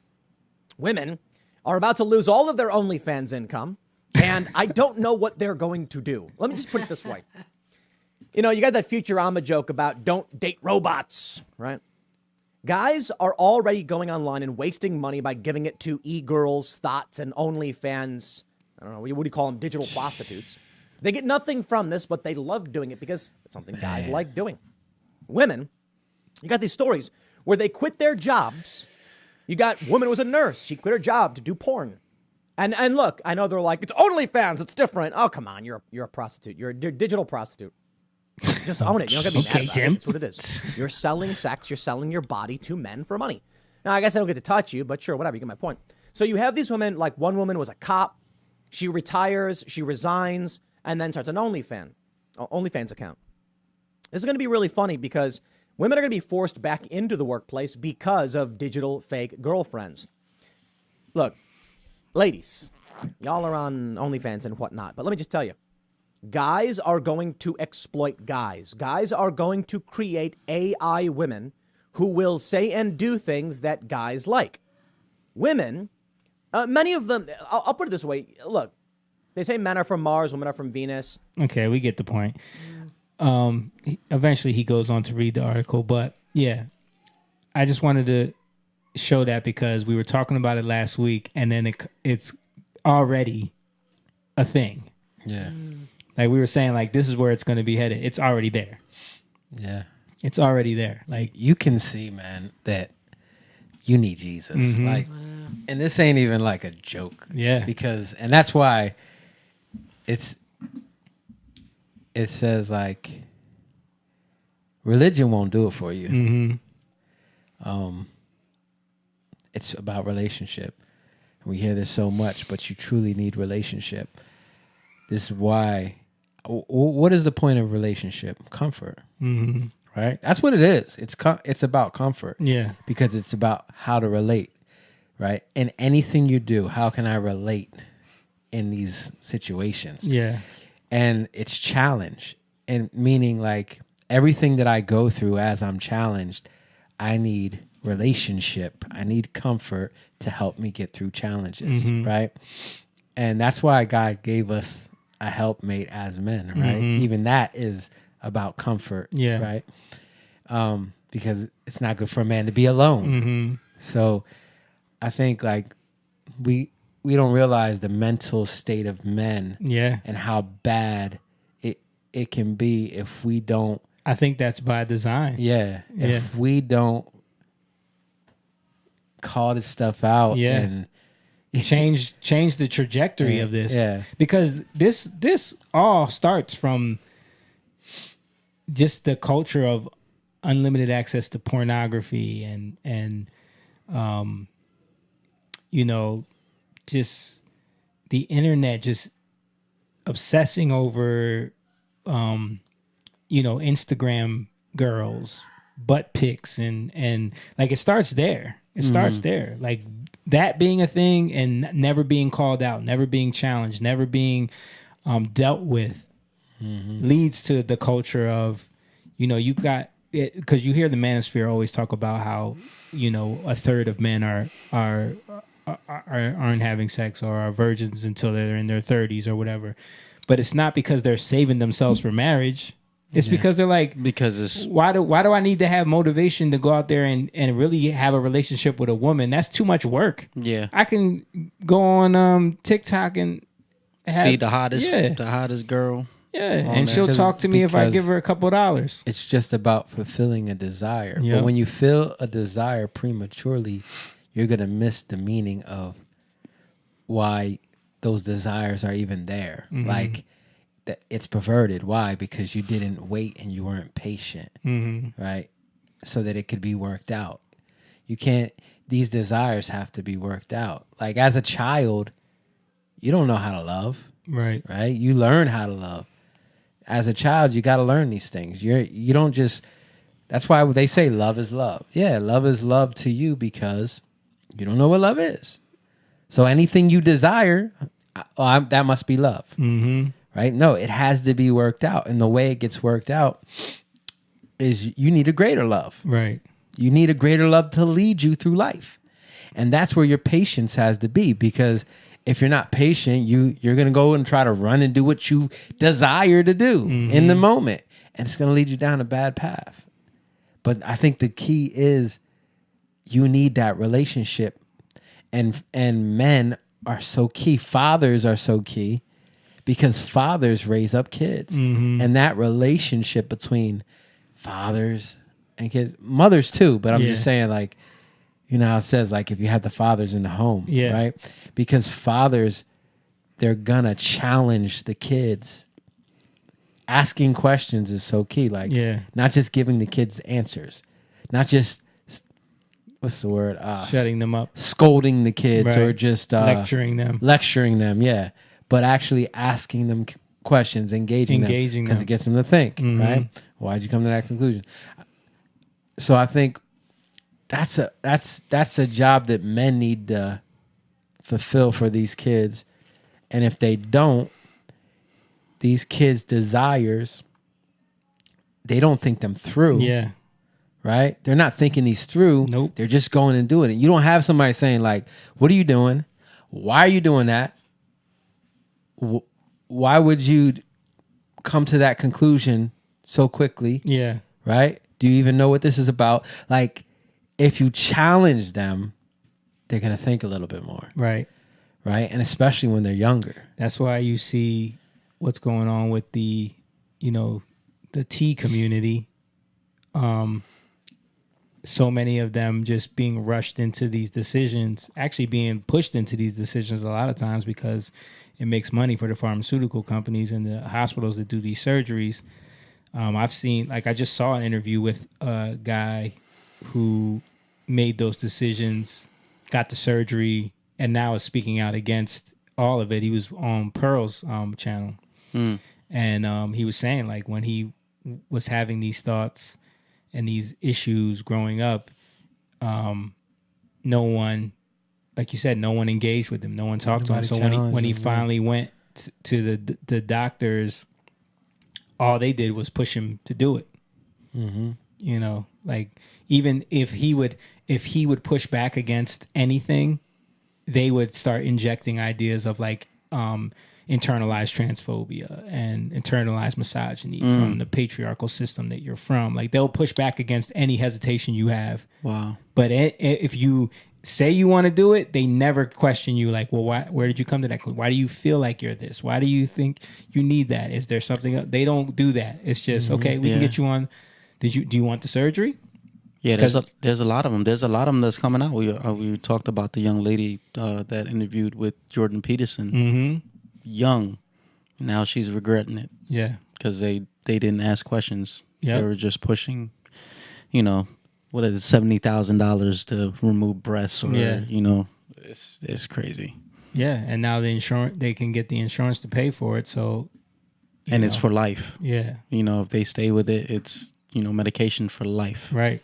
Women are about to lose all of their OnlyFans income, and I don't know what they're going to do. Let me just put it this way. You know, you got that Futurama joke about don't date robots, right? Guys are already going online and wasting money by giving it to e-girls, thoughts, and OnlyFans. I don't know, what do you call them? Digital prostitutes. They get nothing from this, but they love doing it because it's something guys like doing. Women, you got these stories where they quit their jobs. You got woman was a nurse. She quit her job to do porn. And look, I know they're like, it's OnlyFans, it's different. Oh, come on, you're a prostitute. You're a digital prostitute. Just own it. You don't got to be mad about Tim. it. That's what it is. You're selling sex. You're selling your body to men for money. Now, I guess I don't get to touch you, but sure, whatever. You get my point. So you have these women, like one woman was a cop. She retires, she resigns, and then starts an OnlyFans account. This is going to be really funny because women are going to be forced back into the workplace because of digital fake girlfriends. Look, ladies, y'all are on OnlyFans and whatnot, but let me just tell you. Guys are going to exploit guys. Guys are going to create AI women who will say and do things that guys like. Women, many of them, I'll put it this way. Look, they say men are from Mars, women are from Venus. Okay, we get the point. Eventually he goes on to read the article, but yeah, I just wanted to show that because we were talking about it last week, and then it's already a thing. Yeah. Like we were saying, like this is where it's going to be headed. It's already there. Yeah. It's already there. Like you can see, man, that you need Jesus. Mhm. Like, and this ain't even like a joke. Yeah. Because, and that's why it says like religion won't do it for you. Mm-hmm. It's about relationship. We hear this so much, but you truly need relationship. This is why. What is the point of relationship? Comfort. Mm-hmm. Right? That's what it is. It's about comfort. Yeah. Because it's about how to relate. Right? In anything you do, how can I relate in these situations? Yeah. And it's challenge. And meaning like everything that I go through as I'm challenged, I need relationship. I need comfort to help me get through challenges. Mhm. Right? And that's why God gave us a helpmate as men, right? Mhm. Even that is about comfort, Yeah. right? Because it's not good for a man to be alone. Mhm. So I think like we don't realize the mental state of men, Yeah. and how bad it can be if we don't. I think that's by design. Yeah, Yeah. if we don't call this stuff out, Yeah. and change the trajectory of this. Yeah. Because this all starts from just the culture of unlimited access to pornography and you know, just the internet just obsessing over you know, Instagram girls, butt pics and like it starts there. It starts there. Like that being a thing and never being called out, never being challenged, never being dealt with leads to the culture of, you know, you got it, because you hear the manosphere always talk about how, you know, a third of men aren't having sex or are virgins until they're in their 30s or whatever. But it's not because they're saving themselves for marriage. It's because they're like, because it's why do I need to have motivation to go out there and really have a relationship with a woman? That's too much work. Yeah. I can go on TikTok and see the hottest girl. Yeah, and she'll talk to me if I give her a couple $. It's just about fulfilling a desire. Yeah. But when you feel a desire prematurely, you're going to miss the meaning of why those desires are even there. Mhm. Like, it's perverted. Why? Because you didn't wait and you weren't patient, Mhm. right? So that it could be worked out. You can't. These desires have to be worked out. Like as a child, you don't know how to love, Right. right? You learn how to love. As a child, you got to learn these things. You don't just. That's why they say love is love. Yeah, love is love to you because you don't know what love is. So anything you desire, that must be love, right? No, it has to be worked out, and the way it gets worked out is you need a greater love. Right. You need a greater love to lead you through life, and that's where your patience has to be. Because if you're not patient, you're gonna go and try to run and do what you desire to do in the moment, and it's gonna lead you down a bad path. But I think the key is you need that relationship. And men are so key. Fathers are so key because fathers raise up kids. And that relationship between fathers and kids, mothers too, but I'm just saying, like, you know how it says, like, if you have the fathers in the home, right? Because fathers, they're gonna challenge the kids. Asking questions is so key. Like, not just giving the kids answers, not just what's the word? Shutting them up, scolding the kids, right. or just lecturing them. Yeah, but actually asking them questions, engaging them, because it gets them to think. Right? Why'd you come to that conclusion? So I think that's a job that men need to fulfill for these kids, and if they don't, these kids' desires, they don't think them through. Yeah. Right? They're not thinking these through. Nope. They're just going and doing it. You don't have somebody saying, like, what are you doing? Why are you doing that? Why would you come to that conclusion so quickly? Yeah. Right? Do you even know what this is about? Like, if you challenge them, they're going to think a little bit more. Right. Right? And especially when they're younger. That's why you see what's going on with the tea community. So many of them just being rushed into these decisions, actually being pushed into these decisions a lot of times because it makes money for the pharmaceutical companies and the hospitals that do these surgeries. I've seen, like, I just saw an interview with a guy who made those decisions, got the surgery, and now is speaking out against all of it. He was on Pearl's channel. And he was saying, like, when he was having these thoughts and these issues growing up, no one, like you said, no one engaged with him. No one talked to him. So when he finally went to the doctors, all they did was push him to do it. You know, like, even if he would push back against anything, they would start injecting ideas of, like, internalized transphobia and internalized misogyny from the patriarchal system that you're from. Like, they'll push back against any hesitation you have. Wow. But if you say you want to do it, they never question you, like, well, where did you come to that conclusion? Why do you feel like you're this? Why do you think you need that? Is there something else? They don't do that. It's just, okay, we can get you on. Do you want the surgery? Yeah, there's a lot of them. There's a lot of them that's coming out. We talked about the young lady that interviewed with Jordan Peterson. Young, now she's regretting it. Yeah, because they didn't ask questions. Yep. They were just pushing, what is it, $70,000 to remove breasts, or it's crazy. Yeah, and now they can get the insurance to pay for it. So, and it's for life. Yeah, if they stay with it, it's medication for life. Right.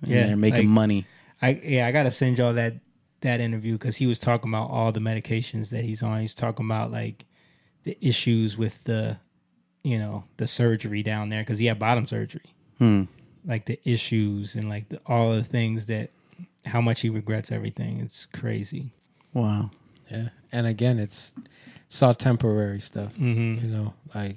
And yeah, they're making money. I gotta send y'all that interview because he was talking about all the medications that he's on. He's talking about, like, the issues with the surgery down there because he had bottom surgery. Like, the issues and, like, all the things how much he regrets everything. It's crazy. Wow. Yeah. And again, it's all temporary stuff. Like,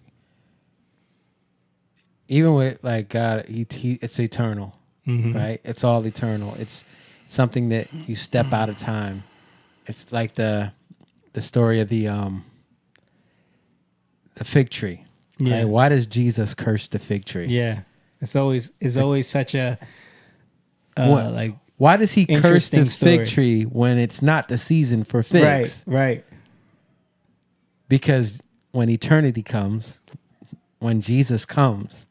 even with, like, God, he it's eternal, right? It's all eternal. It's something that you step out of time. It's like the story of the fig tree. Yeah. Right? Why does Jesus curse the fig tree? Yeah. It's always such a why does he curse the story. fig tree when it's not the season for figs? Right. Because when eternity comes, when Jesus comes,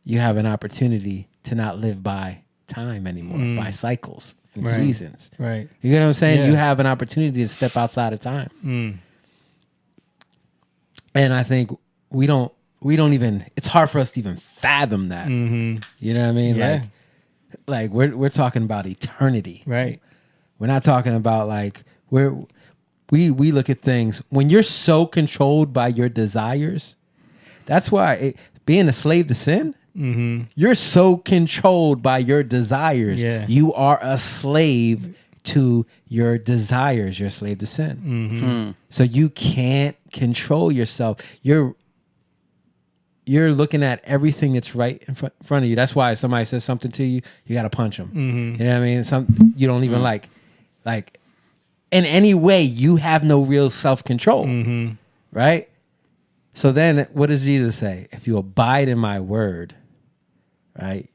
you have an opportunity to not live by time anymore by cycles and Right. seasons. Right. You get what I'm saying? Yeah. You have an opportunity to step outside of time. And I think we don't even, it's hard for us to even fathom that. You know what I mean? Yeah. Like we're talking about eternity. Right. We're not talking about like we look at things when you're so controlled by your desires. That's why being a slave to sin, you're so controlled by your desires. Yeah. You are a slave to your desires. You're a slave to sin. So you can't control yourself. You're looking at everything that's right in front of you. That's why if somebody says something to you, you got to punch them. You know what I mean? You don't even like in any way, you have no real self-control, right? So then what does Jesus say? If you abide in my word, right,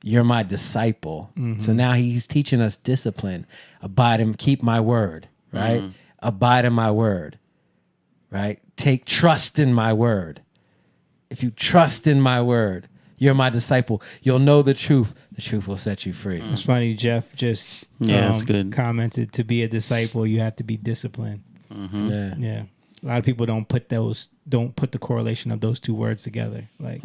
you're my disciple. So now he's teaching us discipline. Abide and keep my word, right? Abide in my word, right? Take trust in my word. If you trust in my word, you're my disciple. You'll know the truth. The truth will set you free. It's funny. Jeff just that's good. commented, to be a disciple, you have to be disciplined. Yeah. Yeah. A lot of people don't put the correlation of those two words together. Like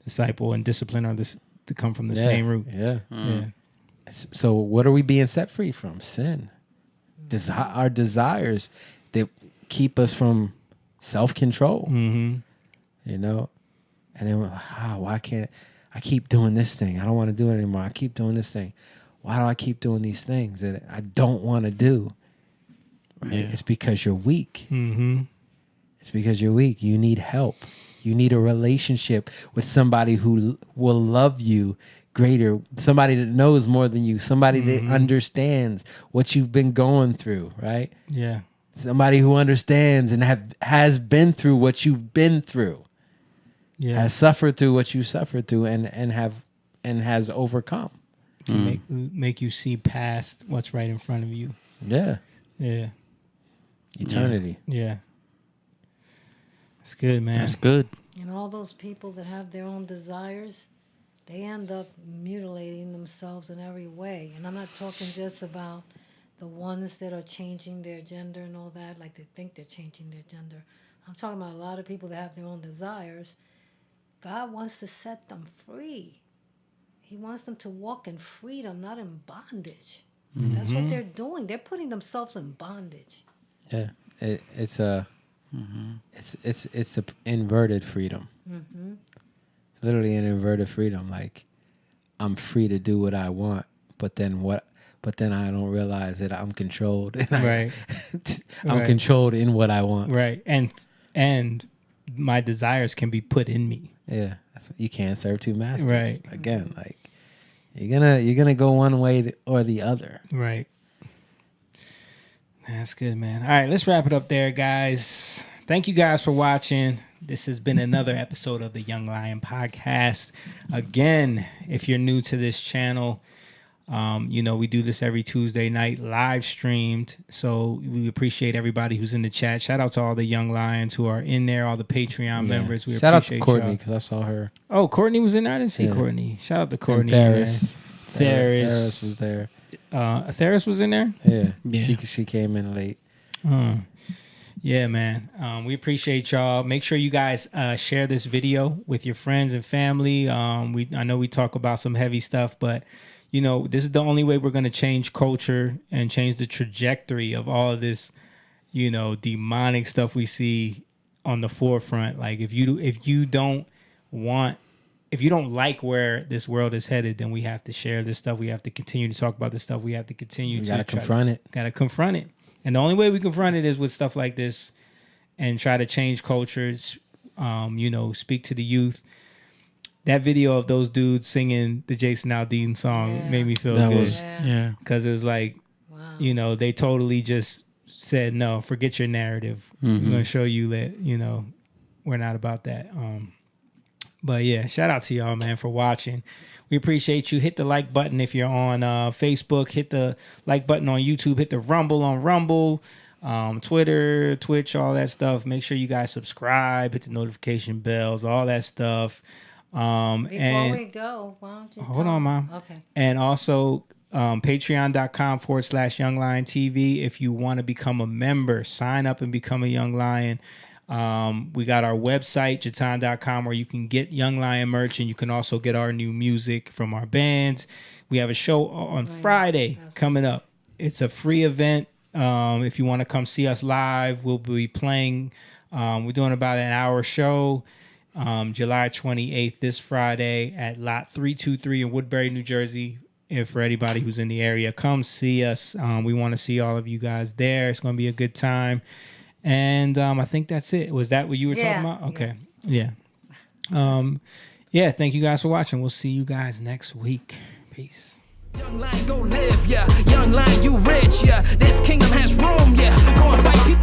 disciple and discipline are to come from the same root. Yeah. Yeah. So what are we being set free from? Sin. Our desires that keep us from self-control. You know? And then we're like, why can't I keep doing this thing? I don't want to do it anymore. I keep doing this thing. Why do I keep doing these things that I don't want to do? Right? Yeah. It's because you're weak. It's because you're weak. You need help. You need a relationship with somebody who will love you greater, somebody that knows more than you, somebody that understands what you've been going through, right? Yeah. Somebody who understands and has been through what you've been through. Yeah. Has suffered through what you suffered through and has overcome. Make you see past what's right in front of you. Yeah. Yeah. Eternity. Yeah. That's good, man. That's good. And all those people that have their own desires, they end up mutilating themselves in every way. And I'm not talking just about the ones that are changing their gender and all that, like they think they're changing their gender. I'm talking about a lot of people that have their own desires. God wants to set them free. He wants them to walk in freedom, not in bondage. That's what they're doing. They're putting themselves in bondage. Yeah. It's a inverted freedom. It's literally an inverted freedom. Like I'm free to do what I want, but then I don't realize that I'm controlled. And I'm controlled in what I want. Right. And my desires can be put in me. Yeah. You can't serve two masters. Right. Again, like you're gonna go one way or the other. Right. That's good, man. All right, let's wrap it up there, guys. Thank you guys for watching. This has been another episode of the Young Lion Podcast. Again, if you're new to this channel, we do this every Tuesday night, live streamed. So we appreciate everybody who's in the chat. Shout out to all the Young Lions who are in there, all the Patreon members. We Shout out to appreciate Courtney y'all. because I saw her. Oh, Courtney was in there? I didn't see Courtney. Shout out to Courtney. Theris. Theris was there. Theris was in there? Yeah. She came in late. Yeah, man. We appreciate y'all. Make sure you guys share this video with your friends and family. I know we talk about some heavy stuff, but this is the only way we're going to change culture and change the trajectory of all of this, demonic stuff we see on the forefront. Like if you don't like where this world is headed, then we have to share this stuff. We have to continue to talk about this stuff. We have to continue to confront it. And the only way we confront it is with stuff like this and try to change cultures, speak to the youth. That video of those dudes singing the Jason Aldean song made me feel good. Because it was like, they totally just said, no, forget your narrative. We're going to show you that, we're not about that. But yeah, shout out to y'all, man, for watching. We appreciate you. Hit the like button if you're on Facebook. Hit the like button on YouTube. Hit the Rumble on Rumble, Twitter, Twitch, all that stuff. Make sure you guys subscribe. Hit the notification bells, all that stuff. Before and we go, why don't you hold on, Mom. Okay. And also patreon.com/YoungLionTV. If you want to become a member, sign up and become a Young Lion. We got our website, Jatan.com, where you can get Young Lion merch, and you can also get our new music from our bands. We have a show on Friday coming up. It's a free event. If you want to come see us live, we'll be playing. We're doing about an hour show. July 28th, this Friday at Lot 323 in Woodbury, New Jersey. If for anybody who's in the area, come see us. We want to see all of you guys there. It's going to be a good time. And I think that's it. Was that what you were talking about? Okay. Yeah. Thank you guys for watching. We'll see you guys next week. Peace. Young lion, go live, yeah. Young lion, you rich, yeah. This kingdom has room, yeah. Go and fight people.